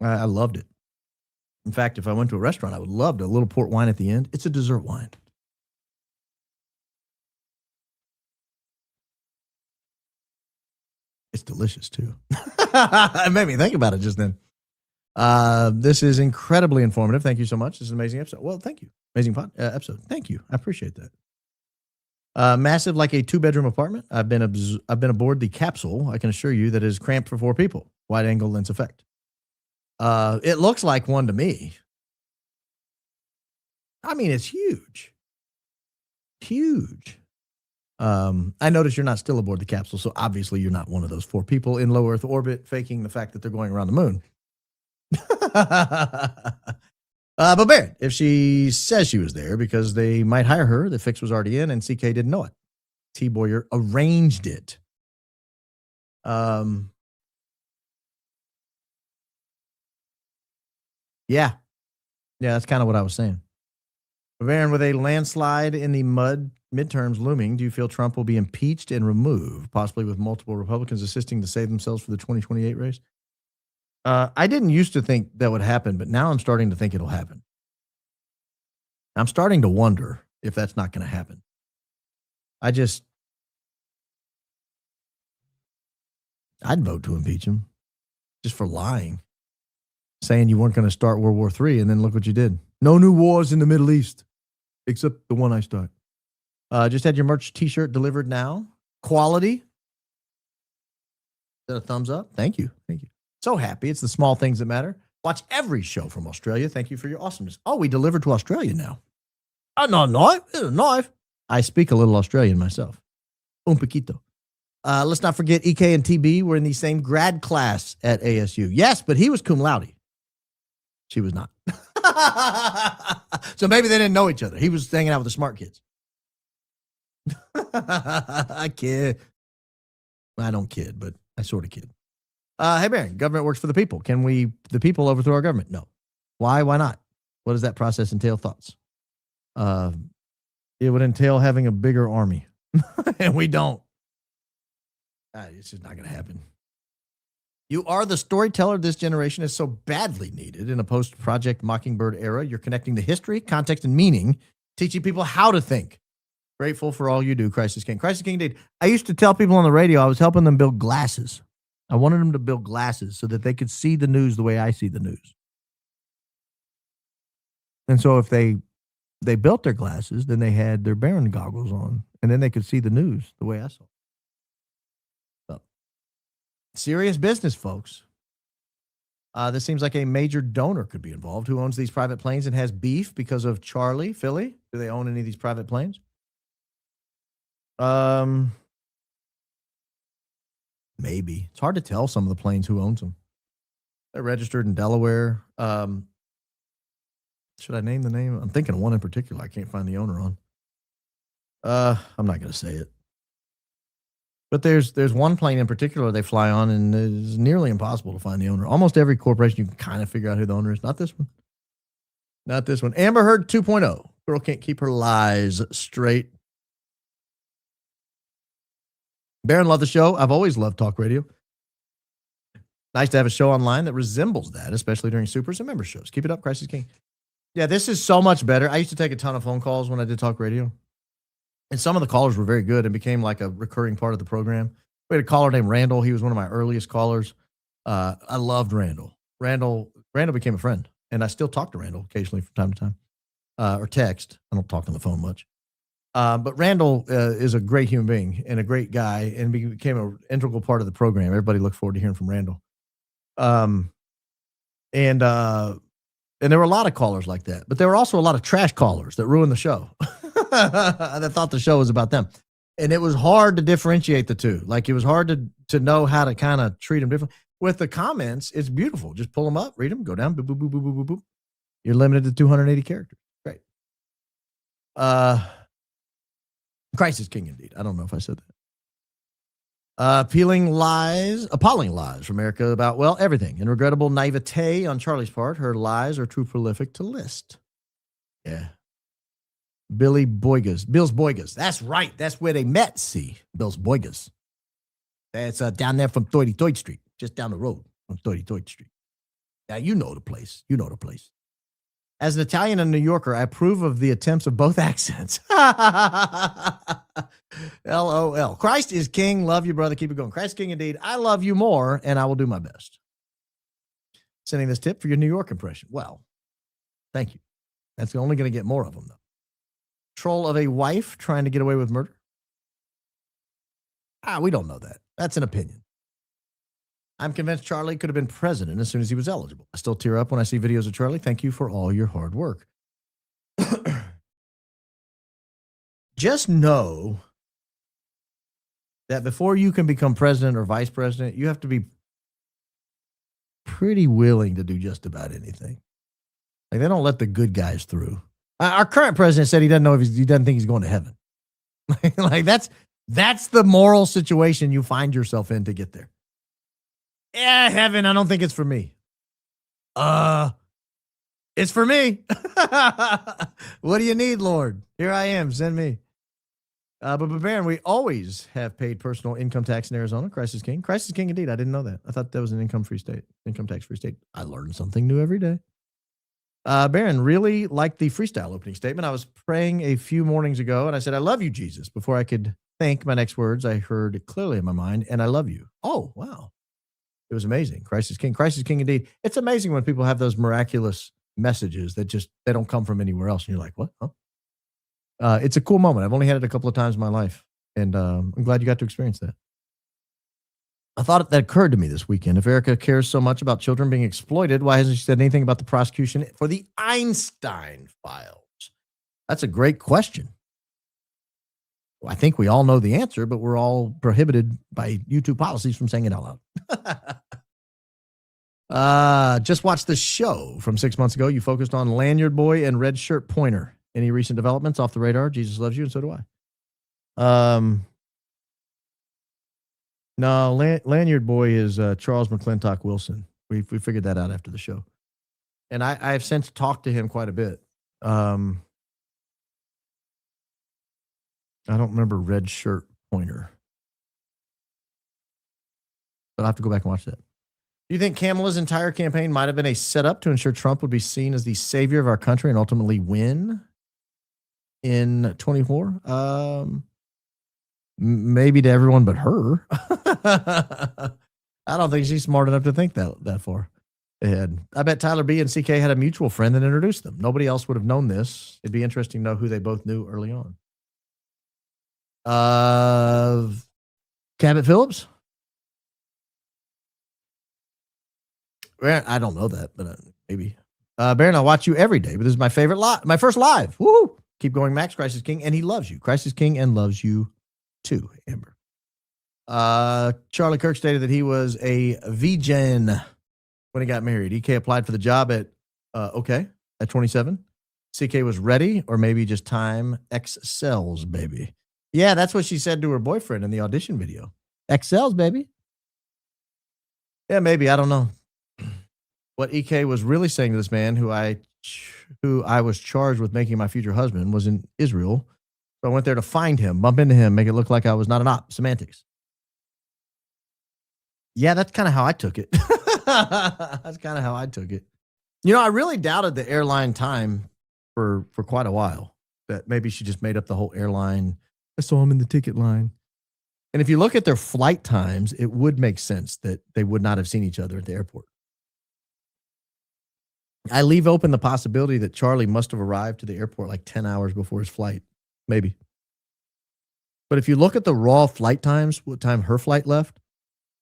I loved it. In fact, if I went to a restaurant, I would love a little port wine at the end. It's a dessert wine. It's delicious, too. It made me think about it just then. This is incredibly informative. Thank you so much. This is an amazing episode. Well, thank you. Amazing episode. Thank you. I appreciate that. Massive, like a 2-bedroom apartment. I've been aboard the capsule. I can assure you that it is cramped for 4 people. Wide angle lens effect. It looks like one to me. I mean, it's huge. Huge. I notice you're not still aboard the capsule, so obviously you're not one of those 4 people in low Earth orbit faking the fact that they're going around the moon. But Barrett, if she says she was there because they might hire her, the fix was already in and CK didn't know it. T. Boyer arranged it. Yeah, that's kind of what I was saying. Bavarian, with a landslide in the midterms looming, do you feel Trump will be impeached and removed, possibly with multiple Republicans assisting to save themselves for the 2028 race? I didn't used to think that would happen, but now I'm starting to think it'll happen. I'm starting to wonder if that's not going to happen. I'd vote to impeach him just for lying, saying you weren't going to start World War III, and then look what you did. No new wars in the Middle East, except the one I start. Just had your merch t-shirt delivered now. Quality. Is that a thumbs up? Thank you. Thank you. So happy. It's the small things that matter. Watch every show from Australia. Thank you for your awesomeness. Oh, we delivered to Australia now. Oh, no, knife. It's a knife. I speak a little Australian myself. Un poquito. Let's not forget EK and TB were in the same grad class at ASU. Yes, but he was cum laude. She was not. So maybe they didn't know each other. He was hanging out with the smart kids. I kid. I don't kid, but I sort of kid. Hey, Baron, government works for the people. Can the people, overthrow our government? No. Why? Why not? What does that process entail? Thoughts? It would entail having a bigger army, and we don't. It's just not going to happen. You are the storyteller this generation is so badly needed in a post-Project Mockingbird era. You're connecting the history, context, and meaning, teaching people how to think. Grateful for all you do, Crisis King. Crisis King, indeed. I used to tell people on the radio I was helping them build glasses. I wanted them to build glasses so that they could see the news the way I see the news. And so if they built their glasses, then they had their Baron goggles on, and then they could see the news the way I saw it. So, serious business, folks. This seems like a major donor could be involved. Who owns these private planes and has beef because of Charlie, Philly? Do they own any of these private planes? Maybe. It's hard to tell some of the planes who owns them. They're registered in Delaware. Should I name the name? I'm thinking of one in particular I can't find the owner on. I'm not going to say it. But there's one plane in particular they fly on, and it's nearly impossible to find the owner. Almost every corporation, you can kind of figure out who the owner is. Not this one. Not this one. Amber Heard 2.0. Girl can't keep her lies straight. Baron, love the show. I've always loved talk radio. Nice to have a show online that resembles that, especially during supers and member shows. Keep it up, Crisis King. Yeah, this is so much better. I used to take a ton of phone calls when I did talk radio. And some of the callers were very good and became like a recurring part of the program. We had a caller named Randall. He was one of my earliest callers. I loved Randall. Randall became a friend. And I still talk to Randall occasionally from time to time. Or text. I don't talk on the phone much. But Randall is a great human being and a great guy and became an integral part of the program. Everybody looked forward to hearing from Randall. And there were a lot of callers like that, but there were also a lot of trash callers that ruined the show that thought the show was about them. And it was hard to differentiate the two. Like, it was hard to know how to kind of treat them differently. With the comments, it's beautiful. Just pull them up, read them, go down, boop, boop, boop, boop, boop, boop. You're limited to 280 characters. Great. Crisis King, indeed. I don't know if I said that. Appalling lies from Erika about, well, everything. And regrettable naivete on Charlie's part. Her lies are too prolific to list. Yeah. Bill's Boygas. That's right. That's where they met, see. Bill's Boygas. That's down there from 33rd Street. Just down the road from 33rd Street. Now, you know the place. As an Italian and New Yorker, I approve of the attempts of both accents. LOL. Christ is king. Love you, brother. Keep it going. Christ king indeed. I love you more, and I will do my best. Sending this tip for your New York impression. Well, thank you. That's only going to get more of them, though. Troll of a wife trying to get away with murder. We don't know that. That's an opinion. I'm convinced Charlie could have been president as soon as he was eligible. I still tear up when I see videos of Charlie. Thank you for all your hard work. Just know that before you can become president or vice president, you have to be pretty willing to do just about anything. Like, they don't let the good guys through. Our current president said he doesn't know if he doesn't think he's going to heaven. Like, that's the moral situation you find yourself in to get there. Yeah, heaven, I don't think it's for me. It's for me. What do you need, Lord? Here I am. Send me. But Baron, we always have paid personal income tax in Arizona. Crisis King. Crisis King, indeed. I didn't know that. I thought that was an income tax-free state. I learn something new every day. Baron, really liked the freestyle opening statement. I was praying a few mornings ago, and I said, I love you, Jesus, before I could think my next words. I heard it clearly in my mind, and I love you. Oh, wow. It was amazing. Christ is King. Christ is King indeed. It's amazing when people have those miraculous messages that just, they don't come from anywhere else. And you're like, what? Huh? It's a cool moment. I've only had it a couple of times in my life. And I'm glad you got to experience that. I thought that occurred to me this weekend. If Erika cares so much about children being exploited, why hasn't she said anything about the prosecution for the Einstein files? That's a great question. I think we all know the answer, but we're all prohibited by YouTube policies from saying it out loud. Just watched the show from 6 months ago. You focused on Lanyard Boy and Red Shirt Pointer. Any recent developments off the radar? Jesus loves you, and so do I. No, Lanyard Boy is Charles McClintock Wilson. We figured that out after the show. And I have since talked to him quite a bit. I don't remember Red Shirt Pointer. But I'll have to go back and watch that. Do you think Kamala's entire campaign might have been a setup to ensure Trump would be seen as the savior of our country and ultimately win in 24? Maybe to everyone but her. I don't think she's smart enough to think that far ahead. I bet Tyler B and CK had a mutual friend that introduced them. Nobody else would have known this. It'd be interesting to know who they both knew early on. Cabot Phillips? I don't know that, but maybe. Baron, I watch you every day, but this is my favorite my first live. Woo! Keep going, Max. Christ is King, and he loves you. Christ is King and loves you too, Amber. Charlie Kirk stated that he was a VGen when he got married. EK applied for the job at 27. CK was ready, or maybe just time excels, baby. Yeah, that's what she said to her boyfriend in the audition video. Excels, baby. Yeah, maybe. I don't know. What EK was really saying to this man who I was charged with making my future husband was in Israel. So I went there to find him, bump into him, make it look like I was not an op. Semantics. Yeah, that's kind of how I took it. That's kind of how I took it. You know, I really doubted the airline time for quite a while. That maybe she just made up the whole airline. I saw him in the ticket line. And if you look at their flight times, it would make sense that they would not have seen each other at the airport. I leave open the possibility that Charlie must have arrived to the airport like 10 hours before his flight. Maybe. But if you look at the raw flight times, what time her flight left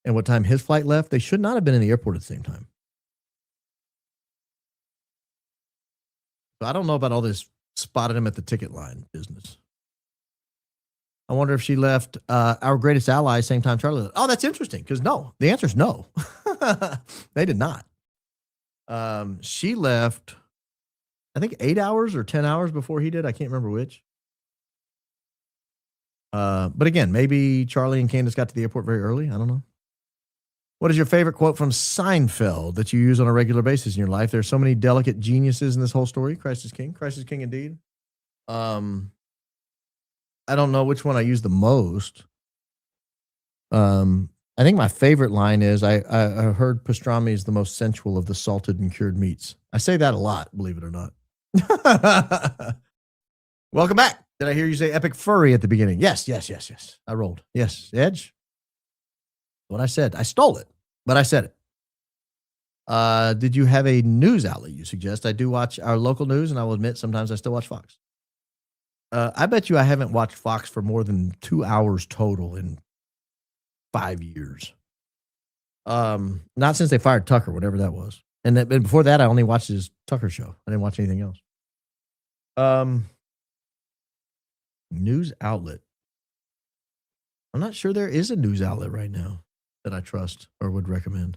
and what time his flight left, they should not have been in the airport at the same time. So I don't know about all this spotted him at the ticket line business. I wonder if she left our greatest ally same time Charlie left. Oh, that's interesting because no. The answer is no. They did not. She left, I think 8 hours or 10 hours before he did. I can't remember which. But again, maybe Charlie and Candace got to the airport very early. I don't know. What is your favorite quote from Seinfeld that you use on a regular basis in your life? There's so many delicate geniuses in this whole story. Christ is King. Christ is King indeed. I don't know which one I use the most. I think my favorite line is I heard pastrami is the most sensual of the salted and cured meats. I say that a lot, believe it or not. Welcome back. Did I hear you say epic furry at the beginning? Yes. I rolled. Yes. Edge. What I said. I stole it, but I said it. Did you have a news outlet you suggest? I do watch our local news, and I will admit sometimes I still watch Fox. I bet you I haven't watched Fox for more than 2 hours total in 5 years. Not since they fired Tucker, whatever that was. And before that, I only watched his Tucker show. I didn't watch anything else. News outlet. I'm not sure there is a news outlet right now that I trust or would recommend.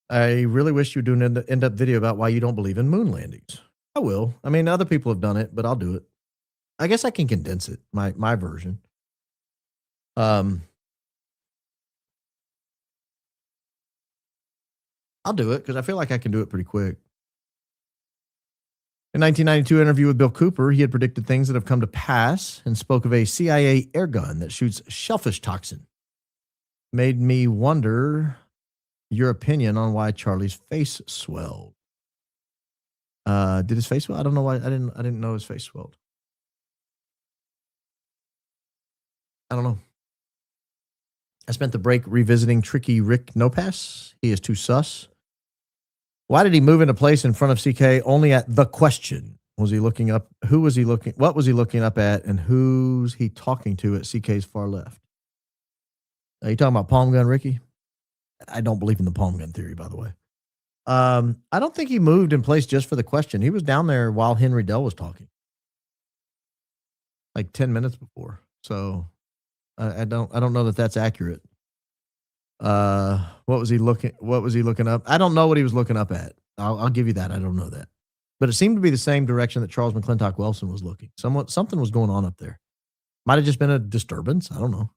I really wish you would do an end-up video about why you don't believe in moon landings. I will. I mean, other people have done it, but I'll do it. I guess I can condense it, my version. I'll do it because I feel like I can do it pretty quick. In 1992 interview with Bill Cooper, he had predicted things that have come to pass and spoke of a CIA air gun that shoots shellfish toxin. Made me wonder your opinion on why Charlie's face swelled. Did his face swell? I don't know why. I didn't know his face swelled. I don't know. I spent the break revisiting Tricky Rick Nopass. He is too sus. Why did he move into place in front of CK only at the question? Was he looking up? Who was he looking? What was he looking up at? And who's he talking to at CK's far left? Are you talking about palm gun, Ricky? I don't believe in the palm gun theory, by the way. I don't think he moved in place just for the question. He was down there while Henry Dell was talking, like 10 minutes before. So I don't know that that's accurate. What was he looking up? I don't know what he was looking up at. I'll give you that. I don't know that. But it seemed to be the same direction that Charles McClintock Wilson was looking. Something was going on up there. Might have just been a disturbance. I don't know.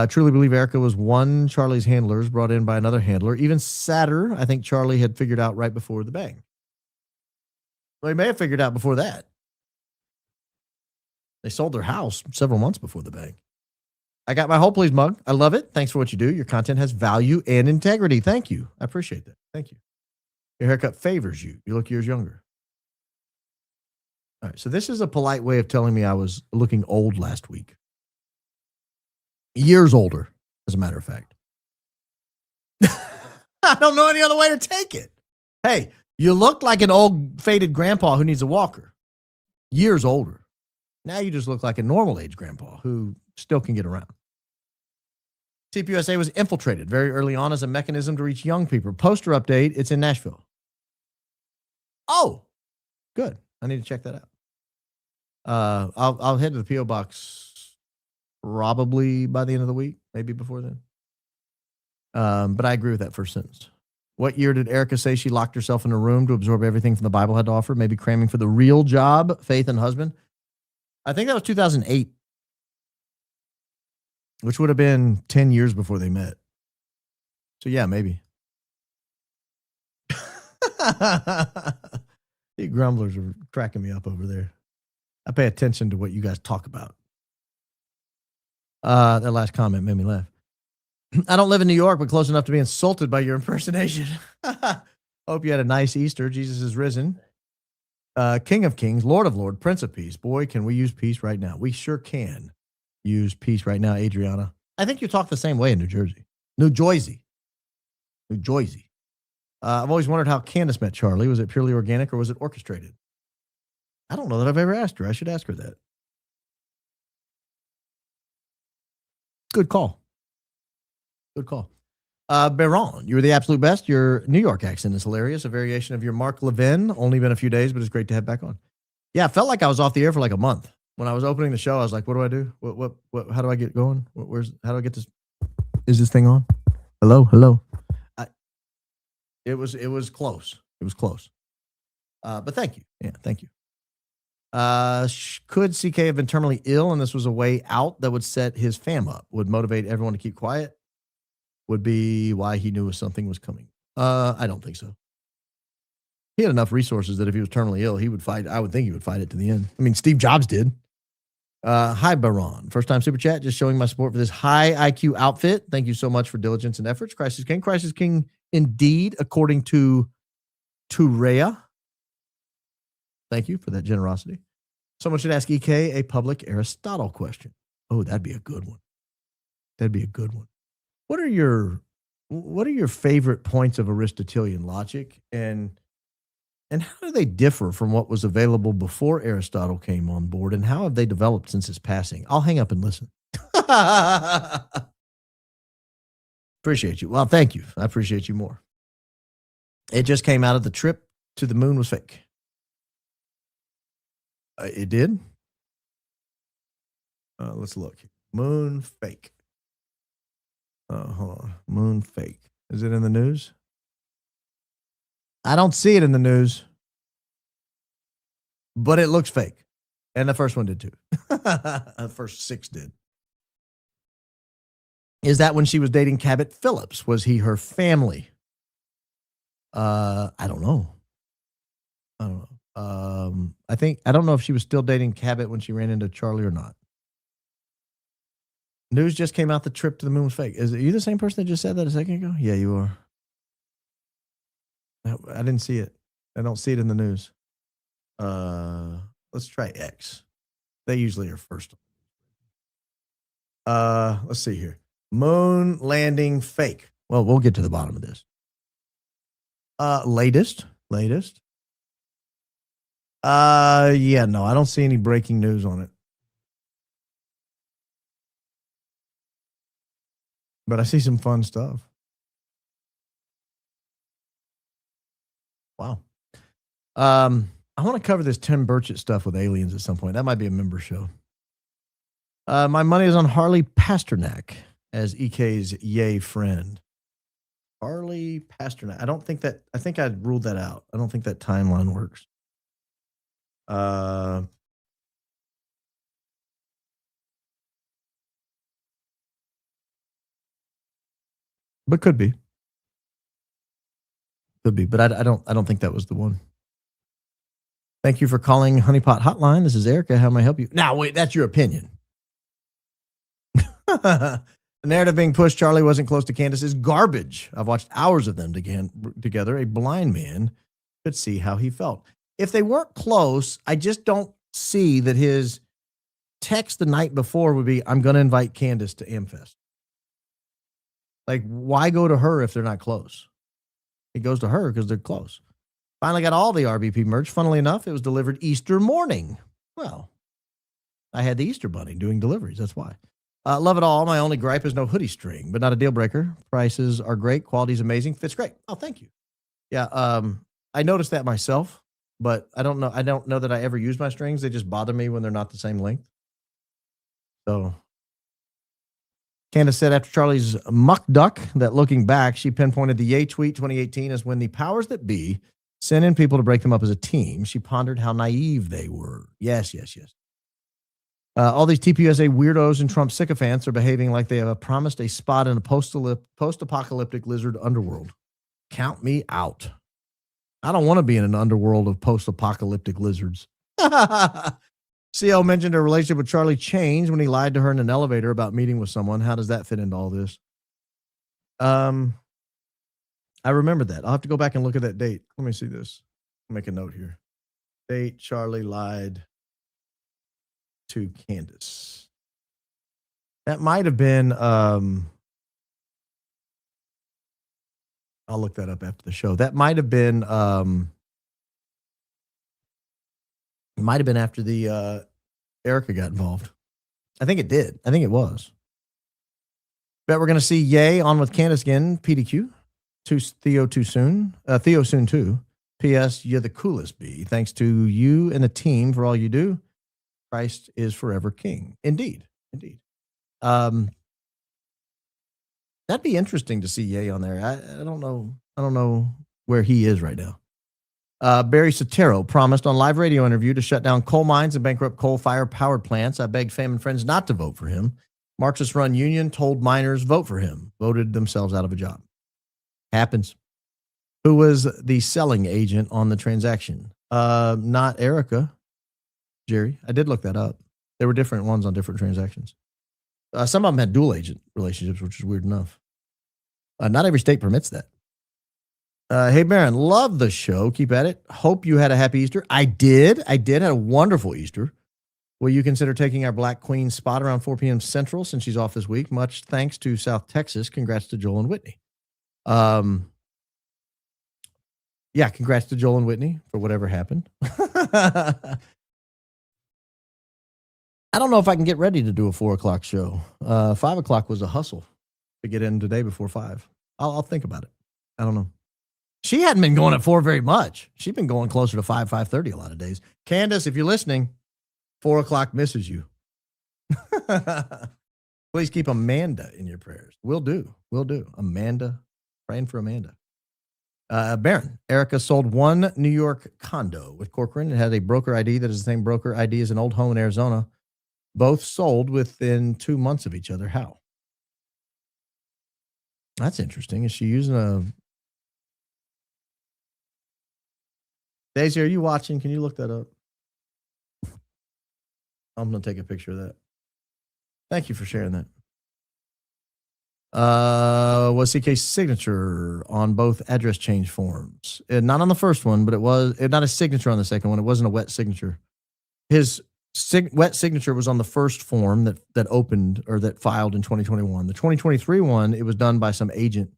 Truly believe Erika was one Charlie's handlers brought in by another handler. Even sadder, I think Charlie had figured out right before the bang. Well, he may have figured out before that. They sold their house several months before the bang. I got my Whole Please mug. I love it. Thanks for what you do. Your content has value and integrity. Thank you. I appreciate that. Thank you. Your haircut favors you. You look years younger. All right. So this is a polite way of telling me I was looking old last week. Years older, as a matter of fact. I don't know any other way to take it. Hey, you look like an old faded grandpa who needs a walker. Years older. Now you just look like a normal age grandpa who still can get around. TPUSA was infiltrated very early on as a mechanism to reach young people. Poster update, it's in Nashville. Oh, good. I need to check that out. I'll head to the P.O. box probably by the end of the week, maybe before then. But I agree with that first sentence. What year did Erika say she locked herself in a room to absorb everything from the Bible had to offer? Maybe cramming for the real job, faith, and husband? I think that was 2008, which would have been 10 years before they met. So, yeah, maybe. You grumblers are cracking me up over there. I pay attention to what you guys talk about. That last comment made me laugh. I don't live in New York, but close enough to be insulted by your impersonation. Hope you had a nice Easter. Jesus is risen. King of Kings, Lord of Lords, Prince of Peace. Boy, can we use peace right now. We sure can use peace right now, Adriana. I think you talk the same way in New Jersey. New Jersey. I've always wondered how Candace met Charlie. Was it purely organic or was it orchestrated? I don't know that I've ever asked her. I should ask her that. Good call. Baron, you were the absolute best. Your New York accent is hilarious. A variation of your Mark Levin. Only been a few days, but it's great to have back on. Yeah, I felt like I was off the air for like a month. When I was opening the show, I was like, what do I do? What how do I get going? How do I get this? Is this thing on? Hello. It was close. But thank you. Yeah, thank you. Could CK have been terminally ill and this was a way out that would set his fam up? Would motivate everyone to keep quiet? Would be why he knew something was coming. I don't think so. He had enough resources that if he was terminally ill, he would fight. I would think he would fight it to the end. I mean, Steve Jobs did. Hi, Baron. First time super chat. Just showing my support for this high IQ outfit. Thank you so much for diligence and efforts. Crisis King indeed, according to Rhea. Thank you for that generosity. Someone should ask EK a public Aristotle question. Oh, that'd be a good one. What are your favorite points of Aristotelian logic, and how do they differ from what was available before Aristotle came on board, and how have they developed since his passing? I'll hang up and listen. Appreciate you. Well, thank you. I appreciate you more. It just came out of the trip to the moon was fake. It did. Let's look. Moon fake. Hold on. Moon fake. Is it in the news? I don't see it in the news, but it looks fake. And the first one did too. The first 6 did. Is that when she was dating Cabot Phillips? Was he her family? I don't know. I don't know if she was still dating Cabot when she ran into Charlie or not. News just came out the trip to the moon was fake. Are you the same person that just said that a second ago? Yeah, you are. I didn't see it. I don't see it in the news. Let's try X. They usually are first. Let's see here. Moon landing fake. Well, we'll get to the bottom of this. Latest. Yeah, no, I don't see any breaking news on it. But I see some fun stuff. Wow. I want to cover this Tim Burchett stuff with aliens at some point. That might be a member show. My money is on Harley Pasternak as EK's yay friend. Harley Pasternak. I think I ruled that out. I don't think that timeline works. But could be. But I don't think that was the one. Thank you for calling Honeypot Hotline. This is Erica. How may I help you? Now, wait, that's your opinion. The narrative being pushed, Charlie wasn't close to Candace, is garbage. I've watched hours of them together. A blind man could see how he felt. If they weren't close, I just don't see that his text the night before would be, I'm going to invite Candace to Amfest. Like, why go to her if they're not close? He goes to her because they're close. Finally got all the RBP merch. Funnily enough, it was delivered Easter morning. Well, I had the Easter bunny doing deliveries. That's why. Love it all. My only gripe is no hoodie string, but not a deal breaker. Prices are great. Quality's amazing. Fits great. Oh, thank you. Yeah, I noticed that myself, but I don't know that I ever use my strings. They just bother me when they're not the same length. So Candace said after Charlie's muck duck that looking back, she pinpointed the Yay tweet 2018 as when the powers that be sent in people to break them up as a team. She pondered how naive they were. Yes. All these TPUSA weirdos and Trump sycophants are behaving like they have promised a spot in a post-apocalyptic lizard underworld. Count me out. I don't want to be in an underworld of post-apocalyptic lizards. CO mentioned her relationship with Charlie changed when he lied to her in an elevator about meeting with someone. How does that fit into all this? I remember that. I'll have to go back and look at that date. Let me see this. I'll make a note here. Date, Charlie lied to Candace. That might have been, I'll look that up after the show. That might have been after the Erika got involved. I think it did. I think it was. Bet we're going to see Yay on with Candace again. PDQ. Theo too soon. Theo soon too. P.S. You're the coolest, B. Thanks to you and the team for all you do. Christ is forever king. Indeed. That'd be interesting to see Yay on there. I don't know where he is right now. Barry Sotero promised on live radio interview to shut down coal mines and bankrupt coal-fired power plants. I begged family friends not to vote for him. Marxist-run union told miners vote for him. Voted themselves out of a job. Happens. Who was the selling agent on the transaction? Not Erika. Jerry. I did look that up. There were different ones on different transactions. Some of them had dual agent relationships, which is weird enough. Not every state permits that. Hey, Baron, love the show. Keep at it. Hope you had a happy Easter. I did. Had a wonderful Easter. Will you consider taking our Black Queen spot around 4 p.m. Central since she's off this week? Much thanks to South Texas. Congrats to Joel and Whitney. Yeah, congrats to Joel and Whitney for whatever happened. I don't know if I can get ready to do a 4 o'clock show. 5 o'clock was a hustle to get in today before 5. I'll think about it. I don't know. She hadn't been going at 4 very much. She's been going closer to 5:30 a lot of days. Candace, if you're listening, 4 o'clock misses you. Please keep Amanda in your prayers. Will do. Amanda, praying for Amanda. Baron, Erika sold one New York condo with Corcoran. It had a broker ID that is the same broker ID as an old home in Arizona. Both sold within 2 months of each other. How? That's interesting. Is she using a... Daisy, are you watching? Can you look that up? I'm going to take a picture of that. Thank you for sharing that. Was CK's signature on both address change forms? Not on the first one, but it was not a signature on the second one. It wasn't a wet signature. His wet signature was on the first form that opened or that filed in 2021. The 2023 one, it was done by some agent.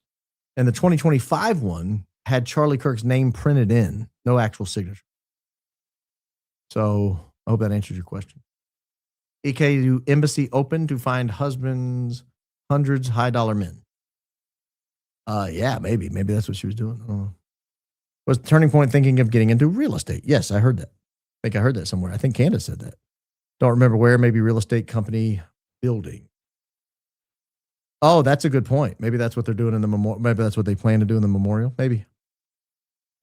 And the 2025 one had Charlie Kirk's name printed in, no actual signature. So I hope that answers your question. EK embassy open to find husbands, hundreds high dollar men. Yeah, maybe that's what she was doing. I don't know. Was Turning Point thinking of getting into real estate? Yes, I heard that. I think I heard that somewhere. I think Candace said that. Don't remember where. Maybe real estate company building. Oh, that's a good point. Maybe that's what they're doing in the memorial. Maybe that's what they plan to do in the memorial. Maybe.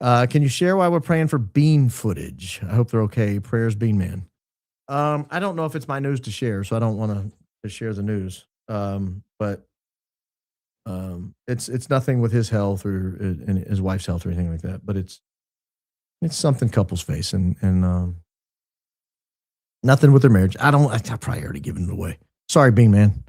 Can you share why we're praying for Bean footage? I hope they're okay. Prayers, Bean Man. I don't know if it's my news to share, so I don't want to share the news. But it's nothing with his health or his wife's health or anything like that. But it's something couples face and nothing with their marriage. I probably already given it away. Sorry, Bean Man.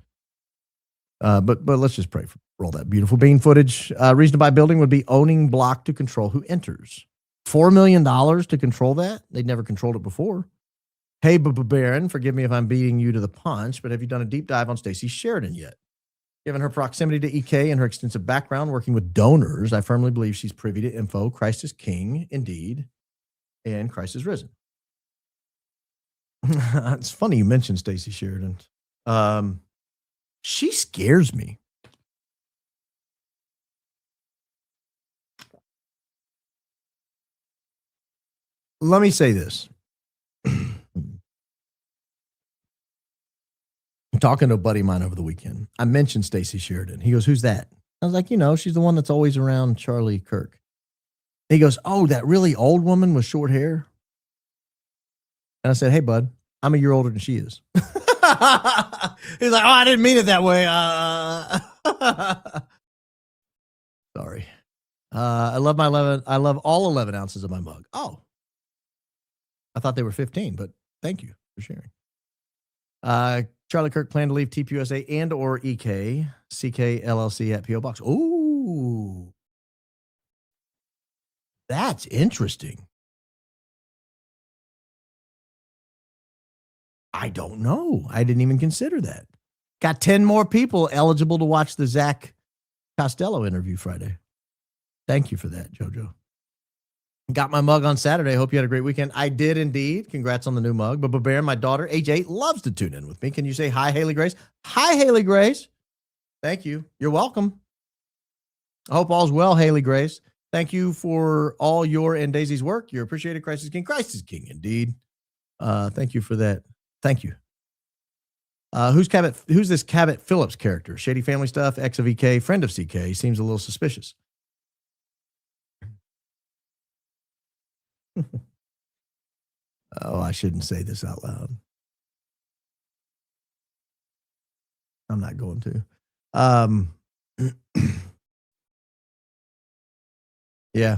But let's just pray for all that beautiful bean footage. Reason to buy building would be owning block to control who enters. $4 million to control that? They'd never controlled it before. Hey, Baron, forgive me if I'm beating you to the punch, but have you done a deep dive on Stacey Sheridan yet? Given her proximity to EK and her extensive background working with donors, I firmly believe she's privy to info. Christ is king, indeed, and Christ is risen. It's funny you mentioned Stacey Sheridan. She scares me. Let me say this. I'm talking to a buddy of mine over the weekend. I mentioned Stacey Sheridan. He goes, "Who's that?" I was like, she's the one that's always around Charlie Kirk. He goes, "Oh, that really old woman with short hair?" And I said, "Hey, bud, I'm a year older than she is." He's like, "Oh, I didn't mean it that way." Sorry. I love all 11 ounces of my mug. Oh, I thought they were 15, but thank you for sharing. Charlie Kirk planned to leave TPUSA and or EK, CK LLC at PO Box. Ooh, that's interesting. I don't know. I didn't even consider that. Got 10 more people eligible to watch the Zach Costello interview Friday. Thank you for that, JoJo. Got my mug on Saturday. Hope you had a great weekend. I did indeed. Congrats on the new mug. But Bear, my daughter, age 8, loves to tune in with me. Can you say hi, Haley Grace? Hi, Haley Grace. Thank you. You're welcome. I hope all's well, Haley Grace. Thank you for all your and Daisy's work. You're appreciated. Christ is King. Christ is King, indeed. Thank you for that. Thank you. Who's this Cabot Phillips character? Shady family stuff, ex of EK, friend of CK. Seems a little suspicious. Oh, I shouldn't say this out loud. I'm not going to. Yeah.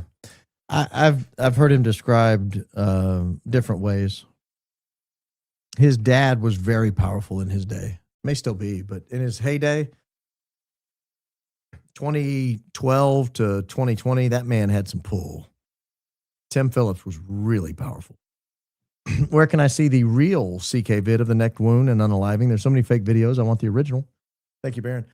I've heard him described different ways. His dad was very powerful in his day. May still be, but in his heyday, 2012 to 2020, that man had some pull. Tim Phillips was really powerful. Where can I see the real CK vid of the neck wound and unaliving? There's so many fake videos. I want the original. Thank you, Baron.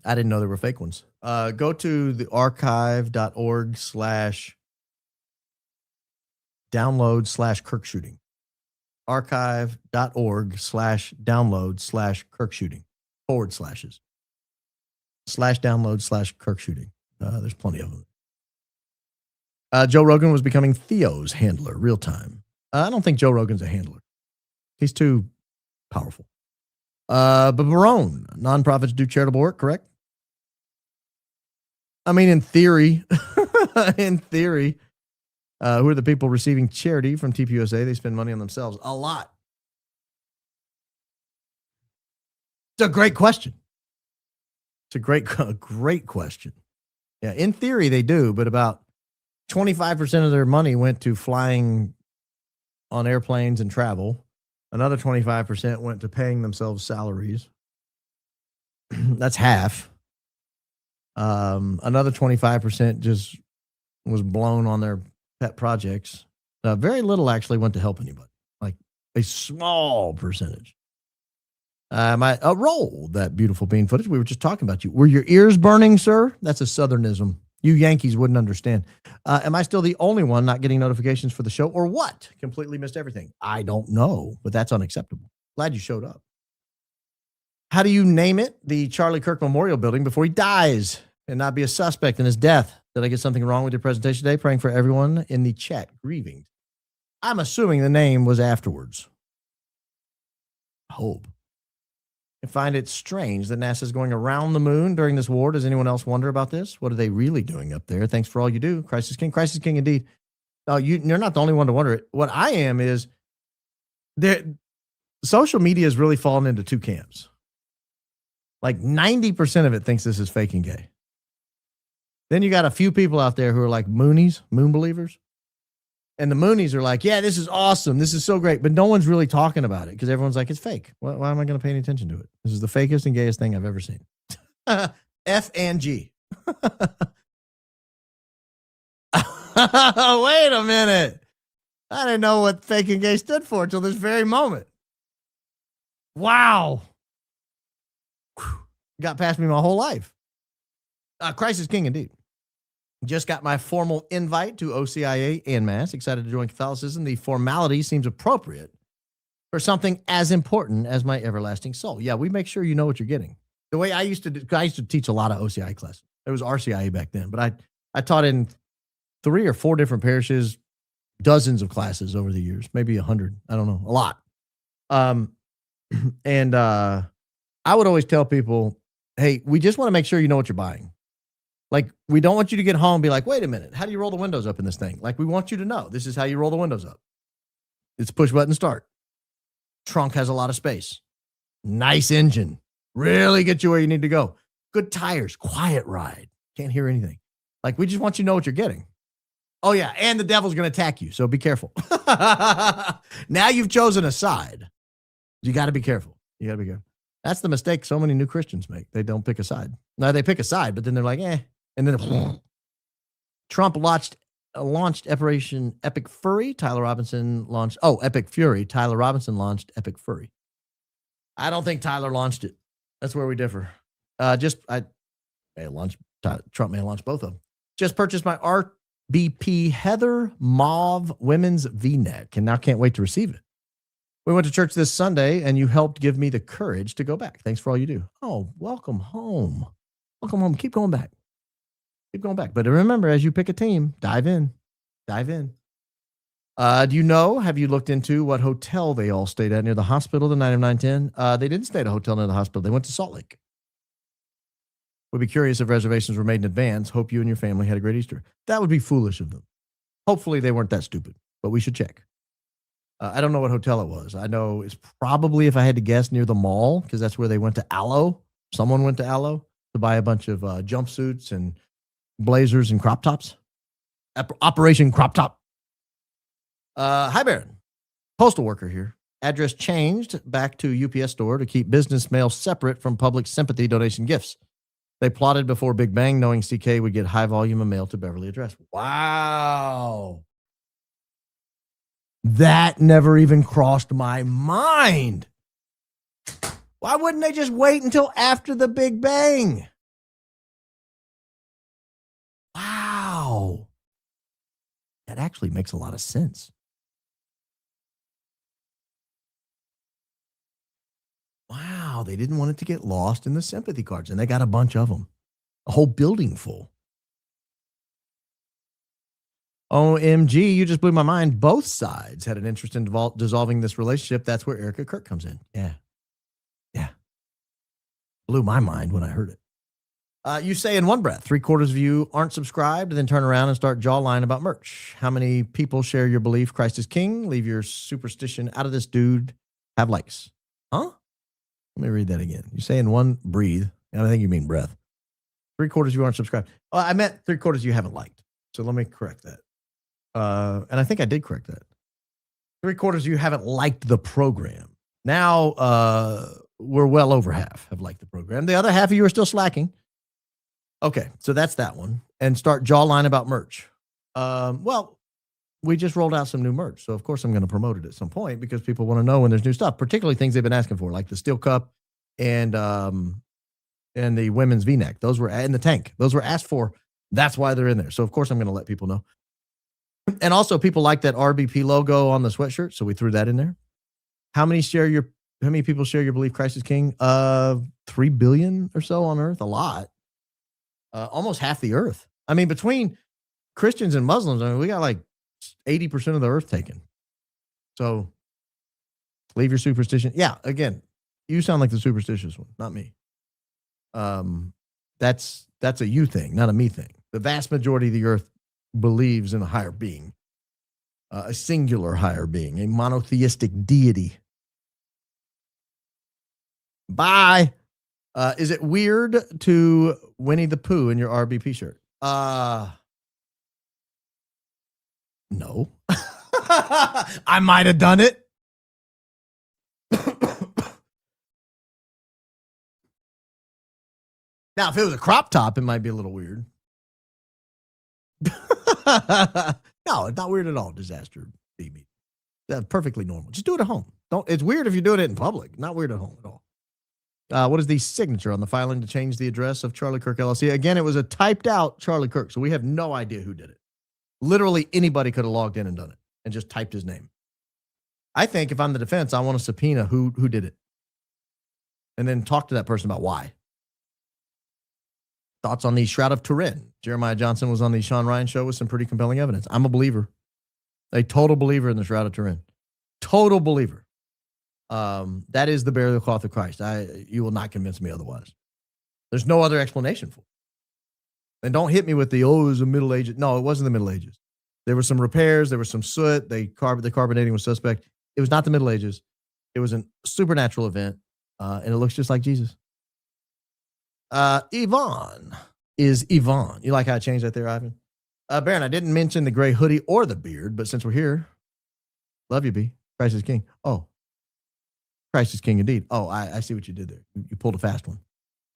I didn't know there were fake ones. Go to the archive.org/download/Kirk shooting. Archive.org/download/Kirk shooting. /download/Kirk shooting. There's plenty of them. Joe Rogan was becoming Theo's handler real time. I don't think Joe Rogan's a handler. He's too powerful. But Barone, nonprofits do charitable work, correct? I mean, in theory, who are the people receiving charity from TPUSA? They spend money on themselves a lot. It's a great question. It's a great question. Yeah, in theory they do, but about 25% of their money went to flying on airplanes and travel. Another 25% went to paying themselves salaries. That's half. Another 25% just was blown on their pet projects. Very little actually went to help anybody. A small percentage. Roll that beautiful bean footage. We were just talking about you. Were your ears burning, sir? That's a Southernism. You Yankees wouldn't understand. Am I still the only one not getting notifications for the show or what? Completely missed everything. I don't know, but that's unacceptable. Glad you showed up. How do you name it? The Charlie Kirk Memorial Building before he dies and not be a suspect in his death. Did I get something wrong with your presentation today? Praying for everyone in the chat grieving. I'm assuming the name was afterwards. I hope. I find it strange that NASA is going around the moon during this war. Does anyone else wonder about this? What are they really doing up there? Thanks for all you do. Crisis King indeed. No, you're not the only one to wonder it. What I am is social media has really fallen into two camps. Like 90% of it thinks this is fake and gay. Then you got a few people out there who are like Moonies, moon believers. And the Moonies are like, yeah, this is awesome. This is so great. But no one's really talking about it because everyone's like, it's fake. Why am I going to pay any attention to it? This is the fakest and gayest thing I've ever seen. F and G. Wait a minute. I didn't know what fake and gay stood for until this very moment. Wow. Whew. Got past me my whole life. Crisis King indeed. Just got my formal invite to OCIA en masse. Excited to join Catholicism. The formality seems appropriate for something as important as my everlasting soul. Yeah, we make sure you know what you're getting. The way I used to teach a lot of OCIA classes. It was RCIA back then, but I taught in 3 or 4 different parishes, dozens of classes over the years, maybe 100. I don't know, a lot. And I would always tell people, hey, we just want to make sure you know what you're buying. Like, we don't want you to get home and be like, wait a minute, how do you roll the windows up in this thing? Like, we want you to know this is how you roll the windows up. It's push button start. Trunk has a lot of space. Nice engine. Really get you where you need to go. Good tires. Quiet ride. Can't hear anything. Like, we just want you to know what you're getting. Oh, yeah, and the devil's going to attack you, so be careful. Now you've chosen a side. You got to be careful. You got to be careful. That's the mistake so many new Christians make. They don't pick a side. Now, they pick a side, but then they're like, eh. And then Trump launched Operation Epic Fury. Tyler Robinson launched, Epic Fury. Tyler Robinson launched Epic Fury. I don't think Tyler launched it. That's where we differ. Trump may have launched both of them. Just purchased my RBP Heather Mauve women's V-neck and now can't wait to receive it. We went to church this Sunday and you helped give me the courage to go back. Thanks for all you do. Oh, welcome home. Welcome home. Keep going back. Keep going back. But remember, as you pick a team, dive in. Dive in. Do you know, have you looked into what hotel they all stayed at near the hospital the night of 9/10? They didn't stay at a hotel near the hospital. They went to Salt Lake. Would be curious if reservations were made in advance. Hope you and your family had a great Easter. That would be foolish of them. Hopefully they weren't that stupid, but we should check. I don't know what hotel it was. I know it's probably, if I had to guess, near the mall, because that's where they went to Aloe. Someone went to Aloe to buy a bunch of jumpsuits and blazers and crop tops. Operation Crop Top. Hi, Baron. Postal worker here. Address changed back to UPS store to keep business mail separate from public sympathy donation gifts. They plotted before Big Bang, knowing CK would get high volume of mail to Beverly address. Wow. That never even crossed my mind. Why wouldn't they just wait until after the Big Bang? Wow. That actually makes a lot of sense. Wow, they didn't want it to get lost in the sympathy cards, and they got a bunch of them. A whole building full. OMG, you just blew my mind. Both sides had an interest in dissolving this relationship. That's where Erika Kirk comes in. Yeah. Blew my mind when I heard it. You say in one breath, 3/4 of you aren't subscribed, and then turn around and start jawline about merch. How many people share your belief Christ is king? Leave your superstition out of this, dude. Have likes. Huh? Let me read that again. You say in one breathe, and I think you mean breath. 3/4 of you aren't subscribed. Oh, I meant 3/4 you haven't liked. So let me correct that. And I think I did correct that. 3/4 of you haven't liked the program. Now we're well over half have liked the program. The other half of you are still slacking. Okay, so that's that one. And start jawline about merch. Well, we just rolled out some new merch. So, of course, I'm going to promote it at some point because people want to know when there's new stuff, particularly things they've been asking for, like the steel cup and the women's V-neck. Those were in the tank. Those were asked for. That's why they're in there. So, of course, I'm going to let people know. And also, people like that RBP logo on the sweatshirt, so we threw that in there. How many people share your belief Christ is King? 3 billion or so on Earth. A lot. Almost half the Earth. I mean, between Christians and Muslims, I mean, we got like 80% of the Earth taken. So, leave your superstition. Yeah, again, you sound like the superstitious one, not me. That's a you thing, not a me thing. The vast majority of the Earth believes in a higher being, a singular higher being, a monotheistic deity. Bye. Is it weird to Winnie the Pooh in your RBP shirt? No. I might have done it. Now, if it was a crop top, it might be a little weird. No, it's not weird at all. Disaster baby. That's perfectly normal. Just do it at home. It's weird if you're doing it in public. Not weird at home at all. What is the signature on the filing to change the address of Charlie Kirk LLC? Again, it was a typed out Charlie Kirk, so we have no idea who did it. Literally anybody could have logged in and done it and just typed his name. I think if I'm the defense, I want to subpoena who did it and then talk to that person about why. Thoughts on the Shroud of Turin? Jeremiah Johnson was on the Sean Ryan show with some pretty compelling evidence. I'm a believer, a total believer in the Shroud of Turin. Total believer. That is the burial cloth of Christ. You will not convince me otherwise. There's no other explanation for it. And don't hit me with it was the Middle Ages. No, it wasn't the Middle Ages. There were some repairs. There was some soot. The carbonating was suspect. It was not the Middle Ages. It was a supernatural event, and it looks just like Jesus. Yvonne is Yvonne. You like how I changed that there, Ivan? Baron, I didn't mention the gray hoodie or the beard, but since we're here, love you, B. Christ is King. Oh, Christ is King indeed. Oh, I see what you did there. You pulled a fast one.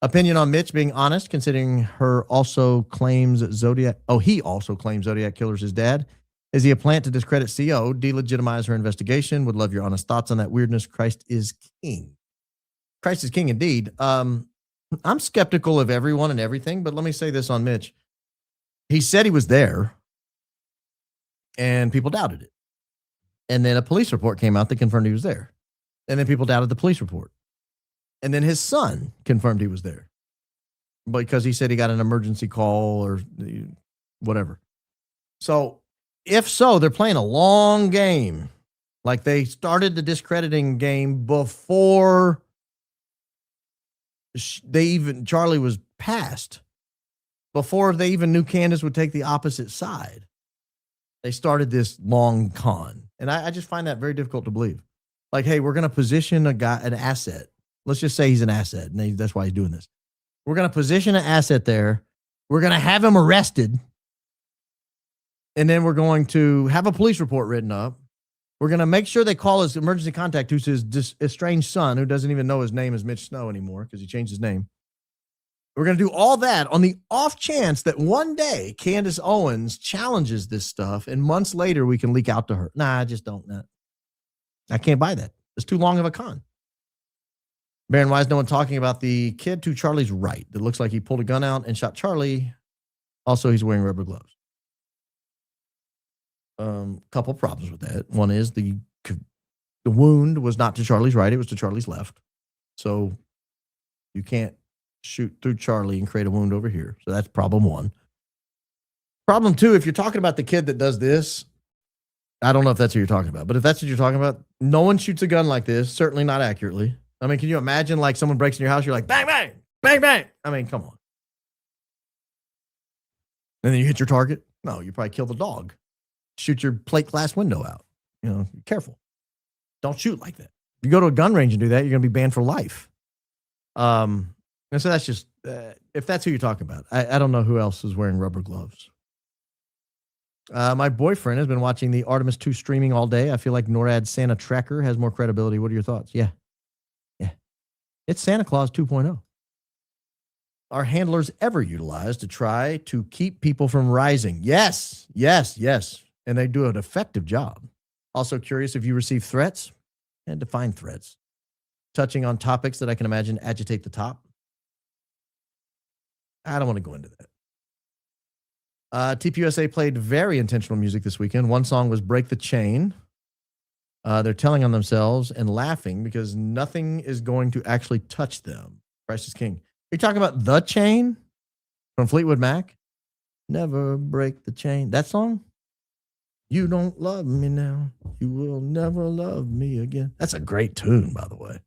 Opinion on Mitch being honest, considering he also claims Zodiac Killer's his dad. Is he a plant to discredit CO, delegitimize her investigation? Would love your honest thoughts on that weirdness. Christ is King. Christ is King indeed. I'm skeptical of everyone and everything, but let me say this on Mitch. He said he was there, and people doubted it. And then a police report came out that confirmed he was there. And then people doubted the police report. And then his son confirmed he was there because he said he got an emergency call or whatever. So if so, they're playing a long game. Like they started the discrediting game before Charlie was passed, before they even knew Candace would take the opposite side. They started this long con. And I just find that very difficult to believe. Like, hey, we're going to position an asset. Let's just say he's an asset, and that's why he's doing this. We're going to position an asset there. We're going to have him arrested. And then we're going to have a police report written up. We're going to make sure they call his emergency contact, who's his estranged son, who doesn't even know his name is Mitch Snow anymore because he changed his name. We're going to do all that on the off chance that one day Candace Owens challenges this stuff, and months later we can leak out to her. Nah, I just don't. I can't buy that. It's too long of a con. Baron, why is no one talking about the kid to Charlie's right that looks like he pulled a gun out and shot Charlie? Also, he's wearing rubber gloves. Couple problems with that. One is the wound was not to Charlie's right. It was to Charlie's left. So you can't shoot through Charlie and create a wound over here. So that's problem one. Problem two, if you're talking about the kid that does this, I don't know if that's what you're talking about, but if that's what you're talking about, no one shoots a gun like this, certainly not accurately. I mean, can you imagine like someone breaks in your house, you're like, bang, bang, bang, bang. I mean, come on. And then you hit your target? No, you probably kill the dog. Shoot your plate glass window out. You know, be careful. Don't shoot like that. If you go to a gun range and do that, you're going to be banned for life. And so that's just, if that's who you're talking about, I don't know who else is wearing rubber gloves. My boyfriend has been watching the Artemis 2 streaming all day. I feel like NORAD's Santa Tracker has more credibility. What are your thoughts? Yeah. It's Santa Claus 2.0. Are handlers ever utilized to try to keep people from rising? Yes. and they do an effective job. Also curious if you receive threats and define threats, touching on topics that I can imagine agitate the top. I don't want to go into that. TPUSA played very intentional music this weekend. One song was Break the Chain. They're telling on themselves and laughing because nothing is going to actually touch them. Christ is King. Are you talking about The Chain from Fleetwood Mac? Never break the chain. That song? You don't love me now. You will never love me again. That's a great tune, by the way.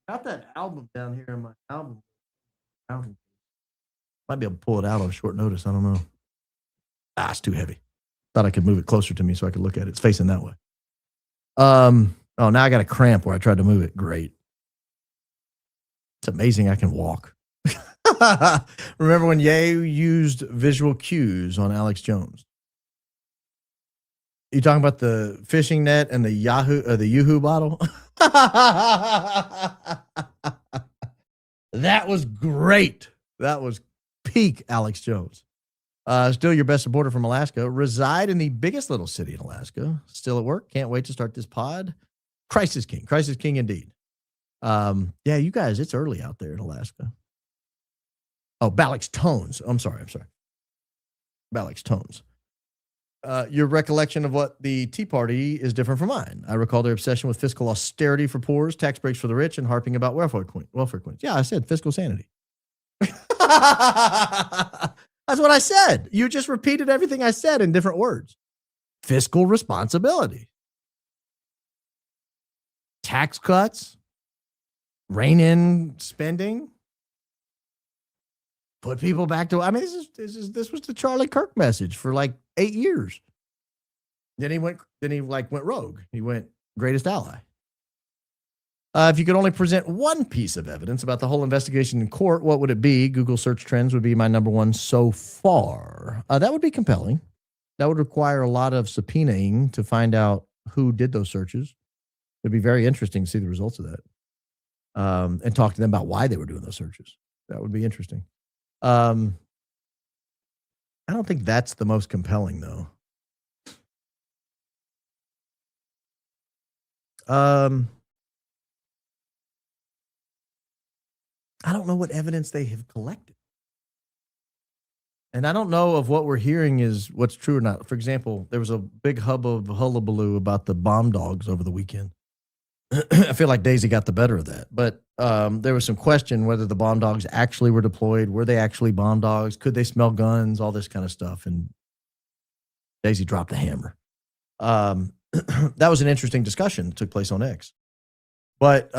Got that album down here in my album. Might be able to pull it out on short notice. I don't know. It's too heavy. Thought I could move it closer to me so I could look at it. It's facing that way. Oh, now I got a cramp where I tried to move it. Great. It's amazing I can walk. Remember when Ye used visual cues on Alex Jones? You talking about the fishing net and the Yoo-hoo bottle? That was great. That was peak Alex Jones. Still your best supporter from Alaska. Reside in the biggest little city in Alaska. Still at work. Can't wait to start this pod. Christ is King. Christ is King indeed. Yeah, you guys, it's early out there in Alaska. Oh, Balix Tones. I'm sorry. Balix Tones. Your recollection of what the Tea Party is different from mine. I recall their obsession with fiscal austerity for poor, tax breaks for the rich, and harping about welfare queens. Yeah, I said fiscal sanity. That's what I said. You just repeated everything I said in different words. Fiscal responsibility. Tax cuts. Rein in spending. Put people back to, I mean, this was the Charlie Kirk message for like 8 years. Then he went rogue. He went greatest ally. If you could only present one piece of evidence about the whole investigation in court, what would it be? Google search trends would be my number one so far. That would be compelling. That would require a lot of subpoenaing to find out who did those searches. It'd be very interesting to see the results of that. And talk to them about why they were doing those searches. That would be interesting. I don't think that's the most compelling, though. I don't know what evidence they have collected. And I don't know if what we're hearing is what's true or not. For example, there was a big hullabaloo about the bomb dogs over the weekend. I feel like Daisy got the better of that. But there was some question whether the bomb dogs actually were deployed. Were they actually bomb dogs? Could they smell guns? All this kind of stuff. And Daisy dropped the hammer. That was an interesting discussion that took place on X. But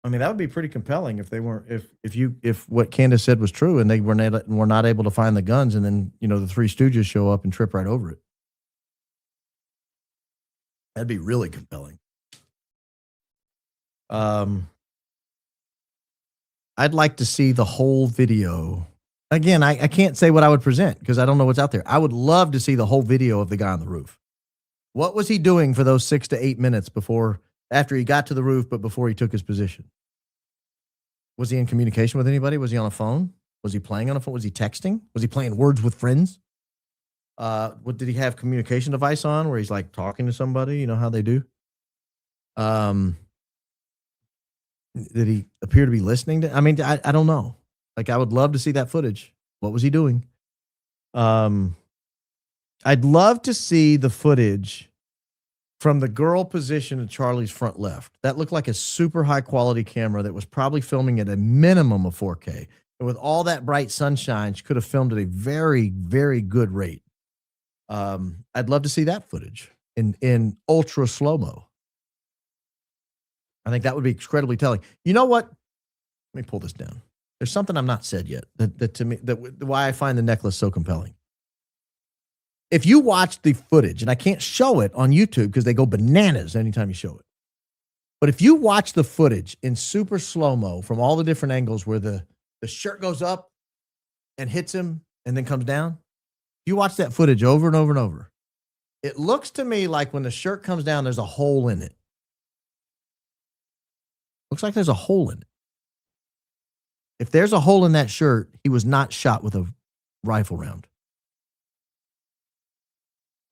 I mean, that would be pretty compelling if they weren't, if what Candace said was true and they were not able to find the guns, and then, you know, the Three Stooges show up and trip right over it. That'd be really compelling. I'd like to see the whole video. Again, I can't say what I would present because I don't know what's out there. I would love to see the whole video of the guy on the roof. What was he doing for those 6 to 8 minutes after he got to the roof, but before he took his position? Was he in communication with anybody? Was he on a phone? Was he playing on a phone? Was he texting? Was he playing Words with Friends? What did he have communication device on where he's like talking to somebody? You know how they do? Did he appear to be listening to? I mean, I don't know. Like, I would love to see that footage. What was he doing? I'd love to see the footage from the girl position in Charlie's front left. That looked like a super high quality camera that was probably filming at a minimum of 4K. And with all that bright sunshine, she could have filmed at a very, very good rate. I'd love to see that footage in ultra slow-mo. I think that would be incredibly telling. You know what? Let me pull this down. There's something I'm not said yet that to me, why I find the necklace so compelling. If you watch the footage, and I can't show it on YouTube because they go bananas anytime you show it. But if you watch the footage in super slow-mo from all the different angles where the shirt goes up and hits him and then comes down, you watch that footage over and over and over. It looks to me like when the shirt comes down, there's a hole in it. Looks like there's a hole in it. If there's a hole in that shirt, he was not shot with a rifle round.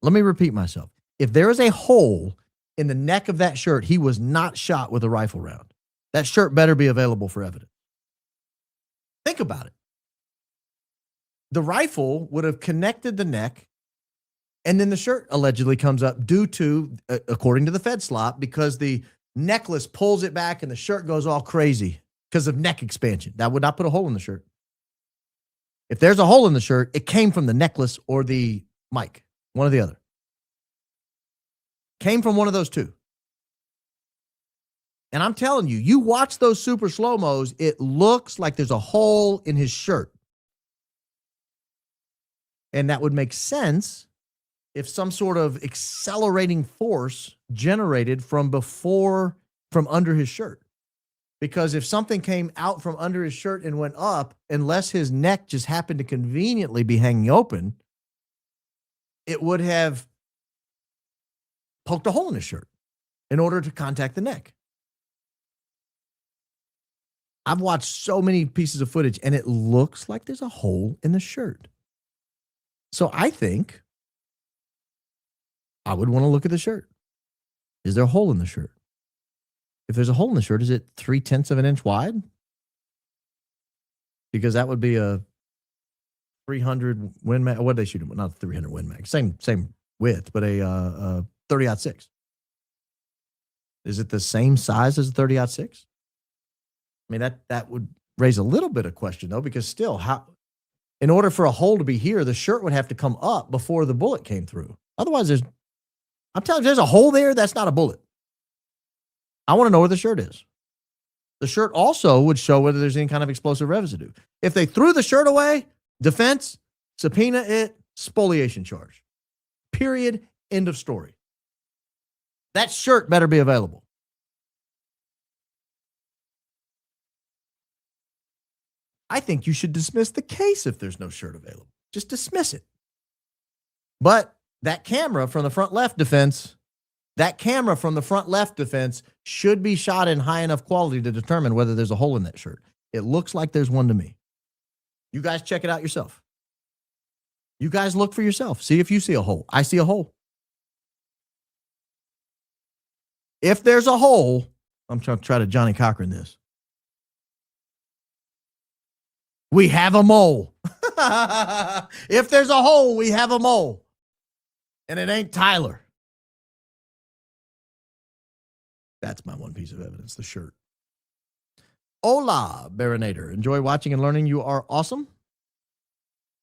Let me repeat myself. If there is a hole in the neck of that shirt, he was not shot with a rifle round. That shirt better be available for evidence. Think about it. The rifle would have connected the neck, and then the shirt allegedly comes up due to, according to the Fed slop, because the necklace pulls it back and the shirt goes all crazy because of neck expansion. That would not put a hole in the shirt. If there's a hole in the shirt, it came from the necklace or the mic, one or the other. Came from one of those two. And I'm telling you, you watch those super slow-mos, it looks like there's a hole in his shirt. And that would make sense if some sort of accelerating force generated from under his shirt. Because if something came out from under his shirt and went up, unless his neck just happened to conveniently be hanging open, it would have poked a hole in his shirt in order to contact the neck. I've watched so many pieces of footage, and it looks like there's a hole in the shirt. So I think I would want to look at the shirt. Is there a hole in the shirt? If there's a hole in the shirt, is it 0.3 of an inch wide? Because that would be a 300 Win Mag. What did they shoot him? Not 300 Win Mag. Same width, but a 30-06. Is it the same size as a 30-06? I mean, that would raise a little bit of question, though, because still, how, in order for a hole to be here, the shirt would have to come up before the bullet came through. Otherwise, I'm telling you, there's a hole there, that's not a bullet. I want to know where the shirt is. The shirt also would show whether there's any kind of explosive residue. If they threw the shirt away, defense, subpoena it, spoliation charge. Period. End of story. That shirt better be available. I think you should dismiss the case if there's no shirt available. Just dismiss it. But that camera from the front left defense should be shot in high enough quality to determine whether there's a hole in that shirt. It looks like there's one to me. You guys check it out yourself. You guys look for yourself. See if you see a hole. I see a hole. If there's a hole, I'm trying to try to Johnny Cochran this. We have a mole. If there's a hole, we have a mole. And it ain't Tyler. That's my one piece of evidence, the shirt. Hola, Baronator. Enjoy watching and learning. You are awesome.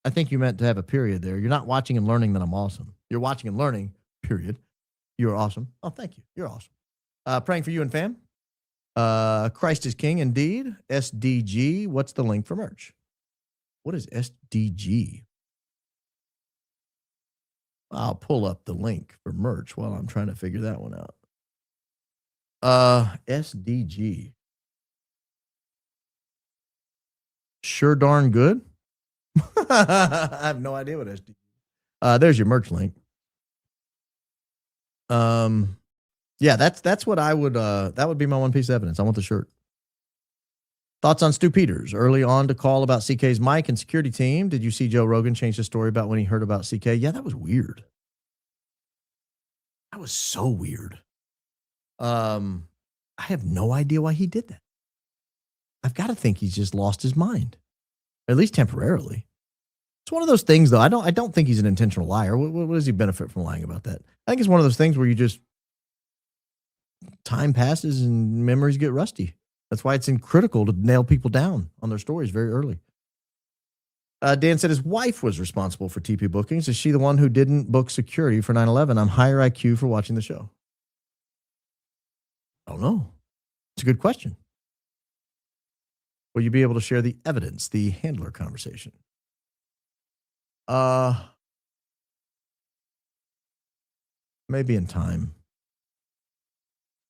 I think you meant to have a period there. You're not watching and learning that I'm awesome. You're watching and learning, period. You're awesome. Oh, thank you. You're awesome. Praying for you and fam. Christ is King, indeed. SDG. What's the link for merch? What is SDG? I'll pull up the link for merch while I'm trying to figure that one out. SDG. Sure darn good. I have no idea what SDG. There's your merch link. Yeah, that's what I would that would be my one piece of evidence. I want the shirt. Thoughts on Stu Peters early on to call about CK's mic and security team. Did you see Joe Rogan change the story about when he heard about CK? Yeah, that was weird. That was so weird. I have no idea why he did that. I've got to think he's just lost his mind, at least temporarily. It's one of those things, though. I don't think he's an intentional liar. What does he benefit from lying about that? I think it's one of those things where you just time passes and memories get rusty. That's why it's critical to nail people down on their stories very early. Dan said his wife was responsible for TP bookings. Is she the one who didn't book security for 9/11? I'm higher IQ for watching the show. I don't know. It's a good question. Will you be able to share the evidence, the handler conversation? Maybe in time.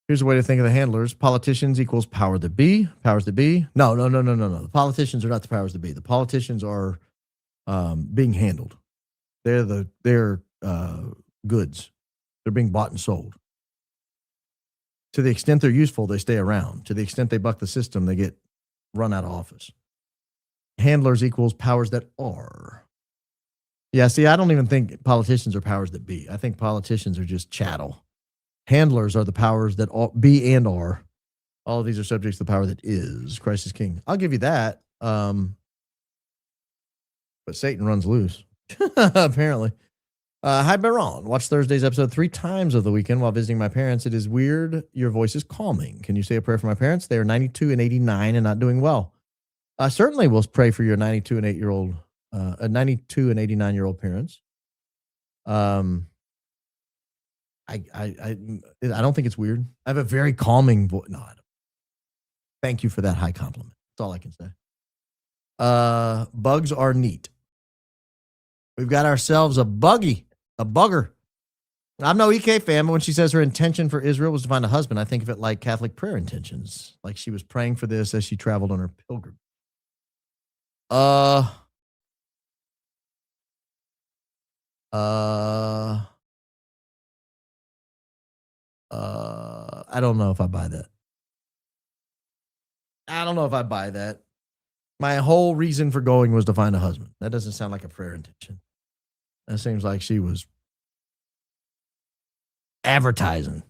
Here's a way to think of the handlers. Politicians equals power that be. Powers that be. No. The politicians are not the powers that be. The politicians are being handled. They're goods. They're being bought and sold. To the extent they're useful, they stay around. To the extent they buck the system, they get run out of office. handlers equals powers that are. Yeah, see, I don't even think politicians are powers that be. I think politicians are just chattel. Handlers are the powers that be and are. All of these are subjects to the power that is. Christ is king. I'll give you that. But Satan runs loose, apparently. Hi, Baron. Watch Thursday's episode 3 times of the weekend while visiting my parents. It is weird. Your voice is calming. Can you say a prayer for my parents? They are 92 and 89 and not doing well. I certainly will pray for your 92 and 92 and 89-year-old parents. I don't think it's weird. I have a very calming voice. No, I don't. Thank you for that high compliment. That's all I can say. Bugs are neat. We've got ourselves a bugger. I'm no EK fan, but when she says her intention for Israel was to find a husband, I think of it like Catholic prayer intentions, like she was praying for this as she traveled on her pilgrimage. I don't know if I buy that. My whole reason for going was to find a husband. That doesn't sound like a prayer intention. That seems like she was advertising.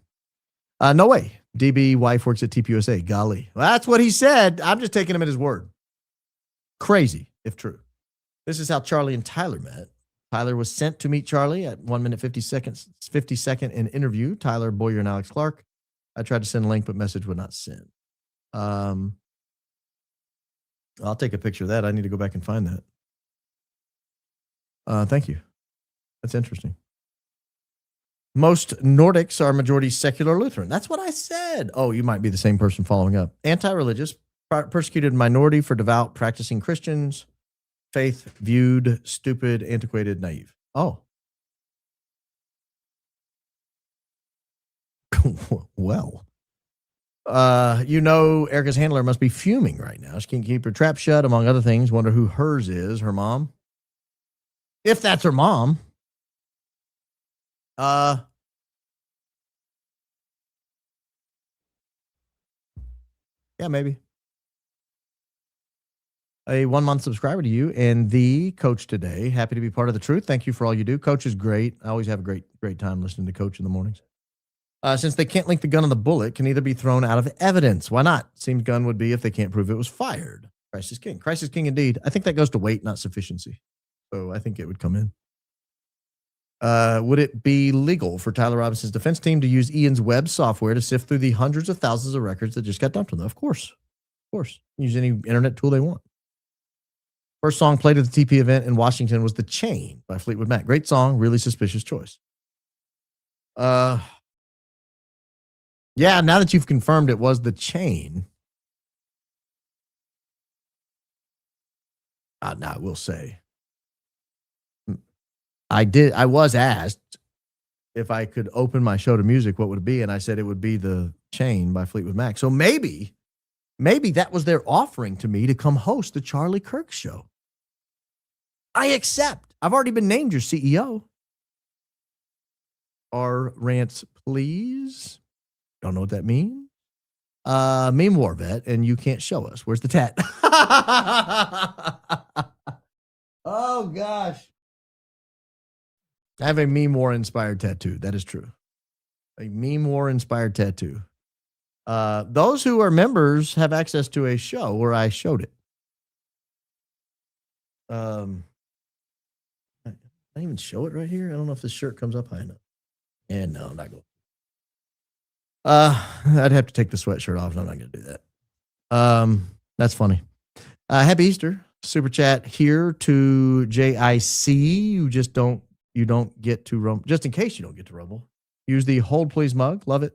No way. DB wife works at TPUSA. Golly. Well, that's what he said. I'm just taking him at his word. Crazy, if true. This is how Charlie and Tyler met. Tyler was sent to meet Charlie at 1 minute 50 seconds, 52nd in interview. Tyler Boyer and Alex Clark. I tried to send a link, but message would not send. I'll take a picture of that. I need to go back and find that. Thank you. That's interesting. Most Nordics are majority secular Lutheran. That's what I said. Oh, you might be the same person following up. Anti-religious, persecuted minority for devout practicing Christians. Faith viewed stupid, antiquated, naive. Oh. Well. Erica's handler must be fuming right now. She can't keep her trap shut, among other things. Wonder who hers is. Her mom? If that's her mom. Yeah, maybe. A 1-month subscriber to you and the coach today. Happy to be part of the truth. Thank you for all you do. Coach is great. I always have a great time listening to Coach in the mornings. Since they can't link the gun on the bullet, can either be thrown out of evidence. Why not? Seems gun would be if they can't prove it was fired. Christ is king. Christ is king indeed. I think that goes to weight, not sufficiency. So I think it would come in. Would it be legal for Tyler Robinson's defense team to use Ian's web software to sift through the hundreds of thousands of records that just got dumped on them? Of course. Use any internet tool they want. First song played at the TP event in Washington was The Chain by Fleetwood Mac. Great song, really suspicious choice. Yeah, now that you've confirmed it was The Chain. Now I will say, I was asked if I could open my show to music, what would it be? And I said it would be The Chain by Fleetwood Mac. So maybe that was their offering to me to come host the Charlie Kirk show. I accept. I've already been named your CEO. R rants, please. Don't know what that means. Meme war vet, and you can't show us. Where's the tat? Oh, gosh. I have a meme war inspired tattoo. That is true. A meme war inspired tattoo. Those who are members have access to a show where I showed it. I didn't even show it right here. I don't know if this shirt comes up high enough. And no, I'm not going. I'd have to take the sweatshirt off, and I'm not going to do that. That's funny. Happy Easter. Super chat here to JIC. You don't get to rumble. Just in case you don't get to rumble, use the hold please mug. Love it.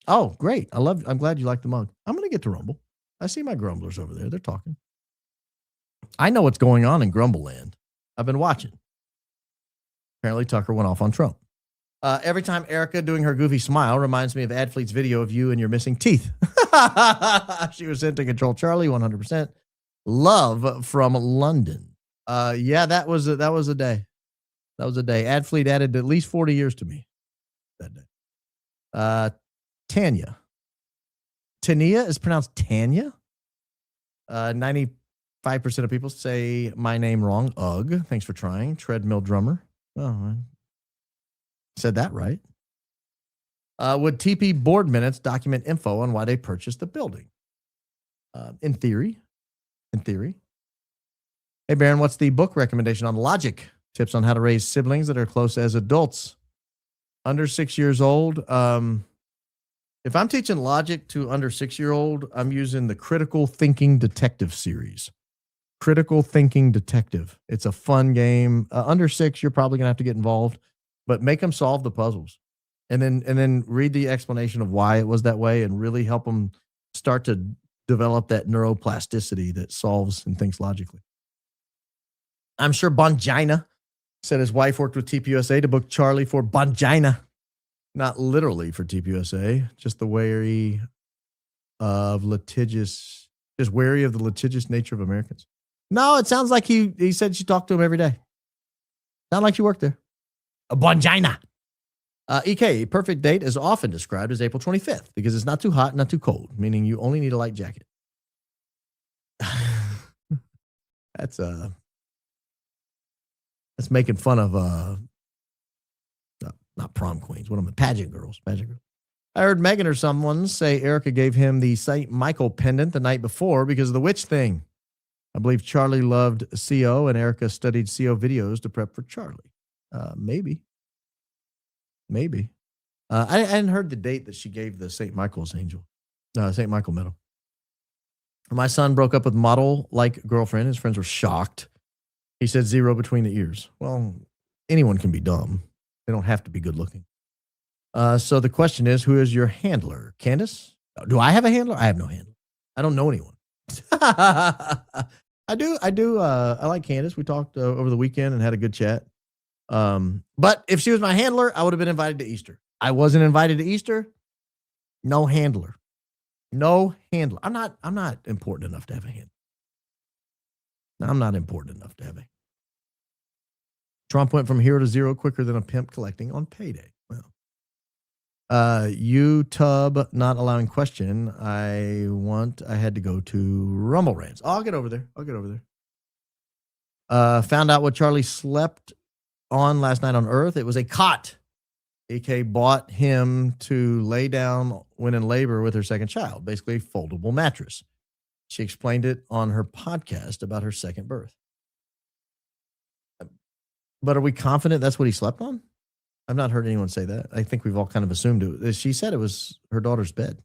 Oh, great. I'm glad you like the mug. I'm going to get to rumble. I see my grumblers over there. They're talking. I know what's going on in Grumble Land. I've been watching. Apparently Tucker went off on Trump. Every time Erika doing her goofy smile reminds me of Adfleet's video of you and your missing teeth. She was sent to control Charlie 100%. Love from London. Yeah, that was a day. That was a day. Adfleet added at least 40 years to me that day. Tanya is pronounced Tanya. 94 5% of people say my name wrong. Ugh. Thanks for trying. Treadmill drummer. Oh, I said that right. Would TP board minutes document info on why they purchased the building? In theory. Hey, Baron, what's the book recommendation on logic? Tips on how to raise siblings that are close as adults. Under 6 years old. If I'm teaching logic to under 6-year-old, I'm using the Critical Thinking Detective series. Critical Thinking Detective. It's a fun game. Under 6, you're probably going to have to get involved, but make them solve the puzzles. And then read the explanation of why it was that way and really help them start to develop that neuroplasticity that solves and thinks logically. I'm sure Bongina said his wife worked with TPUSA to book Charlie for Bongina. Not literally for TPUSA, just the wary of litigious, just wary of the litigious nature of Americans. No, it sounds like he said she talked to him every day. Sound like she worked there. A Bongina. EK, perfect date is often described as April 25th because it's not too hot, not too cold, meaning you only need a light jacket. That's making fun of not prom queens. What am I? Pageant girls. I heard Megan or someone say Erika gave him the St. Michael pendant the night before because of the witch thing. I believe Charlie loved CO and Erika studied CO videos to prep for Charlie. Maybe. I hadn't heard the date that she gave the St. Michael's angel. St. Michael medal. My son broke up with model-like girlfriend. His friends were shocked. He said 0 between the ears. Well, anyone can be dumb. They don't have to be good looking. So the question is, who is your handler? Candace? Do I have a handler? I have no handler. I don't know anyone. I do. I like Candace. We talked over the weekend and had a good chat. But if she was my handler, I would have been invited to Easter. I wasn't invited to Easter. No handler. I'm not important enough to have a handler. I'm not important enough to have a. Trump went from hero to zero quicker than a pimp collecting on payday. Well, YouTube not allowing question. I had to go to Rumble Rants. I'll get over there. Found out what Charlie slept on last night on Earth. It was a cot. AK bought him to lay down when in labor with her second child, basically a foldable mattress. She explained it on her podcast about her second birth. But are we confident that's what he slept on? I've not heard anyone say that. I think we've all kind of assumed it. She said it was her daughter's bed.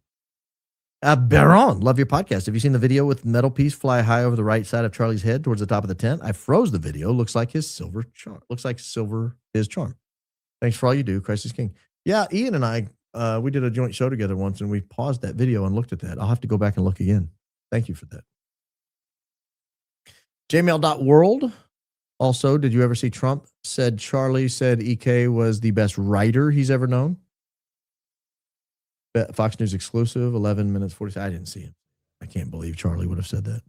Baron, love your podcast. Have you seen the video with metal piece fly high over the right side of Charlie's head towards the top of the tent? I froze the video. Looks like his silver charm. His charm. Thanks for all you do. Christ is King. Yeah, Ian and I, we did a joint show together once, and we paused that video and looked at that. I'll have to go back and look again. Thank you for that. Jmail.world. Also, did you ever see Trump said Charlie said EK was the best writer he's ever known? Fox News exclusive, 11 minutes 40. I didn't see it. I can't believe Charlie would have said that.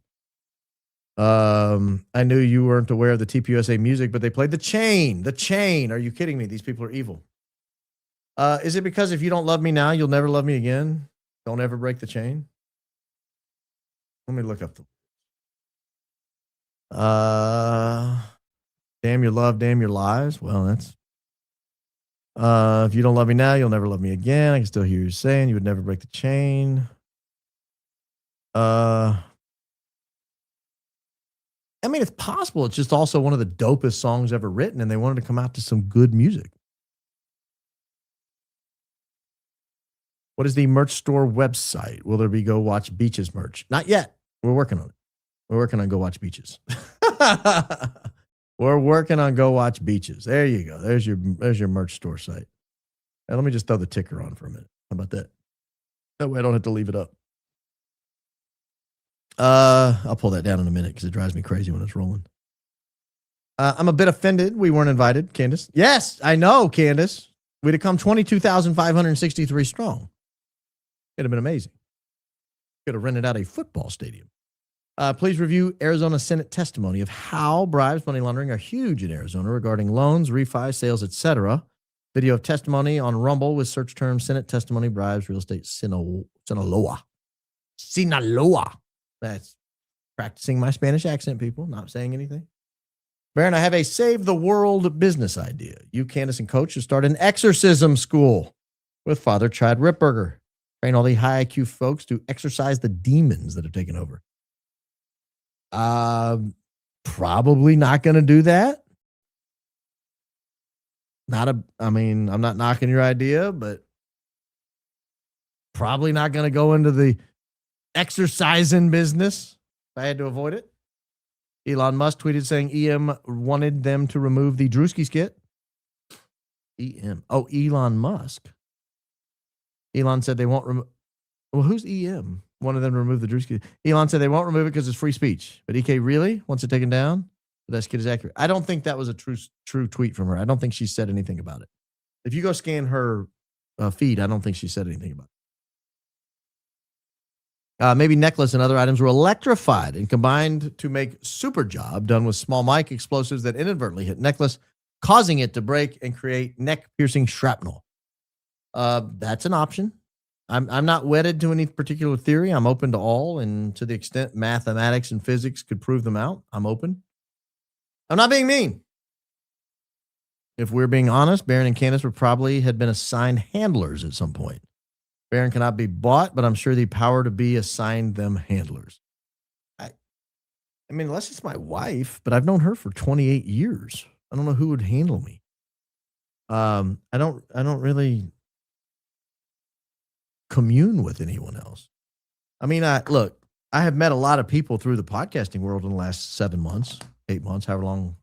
I knew you weren't aware of the TPUSA music, but they played The Chain. The Chain. Are you kidding me? These people are evil. Is it because if you don't love me now, you'll never love me again? Don't ever break the chain? Let me look up the. Damn your love, damn your lies. Well, that's. If you don't love me now, you'll never love me again. I can still hear you saying you would never break the chain. I mean, it's possible. It's just also one of the dopest songs ever written, and they wanted to come out to some good music. What is the merch store website? Will there be Go Watch Beaches merch? Not yet. We're working on it. We're working on Go Watch Beaches. We're working on Go Watch Beaches. There you go. There's your merch store site. And let me just throw the ticker on for a minute. How about that? That way I don't have to leave it up. I'll pull that down in a minute because it drives me crazy when it's rolling. I'm a bit offended we weren't invited, Candace. Yes, I know, Candace. We'd have come 22,563 strong. It'd have been amazing. Could have rented out a football stadium. Please review Arizona Senate testimony of how bribes, money laundering are huge in Arizona regarding loans, refi, sales, etc. Video of testimony on Rumble with search term Senate testimony, bribes, real estate, Sinaloa. That's Practicing my Spanish accent, people, not saying anything. Baron, I have a save the world business idea. You, Candace, and Coach should start an exorcism school with Father Chad Ripburger. Train all the high IQ folks to exorcise the demons that have taken over. Probably not going to do that. I'm not knocking your idea, but probably not going to go into the exercising business if I had to avoid it. Elon Musk tweeted saying EM wanted them to remove the Drewski skit. EM. Oh, Elon Musk. Elon said they won't remove. Well, who's EM? One of them to remove the Drewski. Elon said they won't remove it because it's free speech. But EK really wants it taken down? That skit is accurate. I don't think that was a true tweet from her. I don't think she said anything about it. If you go scan her feed, I don't think she said anything about it. Maybe Necklace and other items were electrified and combined to make super job done with small mic explosives that inadvertently hit Necklace, causing it to break and create neck-piercing shrapnel. That's an option. I'm not wedded to any particular theory. I'm open to all, and to the extent mathematics and physics could prove them out, I'm open. I'm not being mean. If we're being honest, Baron and Candace would probably had been assigned handlers at some point. Baron cannot be bought, but I'm sure the power to be assigned them handlers. I mean, unless it's my wife, but I've known her for 28 years. I don't know who would handle me. I don't really commune with anyone else. I mean, I have met a lot of people through the podcasting world in the last 7 months, 8 months, however long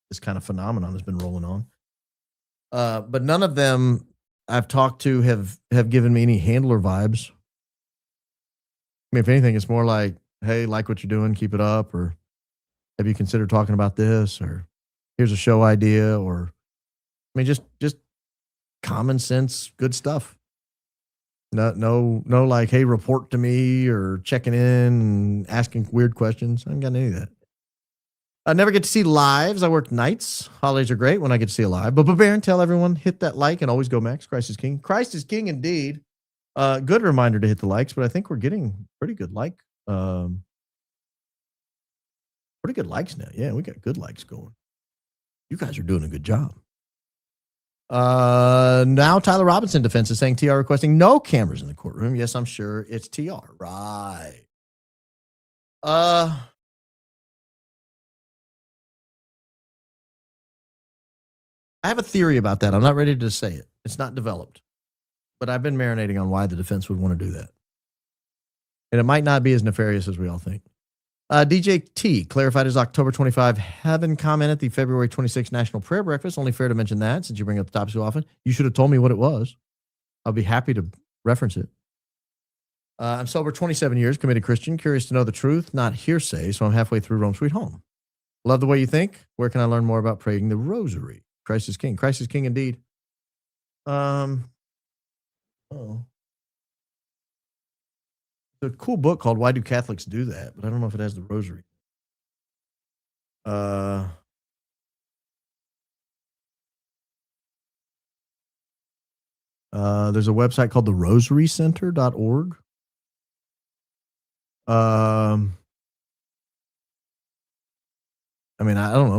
this kind of phenomenon has been rolling on. But none of them I've talked to have given me any handler vibes. I mean, if anything, it's more like, hey, like what you're doing, keep it up, or have you considered talking about this, or here's a show idea, or I mean, just common sense, good stuff. No, like, hey, report to me or checking in and asking weird questions. I haven't got any of that. I never get to see lives. I work nights. Holidays are great when I get to see a live. But Baron, tell everyone, hit that like and always go Max. Christ is King. Christ is King indeed. Good reminder to hit the likes, but I think we're getting pretty good likes now. Yeah, we got good likes going. You guys are doing a good job. Now Tyler Robinson defense is saying TR requesting no cameras in the courtroom. Yes, I'm sure it's TR. Right. I have a theory about that. I'm not ready to say it. It's not developed. But I've been marinating on why the defense would want to do that. And it might not be as nefarious as we all think. DJ T clarified his October 25 heaven comment at the February 26 National Prayer Breakfast. Only fair to mention that since you bring up the topic so often. You should have told me what it was. I'll be happy to reference it. I'm sober 27 years, committed Christian, curious to know the truth, not hearsay, so I'm halfway through Rome Sweet Home. Love the way you think. Where can I learn more about praying the rosary? Christ is King. Christ is King indeed. It's a cool book called Why Do Catholics Do That? But I don't know if it has the rosary. There's a website called therosarycenter.org. I mean, I don't know.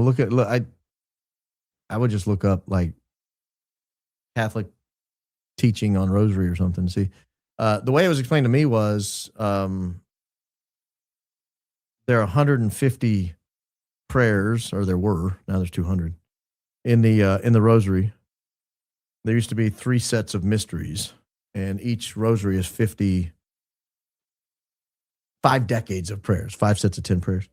I would just look up like Catholic teaching on rosary or something. See, the way it was explained to me was there are 150 prayers, or there were. Now there's 200 in the rosary. There used to be 3 sets of mysteries, and each rosary is 5 decades of prayers, 5 sets of 10 prayers.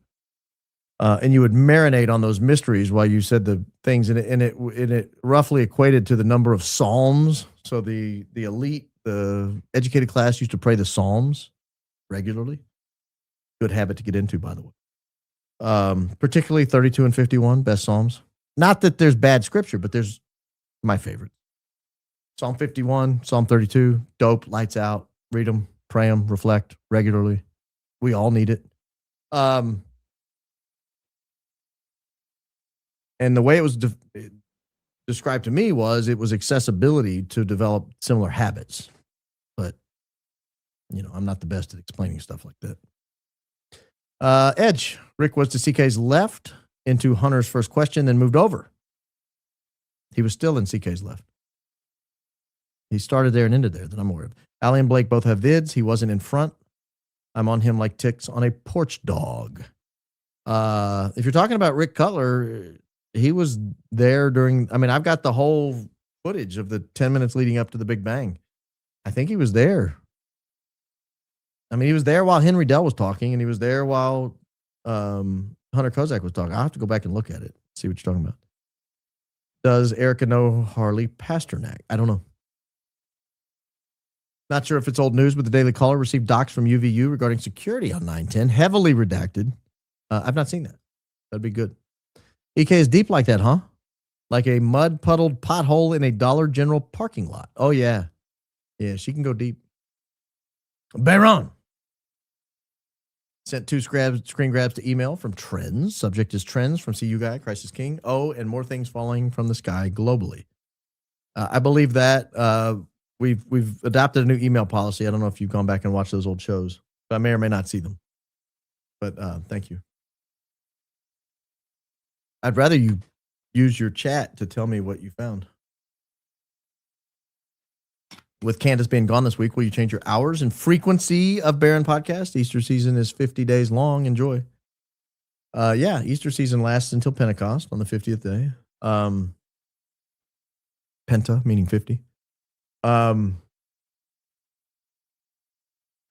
And you would marinate on those mysteries while you said the things, and it roughly equated to the number of psalms. So the elite, the educated class used to pray the psalms regularly. Good habit to get into, by the way. Particularly 32 and 51, best psalms. Not that there's bad scripture, but there's my favorite. Psalm 51, Psalm 32, dope, lights out, read them, pray them, reflect regularly. We all need it. And the way it was described to me was it was accessibility to develop similar habits. But, I'm not the best at explaining stuff like that. Edge. Rick was to CK's left into Hunter's first question, then moved over. He was still in CK's left. He started there and ended there, that I'm aware of. Allie and Blake both have vids. He wasn't in front. I'm on him like ticks on a porch dog. If you're talking about Rick Cutler, he was there during, I've got the whole footage of the 10 minutes leading up to the Big Bang. I think he was there. He was there while Henry Dell was talking, and he was there while Hunter Kozak was talking. I'll have to go back and look at it, see what you're talking about. Does Erika know Harley Pasternak? I don't know. Not sure if it's old news, but the Daily Caller received docs from UVU regarding security on 910, heavily redacted. I've not seen that. That'd be good. EK is deep like that, huh? Like a mud-puddled pothole in a Dollar General parking lot. Oh, yeah. Yeah, she can go deep. Baron sent 2 screen grabs to email from Trends. Subject is Trends from CU Guy, Crisis King. Oh, and more things falling from the sky globally. I believe that we've adopted a new email policy. I don't know if you've gone back and watched those old shows, but I may or may not see them. But thank you. I'd rather you use your chat to tell me what you found. With Candace being gone this week, will you change your hours and frequency of Baron podcast? Easter season is 50 days long. Enjoy. Yeah, Easter season lasts until Pentecost on the 50th day. Penta, meaning 50. I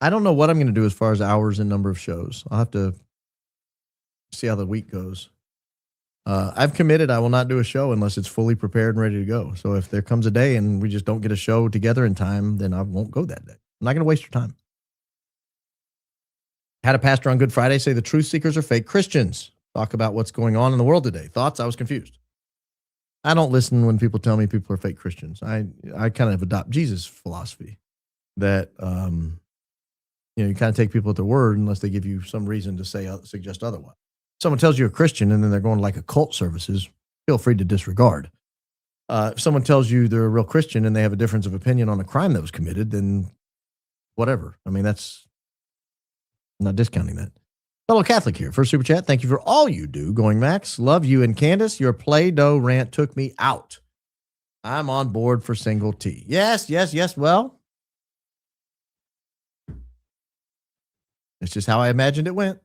don't know what I'm going to do as far as hours and number of shows. I'll have to see how the week goes. I've committed I will not do a show unless it's fully prepared and ready to go. So if there comes a day and we just don't get a show together in time, then I won't go that day. I'm not going to waste your time. Had a pastor on Good Friday say the truth seekers are fake Christians. Talk about what's going on in the world today. Thoughts? I was confused. I don't listen when people tell me people are fake Christians. I kind of adopt Jesus' philosophy that, you kind of take people at their word unless they give you some reason to suggest otherwise. Someone tells you a Christian and then they're going like occult services, feel free to disregard. If someone tells you they're a real Christian and they have a difference of opinion on a crime that was committed, then whatever. That's I'm not discounting that. Fellow Catholic here. First super chat. Thank you for all you do. Going Max. Love you and Candace. Your Play-Doh rant took me out. I'm on board for single T. Yes. Well, it's just how I imagined it went.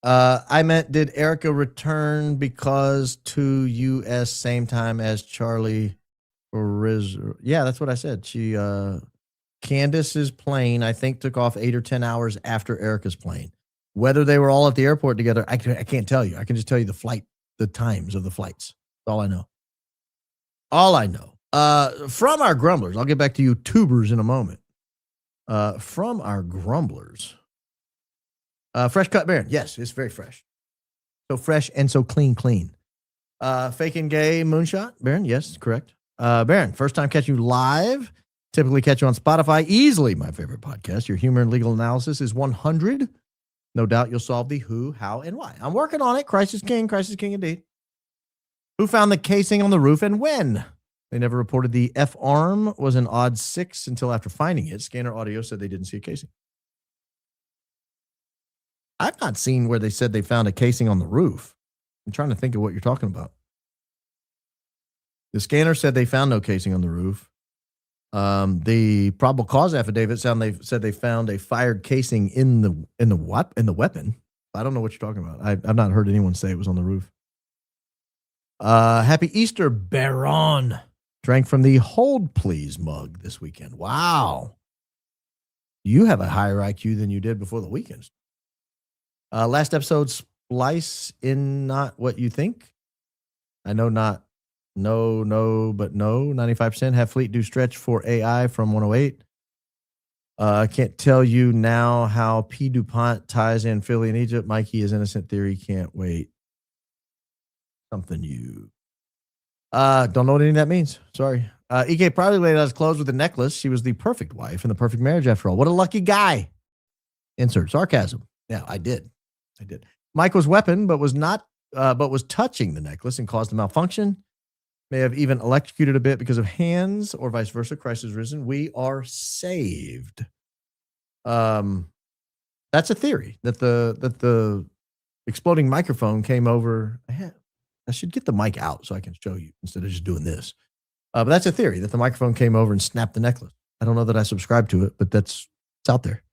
I meant, did Erika return because to U.S. same time as Charlie? Yeah, that's what I said. She, Candace's plane, I think, took off 8 or 10 hours after Erika's plane. Whether they were all at the airport together, I can't tell you. I can just tell you the times of the flights. That's all I know. From our grumblers, I'll get back to you tubers in a moment. From our grumblers. Fresh cut Baron. Yes, it's very fresh. So fresh and so clean. Fake and gay moonshot. Baron, yes, correct. Baron, first time catching you live. Typically catch you on Spotify. Easily my favorite podcast. Your humor and legal analysis is 100. No doubt you'll solve the who, how, and why. I'm working on it. Crisis King indeed. Who found the casing on the roof and when? They never reported the F-arm was an odd 6 until after finding it. Scanner Audio said they didn't see a casing. I've not seen where they said they found a casing on the roof. I'm trying to think of what you're talking about. The scanner said they found no casing on the roof. The probable cause affidavit said they found a fired casing in the weapon. I don't know what you're talking about. I've not heard anyone say it was on the roof. Happy Easter, Baron. Drank from the Hold Please mug this weekend. Wow. You have a higher IQ than you did before the weekend. Last episode, splice in not what you think. I know not. No, but no. 95% have Fleet do stretch for AI from 108. I can't tell you now how P. DuPont ties in Philly and Egypt. Mikey is innocent theory. Can't wait. Something you. Don't know what any of that means. Sorry. EK probably laid out his clothes with a necklace. She was the perfect wife and the perfect marriage after all. What a lucky guy. Insert sarcasm. Yeah, I did. Mike was weapon, but was touching the necklace and caused a malfunction. May have even electrocuted a bit because of hands or vice versa. Christ is risen. We are saved. That's a theory that the exploding microphone came over. I should get the mic out so I can show you instead of just doing this. But that's a theory that the microphone came over and snapped the necklace. I don't know that I subscribe to it, but it's out there.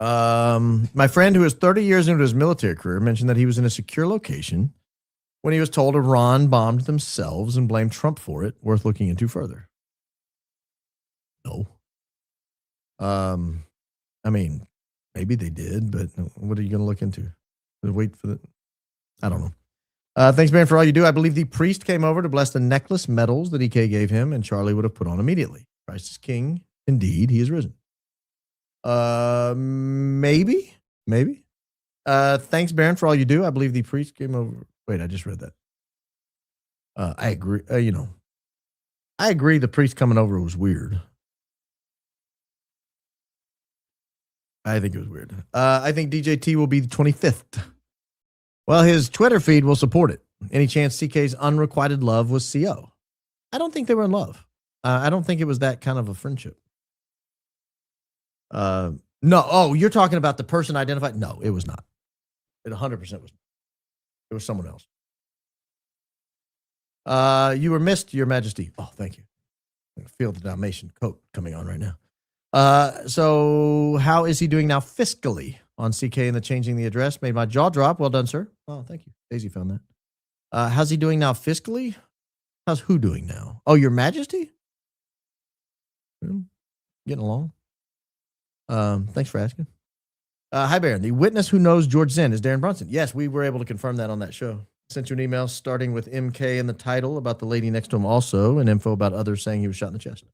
My friend who is 30 years into his military career mentioned that he was in a secure location when he was told Iran bombed themselves and blamed Trump for it. Worth looking into further. No. I mean, maybe they did, but what are you going to look into? Wait for the. I don't know. Thanks, man, for all you do. I believe the priest came over to bless the necklace medals that EK gave him, and Charlie would have put on immediately. Christ is king. Indeed, he is risen. Maybe. Thanks, Baron, for all you do. I believe the priest came over. Wait, I just read that. I agree. I agree the priest coming over was weird. I think it was weird. I think DJT will be the 25th. Well, his Twitter feed will support it. Any chance CK's unrequited love was CO? I don't think they were in love. I don't think it was that kind of a friendship. No. Oh, you're talking about the person identified? No, it was not. It 100% was. It was someone else. You were missed, Your Majesty. Oh, thank you. I feel the Dalmatian coat coming on right now. So how is he doing now fiscally on CK and the changing the address? Made my jaw drop. Well done, sir. Oh, thank you. Daisy found that. How's he doing now fiscally? How's who doing now? Oh, Your Majesty? Getting along. Thanks for asking. Hi, Baron. The witness who knows George Zinn is Darren Brunson. Yes, we were able to confirm that on that show. Sent you an email starting with MK in the title about the lady next to him also, and info about others saying he was shot in the chest.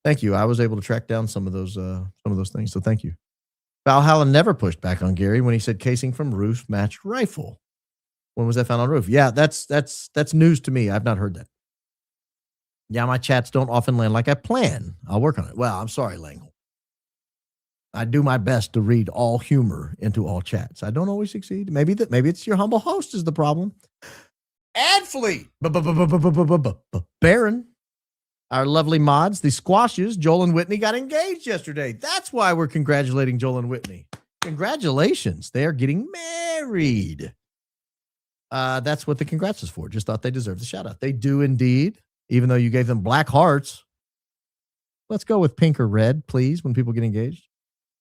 Thank you. I was able to track down some of those things, so thank you. Valhalla never pushed back on Gary when he said casing from roof matched rifle. When was that found on roof? Yeah, that's news to me. I've not heard that. Yeah, my chats don't often land like I plan. I'll work on it. Well, I'm sorry, Langhorn. I do my best to read all humor into all chats. I don't always succeed. Maybe it's your humble host is the problem. Ad fleet. Baron. Our lovely mods, the Squashes, Joel and Whitney got engaged yesterday. That's why we're congratulating Joel and Whitney. Congratulations. They are getting married. That's what the congrats is for. Just thought they deserved the shout out. They do indeed, even though you gave them black hearts. Let's go with pink or red, please, when people get engaged.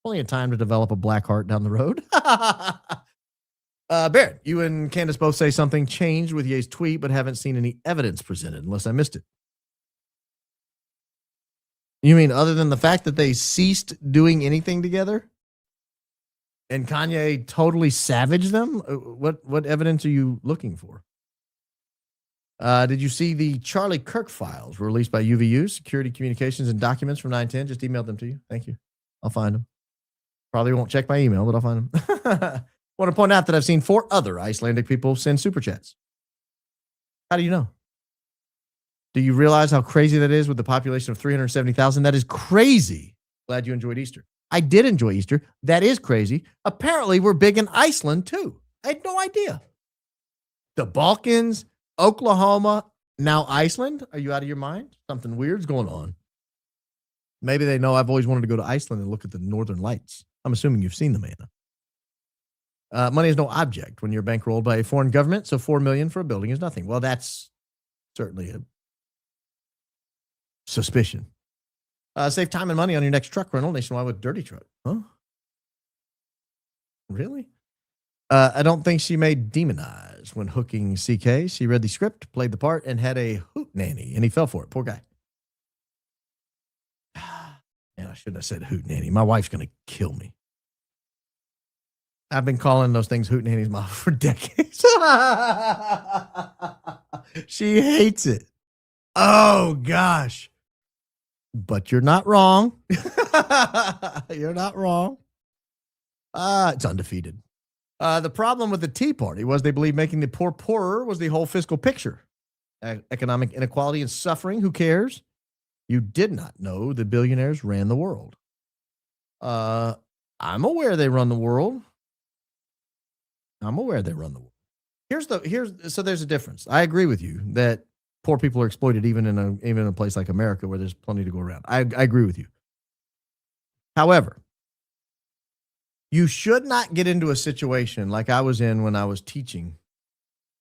Only a time to develop a black heart down the road. Barrett, you and Candace both say something changed with Ye's tweet, but haven't seen any evidence presented, unless I missed it. You mean other than the fact that they ceased doing anything together? And Kanye totally savaged them? What evidence are you looking for? Did you see the Charlie Kirk files released by UVU, Security Communications and Documents from 910? Just emailed them to you. Thank you. I'll find them. Probably won't check my email, but I'll find them. Want to point out that I've seen 4 other Icelandic people send super chats. How do you know? Do you realize how crazy that is with the population of 370,000? That is crazy. Glad you enjoyed Easter. I did enjoy Easter. That is crazy. Apparently, we're big in Iceland, too. I had no idea. The Balkans, Oklahoma, now Iceland. Are you out of your mind? Something weird's going on. Maybe they know I've always wanted to go to Iceland and look at the northern lights. I'm assuming you've seen them, Anna. Money is no object when you're bankrolled by a foreign government, so $4 million for a building is nothing. Well, that's certainly a suspicion. Save time and money on your next truck rental nationwide with Dirty Truck. Huh? Really? I don't think she made demonize when hooking CK. She read the script, played the part, and had a hoot nanny, and he fell for it. Poor guy. Man, I shouldn't have said hoot nanny. My wife's going to kill me. I've been calling those things hoot nannies for decades. She hates it. Oh, gosh. But you're not wrong. You're not wrong. It's undefeated. The problem with the Tea Party was they believed making the poor poorer was the whole fiscal picture. Economic inequality and suffering, who cares? You did not know the billionaires ran the world. I'm aware they run the world. So there's a difference. I agree with you that poor people are exploited even in a place like America where there's plenty to go around. I agree with you. However, You should not get into a situation like I was in when I was teaching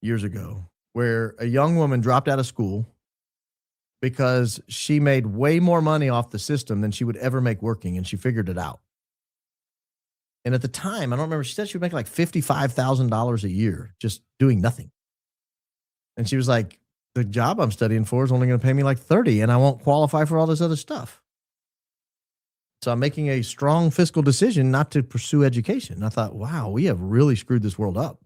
years ago, where a young woman dropped out of school because she made way more money off the system than she would ever make working, and she figured it out. And at the time, I don't remember, she said she would make like $55,000 a year just doing nothing. And she was like, the job I'm studying for is only going to pay me like 30, and I won't qualify for all this other stuff. So I'm making a strong fiscal decision not to pursue education. And I thought, wow, we have really screwed this world up.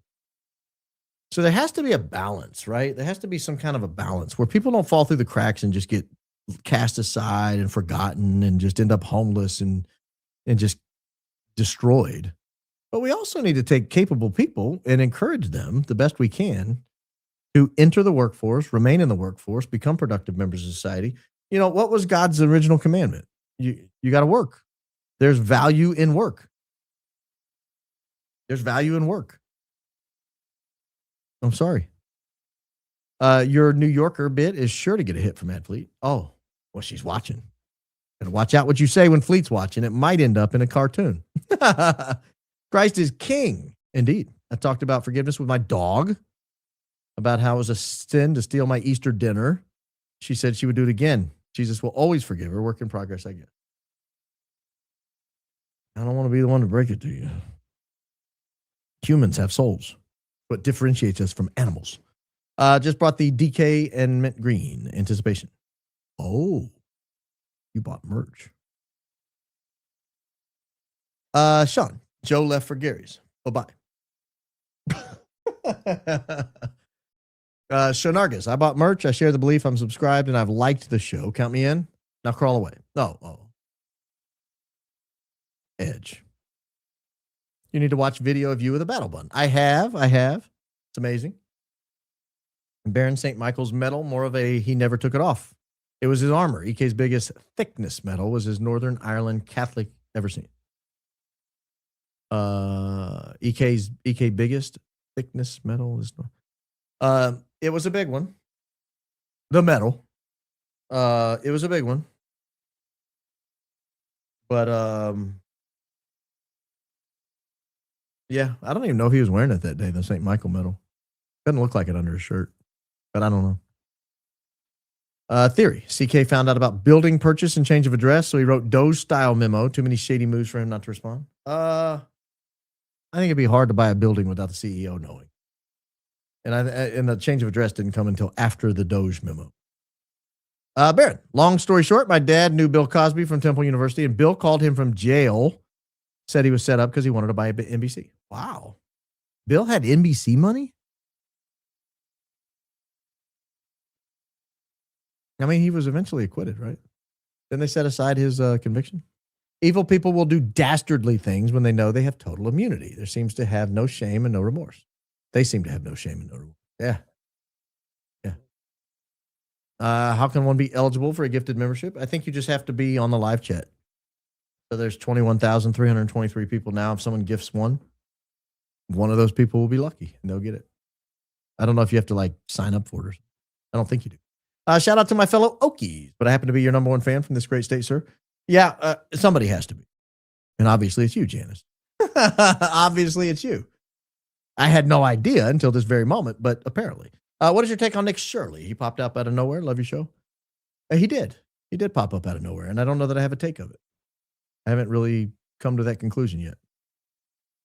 So there has to be a balance, right? There has to be some kind of a balance where people don't fall through the cracks and just get cast aside and forgotten and just end up homeless and just destroyed. But we also need to take capable people and encourage them the best we can to enter the workforce, remain in the workforce, become productive members of society. You know, what was God's original commandment? You got to work. There's value in work. There's value in work. I'm sorry. Your New Yorker bit is sure to get a hit from Ad Fleet. Oh, well, she's watching. Gotta watch out what you say when Fleet's watching. It might end up in a cartoon. Christ is king. Indeed. I talked about forgiveness with my dog, about how it was a sin to steal my Easter dinner. She said she would do it again. Jesus will always forgive her. Work in progress, I guess. I don't want to be the one to break it to you. Humans have souls. What differentiates us from animals. Just brought the DK and mint green anticipation. Oh, you bought merch. Sean, Joe left for Gary's. Bye-bye. Shonargis, I bought merch. I share the belief. I'm subscribed and I've liked the show. Count me in. Now crawl away. Oh. Edge. You need to watch video of you with a battle bun. I have. It's amazing. Baron St. Michael's medal, more of a he never took it off. It was his armor. EK's biggest thickness medal was his Northern Ireland Catholic ever seen. EK biggest thickness medal is it was a big one. The medal. It was a big one. But yeah, I don't even know if he was wearing it that day, the St. Michael medal. Doesn't look like it under his shirt, but I don't know. Theory. CK found out about building purchase and change of address, so he wrote Doge-style memo. Too many shady moves for him not to respond. I think it'd be hard to buy a building without the CEO knowing. And the change of address didn't come until after the Doge memo. Baron, long story short, my dad knew Bill Cosby from Temple University, and Bill called him from jail, said he was set up because he wanted to buy NBC. Wow. Bill had NBC money? I mean, he was eventually acquitted, right? Then they set aside his conviction. Evil people will do dastardly things when they know they have total immunity. There seems to have no shame and no remorse. They seem to have no shame and no remorse. Yeah. How can one be eligible for a gifted membership? I think you just have to be on the live chat. So there's 21,323 people now. If someone gifts one of those people will be lucky and they'll get it. I don't know if you have to like sign up for it. I don't think you do. Shout out to my fellow Okies, but I happen to be your number one fan from this great state, sir. Yeah, somebody has to be. And obviously it's you, Janice. Obviously it's you. I had no idea until this very moment, but apparently. What is your take on Nick Shirley? He popped up out of nowhere. Love your show. He did. He did pop up out of nowhere, and I don't know that I have a take of it. I haven't really come to that conclusion yet.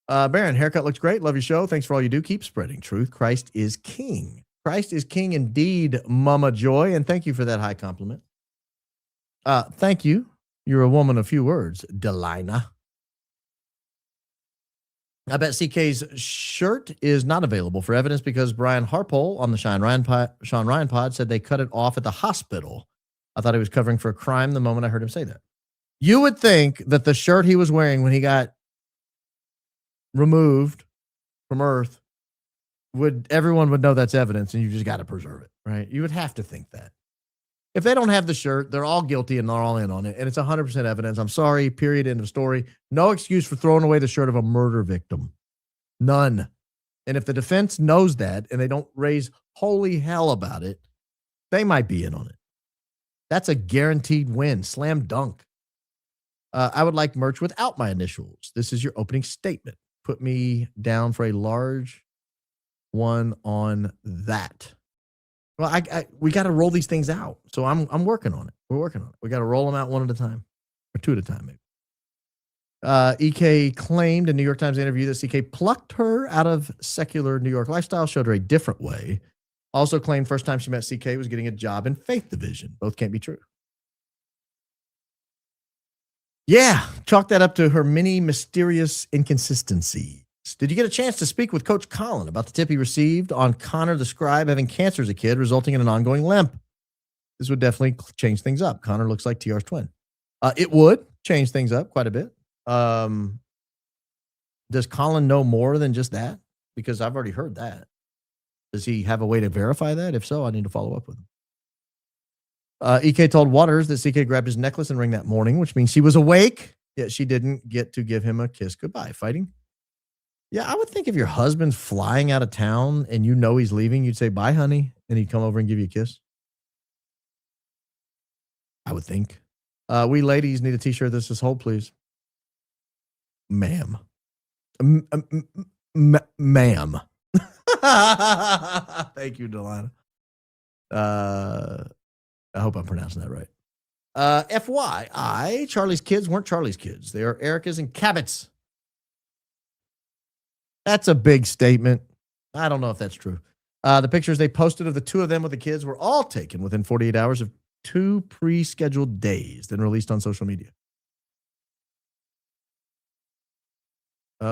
Baron, haircut looks great. Love your show. Thanks for all you do. Keep spreading truth. Christ is king. Christ is king indeed, Mama Joy, and thank you for that high compliment. Thank you. You're a woman of few words, Delina. I bet CK's shirt is not available for evidence because Brian Harpole on the Sean Ryan pod said they cut it off at the hospital. I thought he was covering for a crime the moment I heard him say that. You would think that the shirt he was wearing when he got removed from Earth, everyone would know that's evidence and you just got to preserve it, right? You would have to think that. If they don't have the shirt, they're all guilty and they're all in on it. And it's 100% evidence. I'm sorry, period, end of story. No excuse for throwing away the shirt of a murder victim. None. And if the defense knows that and they don't raise holy hell about it, they might be in on it. That's a guaranteed win. Slam dunk. I would like merch without my initials. This is your opening statement. Put me down for a large one on that. Well, we got to roll these things out. So I'm working on it. We're working on it. We got to roll them out one at a time, or two at a time, maybe. EK claimed in New York Times interview that CK plucked her out of secular New York lifestyle, showed her a different way. Also claimed first time she met CK was getting a job in Faith Division. Both can't be true. Yeah, chalk that up to her many mysterious inconsistencies. Did you get a chance to speak with Coach Colin about the tip he received on Connor the Scribe having cancer as a kid, resulting in an ongoing limp? This would definitely change things up. Connor looks like TR's twin. It would change things up quite a bit. Does Colin know more than just that? Because I've already heard that. Does he have a way to verify that? If so, I need to follow up with him. EK told Waters that CK grabbed his necklace and ring that morning, which means she was awake, yet she didn't get to give him a kiss goodbye. Fighting? Yeah, I would think if your husband's flying out of town and you know he's leaving, you'd say, bye, honey, and he'd come over and give you a kiss. I would think. We ladies need a t-shirt that says, hold, please. Ma'am. Ma'am. Thank you, Delana. I hope I'm pronouncing that right. FYI, Charlie's kids weren't Charlie's kids. They are Erika's and Cabot's. That's a big statement. I don't know if that's true. The pictures they posted of the two of them with the kids were all taken within 48 hours of 2 pre-scheduled days, then released on social media. Do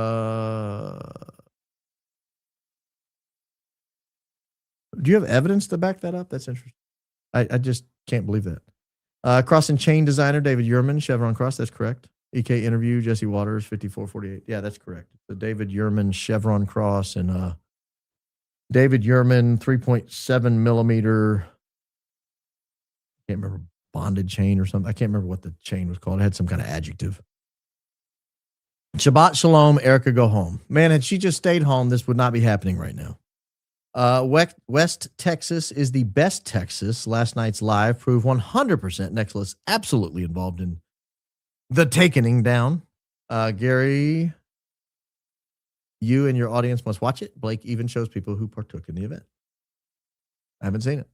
you have evidence to back that up? That's interesting. I just can't believe that. Cross and chain designer David Yurman, Chevron Cross. That's correct. EK interview, Jesse Waters, 5448. Yeah, that's correct. The David Yurman Chevron Cross and David Yurman 3.7 millimeter. I can't remember, bonded chain or something. I can't remember what the chain was called. It had some kind of adjective. Shabbat Shalom, Erika, go home. Man, had she just stayed home, this would not be happening right now. West Texas is the best Texas. Last night's live proved 100% Necklace absolutely involved in the taking down. Gary, you and your audience must watch it. Blake even shows people who partook in the event. I haven't seen it.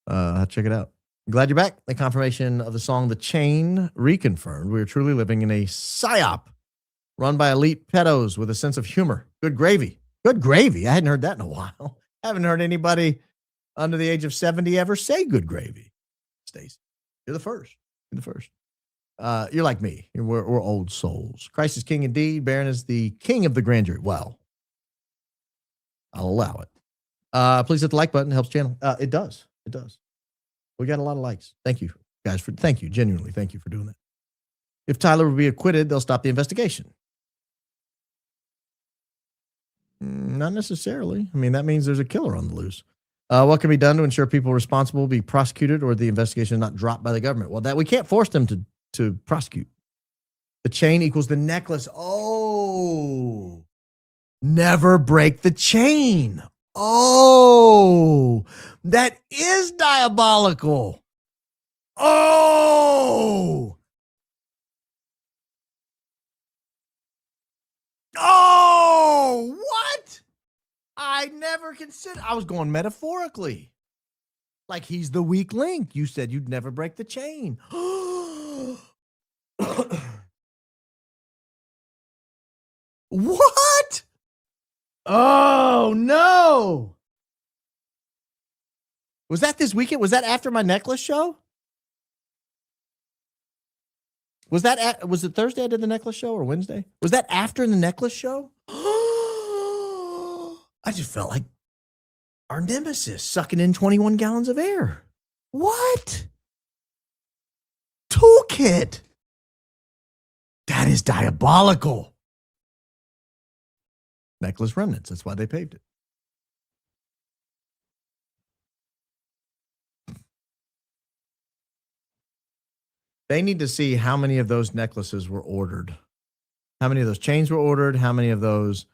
I'll check it out. Glad you're back. The confirmation of the song The Chain reconfirmed. We are truly living in a psyop run by elite pedos with a sense of humor. Good gravy. Good gravy. I hadn't heard that in a while. I haven't heard anybody under the age of 70 ever say good gravy. Stacey, you're the first. You're the first. You're like me. We're old souls. Christ is king indeed. Barron is the king of the grandeur. Well, I'll allow it. Please hit the like button. It helps channel. It does. It does. We got a lot of likes. Thank you, guys. Thank you. Genuinely, thank you for doing that. If Tyler would be acquitted, they'll stop the investigation. Not necessarily. I mean, that means there's a killer on the loose. What can be done to ensure people responsible be prosecuted or the investigation is not dropped by the government? Well, that we can't force them to prosecute. The chain equals the necklace. Oh, never break the chain. Oh, that is diabolical. Oh. Oh, what? I never considered. I was going metaphorically. Like he's the weak link. You said you'd never break the chain. What? Oh, no. Was that this weekend? Was that after my necklace show? Was it Thursday I did the necklace show or Wednesday? Was that after the necklace show? I just felt like our nemesis sucking in 21 gallons of air. What? Toolkit. That is diabolical. Necklace remnants. That's why they paved it. They need to see how many of those necklaces were ordered, how many of those chains were ordered, how many of those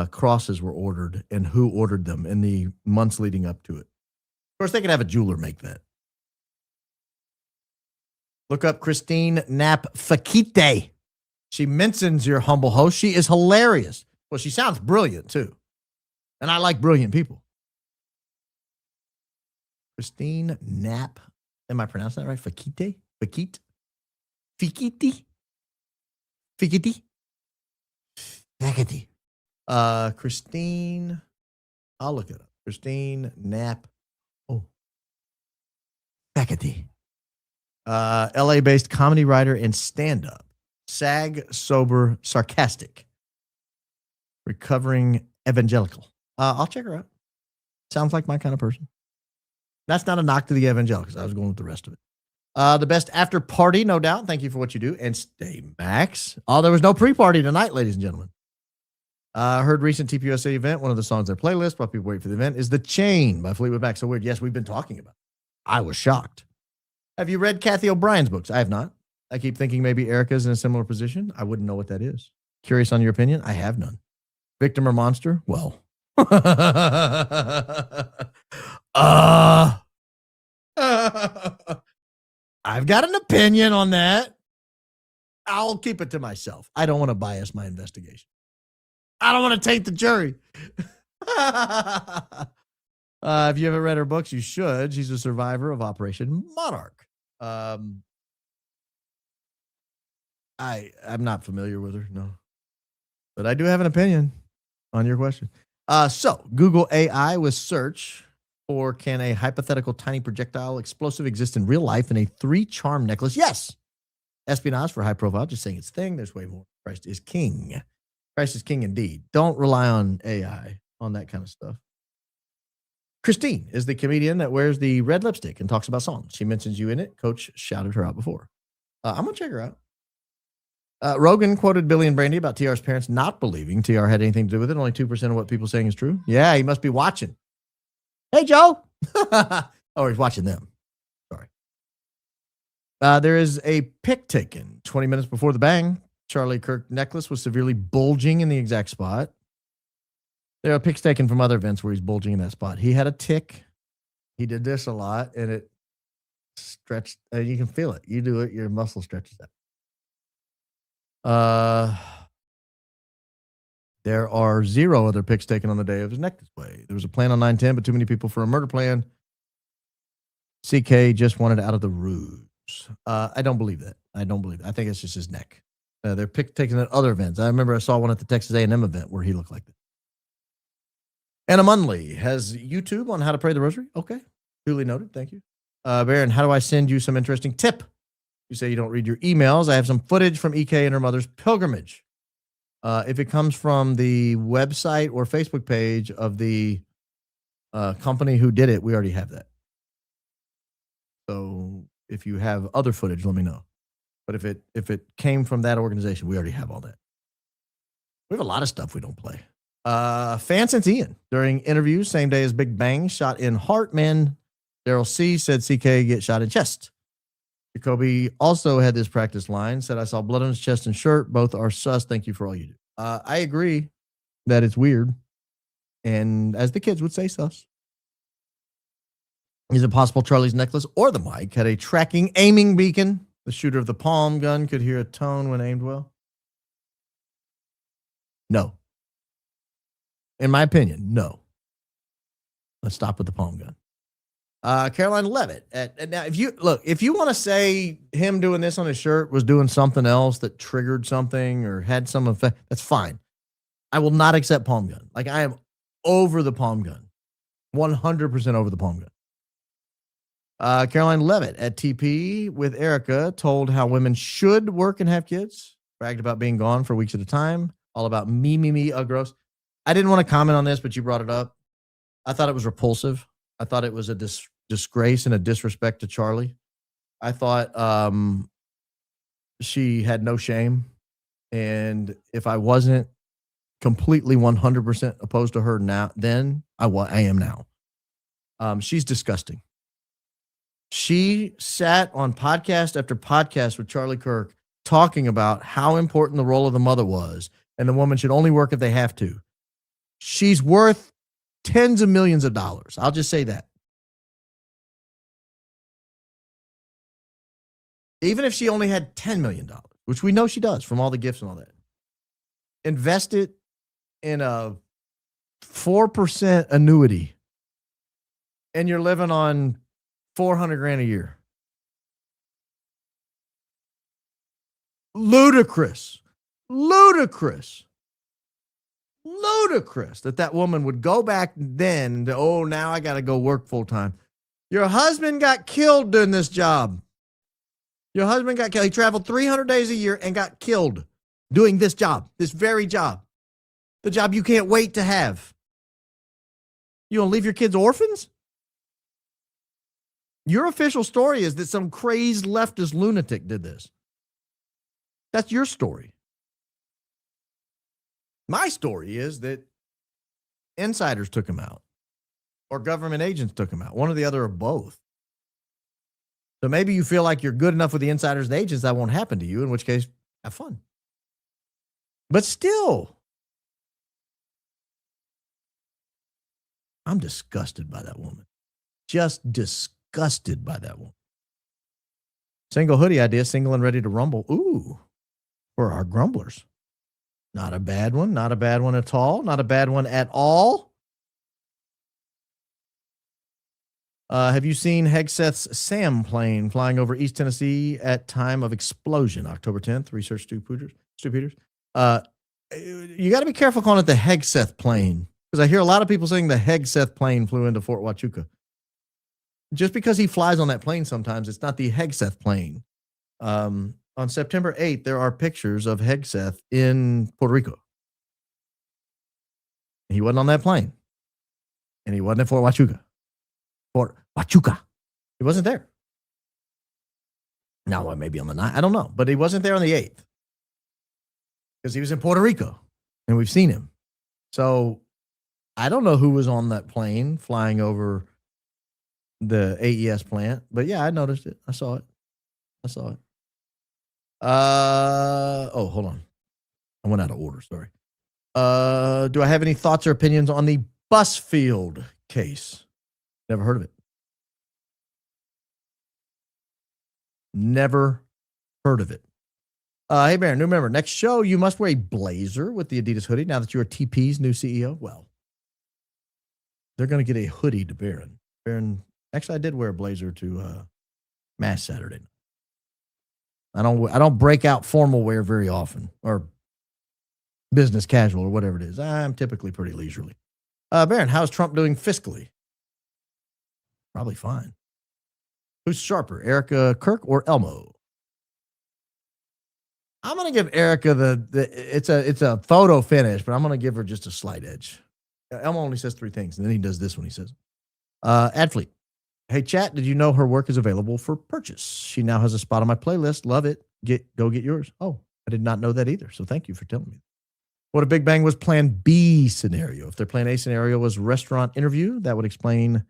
crosses were ordered, and who ordered them in the months leading up to it. Of course, they could have a jeweler make that. Look up Christine Knapp Fakite. She mentions your humble host. She is hilarious. Well, she sounds brilliant too. And I like brilliant people. Christine Knapp. Am I pronouncing that right? Fakite? Fakite? Fikiti? Fikiti? Fakiti. Christine. I'll look it up. Christine Knapp. Oh. Fakiti. LA-based comedy writer and stand-up. SAG, sober, sarcastic. Recovering evangelical. I'll check her out. Sounds like my kind of person. That's not a knock to the evangelicals. I was going with the rest of it. The best after party, no doubt. Thank you for what you do. And stay Max. Oh, there was no pre-party tonight, ladies and gentlemen. Heard recent TPUSA event. One of the songs on their playlist while people wait for the event is The Chain by Fleetwood Mac. So weird. Yes, we've been talking about it. I was shocked. Have you read Kathy O'Brien's books? I have not. I keep thinking maybe Erika's in a similar position. I wouldn't know what that is. Curious on your opinion? I have none. Victim or monster? Well. I've got an opinion on that. I'll keep it to myself. I don't want to bias my investigation. I don't want to taint the jury. If you haven't read her books, you should. She's a survivor of Operation Monarch. I'm not familiar with her, no. But I do have an opinion on your question. So Google AI with search for can a hypothetical tiny projectile explosive exist in real life in a 3-charm necklace? Yes. Espionage for high profile, just saying its thing. There's way more. Christ is king. Christ is king indeed. Don't rely on AI on that kind of stuff. Christine is the comedian that wears the red lipstick and talks about songs. She mentions you in it. Coach shouted her out before. I'm going to check her out. Rogan quoted Billy and Brandy about TR's parents not believing TR had anything to do with it. Only 2% of what people saying is true. Yeah, he must be watching. Hey, Joe. Oh, he's watching them. Sorry. There is a pic taken 20 minutes before the bang. Charlie Kirk necklace was severely bulging in the exact spot. There are pics taken from other events where he's bulging in that spot. He had a tick. He did this a lot, and it stretched. You can feel it. You do it, your muscle stretches out. There are 0 other pics taken on the day of his neck display. There was a plan on 9/10, but too many people for a murder plan. CK just wanted out of the ruse. I don't believe that. I think it's just his neck. They're pic taken at other events. I remember I saw one at the Texas A&M event where he looked like that. Anna Munley has YouTube on how to pray the rosary. Okay. Duly noted. Thank you. Baron, how do I send you some interesting tip? You say you don't read your emails. I have some footage from EK and her mother's pilgrimage. If it comes from the website or Facebook page of the company who did it, we already have that. So if you have other footage, let me know. But if it came from that organization, we already have all that. We have a lot of stuff we don't play. Fan since Ian during interviews, same day as Big Bang, shot in heart. Man, Daryl C said CK get shot in chest. Jacoby also had this practice line, said, I saw blood on his chest and shirt. Both are sus. Thank you for all you do. I agree that it's weird. And as the kids would say, sus. Is it possible Charlie's necklace or the mic had a tracking aiming beacon? The shooter of the palm gun could hear a tone when aimed well? No. In my opinion, no. Let's stop with the palm gun. Caroline Levitt. Now, if you want to say him doing this on his shirt was doing something else that triggered something or had some effect, that's fine. I will not accept palm gun. Like, I am over the palm gun. 100% over the palm gun. Caroline Levitt at TP with Erika told how women should work and have kids. Bragged about being gone for weeks at a time. All about me, gross. I didn't want to comment on this, but you brought it up. I thought it was repulsive. I thought it was a disgrace and a disrespect to Charlie. I thought she had no shame. And if I wasn't completely 100% opposed to her now, then I am now. She's disgusting. She sat on podcast after podcast with Charlie Kirk talking about how important the role of the mother was, and the woman should only work if they have to. She's worth tens of millions of dollars. I'll just say that. even if she only had $10 million, which we know she does from all the gifts and all that, invest it in a 4% annuity, and you're living on $400,000 a year. Ludicrous that woman would go back then to, oh, now I got to go work full time. Your husband got killed doing this job. Your husband got killed. He traveled 300 days a year and got killed doing this job, this very job, the job you can't wait to have. You gonna leave your kids orphans? Your official story is that some crazed leftist lunatic did this. That's your story. My story is that insiders took him out or government agents took him out, one or the other or both. So maybe you feel like you're good enough with the insiders and agents that won't happen to you, in which case, have fun. But still, I'm disgusted by that woman. Just disgusted by that woman. Single hoodie idea, single and ready to rumble. Ooh, for our grumblers. Not a bad one. Not a bad one at all. Not a bad one at all. Have you seen Hegseth's SAM plane flying over East Tennessee at time of explosion, October 10th? Research Stu Peters. You got to be careful calling it the Hegseth plane, because I hear a lot of people saying the Hegseth plane flew into Fort Huachuca. Just because he flies on that plane sometimes, it's not the Hegseth plane. On September 8th, there are pictures of Hegseth in Puerto Rico. He wasn't on that plane. And he wasn't at Fort Huachuca. Fort Huachuca. He wasn't there. Now, maybe on the 9th. I don't know. But he wasn't there on the 8th. Because he was in Puerto Rico. And we've seen him. So, I don't know who was on that plane flying over the AES plant. But yeah, I noticed it. I saw it. Oh, hold on. I went out of order. Sorry. Do I have any thoughts or opinions on the Busfield case? Never heard of it. Never heard of it. Hey, Baron, new member. Next show, you must wear a blazer with the Adidas hoodie now that you are TP's new CEO. Well, they're going to get a hoodie to Baron. Baron, actually, I did wear a blazer to Mass Saturday. I don't break out formal wear very often, or business casual, or whatever it is. I'm typically pretty leisurely. Baron, how's Trump doing fiscally? Probably fine. Who's sharper, Erika Kirk or Elmo? I'm gonna give Erika it's a photo finish, but I'm gonna give her just a slight edge. Elmo only says 3 things, and then he does this when he says, Adfleet. Hey, chat, did you know her work is available for purchase? She now has a spot on my playlist. Love it. Go get yours. Oh, I did not know that either. So thank you for telling me. What if Big Bang was plan B scenario? If their plan A scenario was restaurant interview, that would explain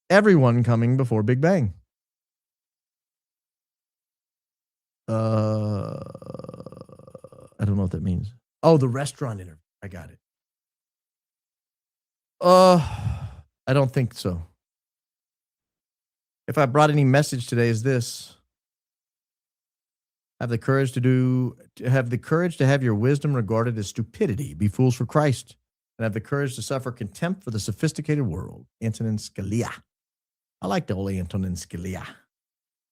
everyone coming before Big Bang. I don't know what that means. Oh, the restaurant interview. I got it. I don't think so. If I brought any message today, is this: have the courage to have your wisdom regarded as stupidity. Be fools for Christ, and have the courage to suffer contempt for the sophisticated world. Antonin Scalia. I like the old Antonin Scalia.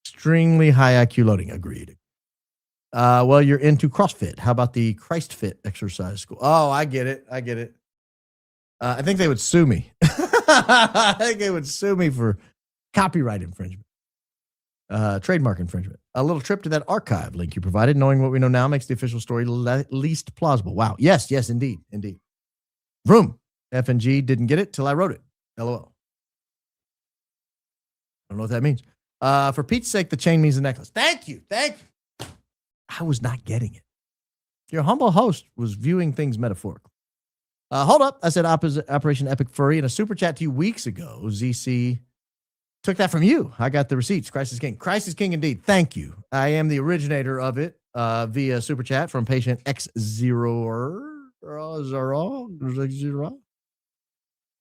Extremely high IQ loading. Agreed. Well, you're into CrossFit. How about the Christ Fit exercise school? Oh, I get it. I think they would sue me. I think they would sue me for copyright infringement, trademark infringement. A little trip to that archive link you provided. Knowing what we know now makes the official story least plausible. Wow. Yes, indeed. Vroom. F&G didn't get it till I wrote it. LOL. I don't know what that means. For Pete's sake, the chain means the necklace. Thank you. I was not getting it. Your humble host was viewing things metaphorically. Hold up. I said Operation Epic Furry in a super chat to you weeks ago. ZC took that from you. I got the receipts. Christ is King. Christ is King indeed. Thank you. I am the originator of it via super chat from patient X0.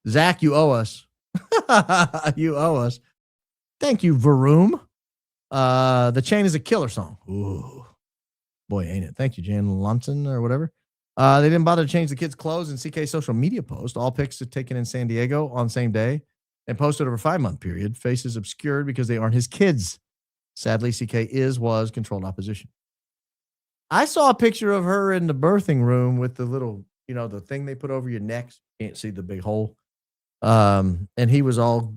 Zach, you owe us. You owe us. Thank you, Varoom. The chain is a killer song. Ooh, boy, ain't it? Thank you, Jan Lonson or whatever. They didn't bother to change the kids' clothes in CK's social media post. All pics are taken in San Diego on same day and posted over a 5-month period. Faces obscured because they aren't his kids. Sadly, CK was controlled opposition. I saw a picture of her in the birthing room with the little, the thing they put over your neck. Can't see the big hole. And he was all,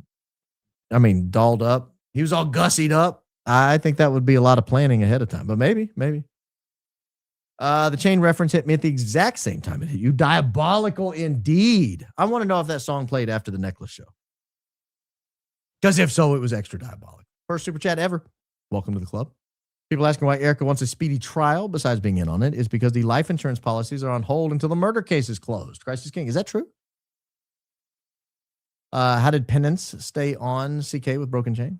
dolled up. He was all gussied up. I think that would be a lot of planning ahead of time, but maybe. The chain reference hit me at the exact same time it hit you. Diabolical indeed. I want to know if that song played after the necklace show. Because if so, it was extra diabolical. First super chat ever. Welcome to the club. People asking why Erika wants a speedy trial, besides being in on it, is because the life insurance policies are on hold until the murder case is closed. Christ is King. Is that true? How did Penance stay on CK with broken chain?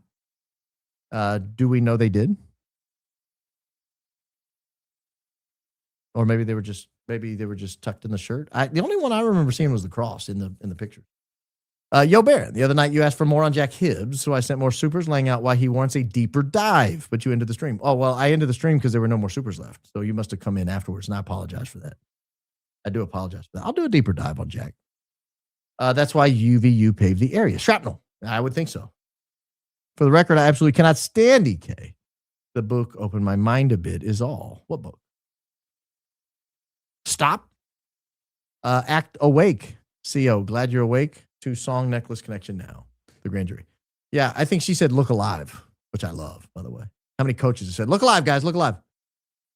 Do we know they did? Or maybe they were just tucked in the shirt. The only one I remember seeing was the cross in the picture. Yo Baron, the other night you asked for more on Jack Hibbs, so I sent more supers laying out why he wants a deeper dive, but you ended the stream. Oh, well, I ended the stream because there were no more supers left, so you must have come in afterwards, and I apologize for that. I do apologize for that. I'll do a deeper dive on Jack. That's why UVU paved the area. Shrapnel, I would think so. For the record, I absolutely cannot stand EK. The book opened my mind a bit is all. What book? Stop. Act Awake. CO, glad you're awake. To song necklace connection now. The grand jury. Yeah, I think she said look alive, which I love, by the way. How many coaches have said, look alive, guys, look alive.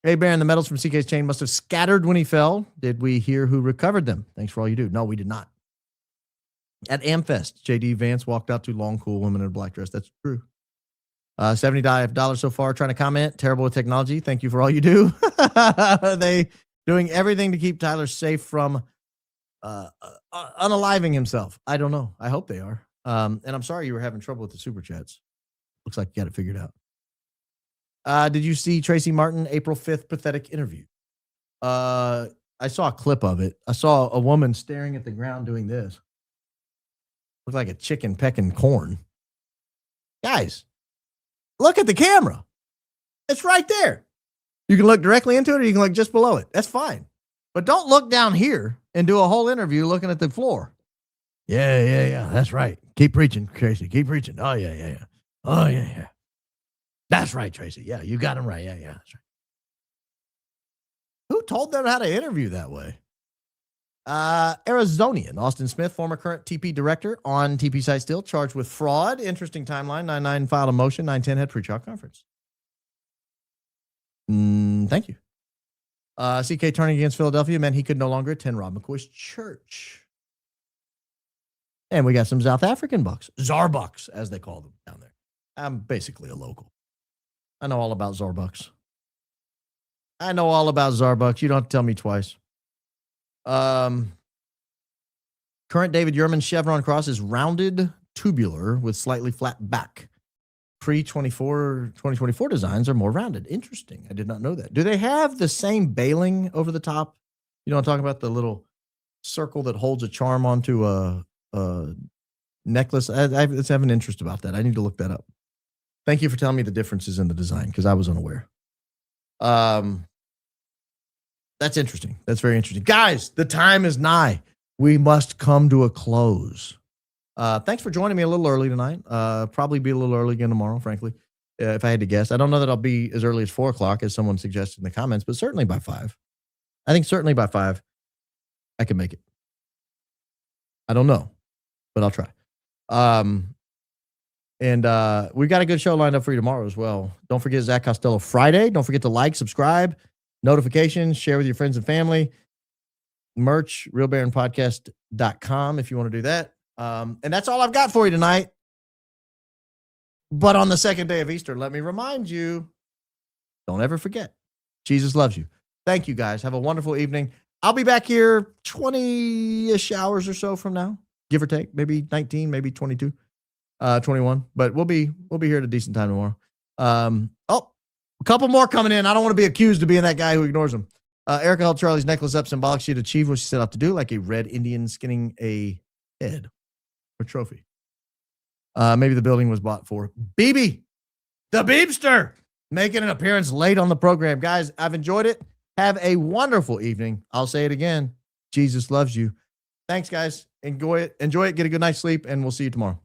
Hey, Baron, the medals from CK's chain must have scattered when he fell. Did we hear who recovered them? Thanks for all you do. No, we did not. At Amfest, JD Vance walked out to long, cool women in a black dress. That's true. $70 so far. Trying to comment. Terrible with technology. Thank you for all you do. Are they doing everything to keep Tyler safe from unaliving himself? I don't know. I hope they are. And I'm sorry you were having trouble with the super chats. Looks like you got it figured out. Did you see Tracy Martin April 5th pathetic interview? I saw a clip of it. I saw a woman staring at the ground doing this. Looked like a chicken pecking corn. Guys, look at the camera. It's right there. You can look directly into it or you can look just below it. That's fine. But don't look down here and do a whole interview looking at the floor. Yeah. That's right. Keep preaching, Tracy. Keep preaching. Oh, yeah. Oh, yeah. That's right, Tracy. Yeah, you got him right. Yeah. That's right. Who told them how to interview that way? Arizonian, Austin Smith, former current TP director on TP site still, charged with fraud. Interesting timeline. 9-9 filed a motion. 9-10 had pre-trial conference. Thank you. CK turning against Philadelphia meant he could no longer attend Rob McCoy's church. And we got some South African bucks. Zarbucks, as they call them down there. I'm basically a local. I know all about Zarbucks. I know all about Zarbucks. You don't have to tell me twice. Current David Yurman chevron cross is rounded tubular with slightly flat back. Pre-2024 designs are more rounded. Interesting. I did not know that. Do they have the same bailing over the top? You know what I'm talking about? The little circle that holds a charm onto a necklace. I have an interest about that. I need to look that up. Thank you for telling me the differences in the design because I was unaware. That's interesting. That's very interesting. Guys, the time is nigh. We must come to a close. Thanks for joining me a little early tonight. Probably be a little early again tomorrow, frankly, if I had to guess. I don't know that I'll be as early as 4 o'clock as someone suggested in the comments, but certainly by 5. I think certainly by 5, I can make it. I don't know, but I'll try. And we've got a good show lined up for you tomorrow as well. Don't forget Zach Costello Friday. Don't forget to like, subscribe, notifications, share with your friends and family. Merch, realbaronpodcast.com if you want to do that. And that's all I've got for you tonight. But on the second day of Easter, let me remind you, don't ever forget, Jesus loves you. Thank you, guys. Have a wonderful evening. I'll be back here 20-ish hours or so from now, give or take, maybe 19, maybe 22, 21. But we'll be here at a decent time tomorrow. A couple more coming in. I don't want to be accused of being that guy who ignores them. Erika held Charlie's necklace up, symbolic she'd achieved what she set out to do, like a red Indian skinning a head or trophy. Maybe the building was bought for BB. the Beepster, making an appearance late on the program. Guys, I've enjoyed it. Have a wonderful evening. I'll say it again. Jesus loves you. Thanks, guys. Enjoy it. Get a good night's sleep, and we'll see you tomorrow.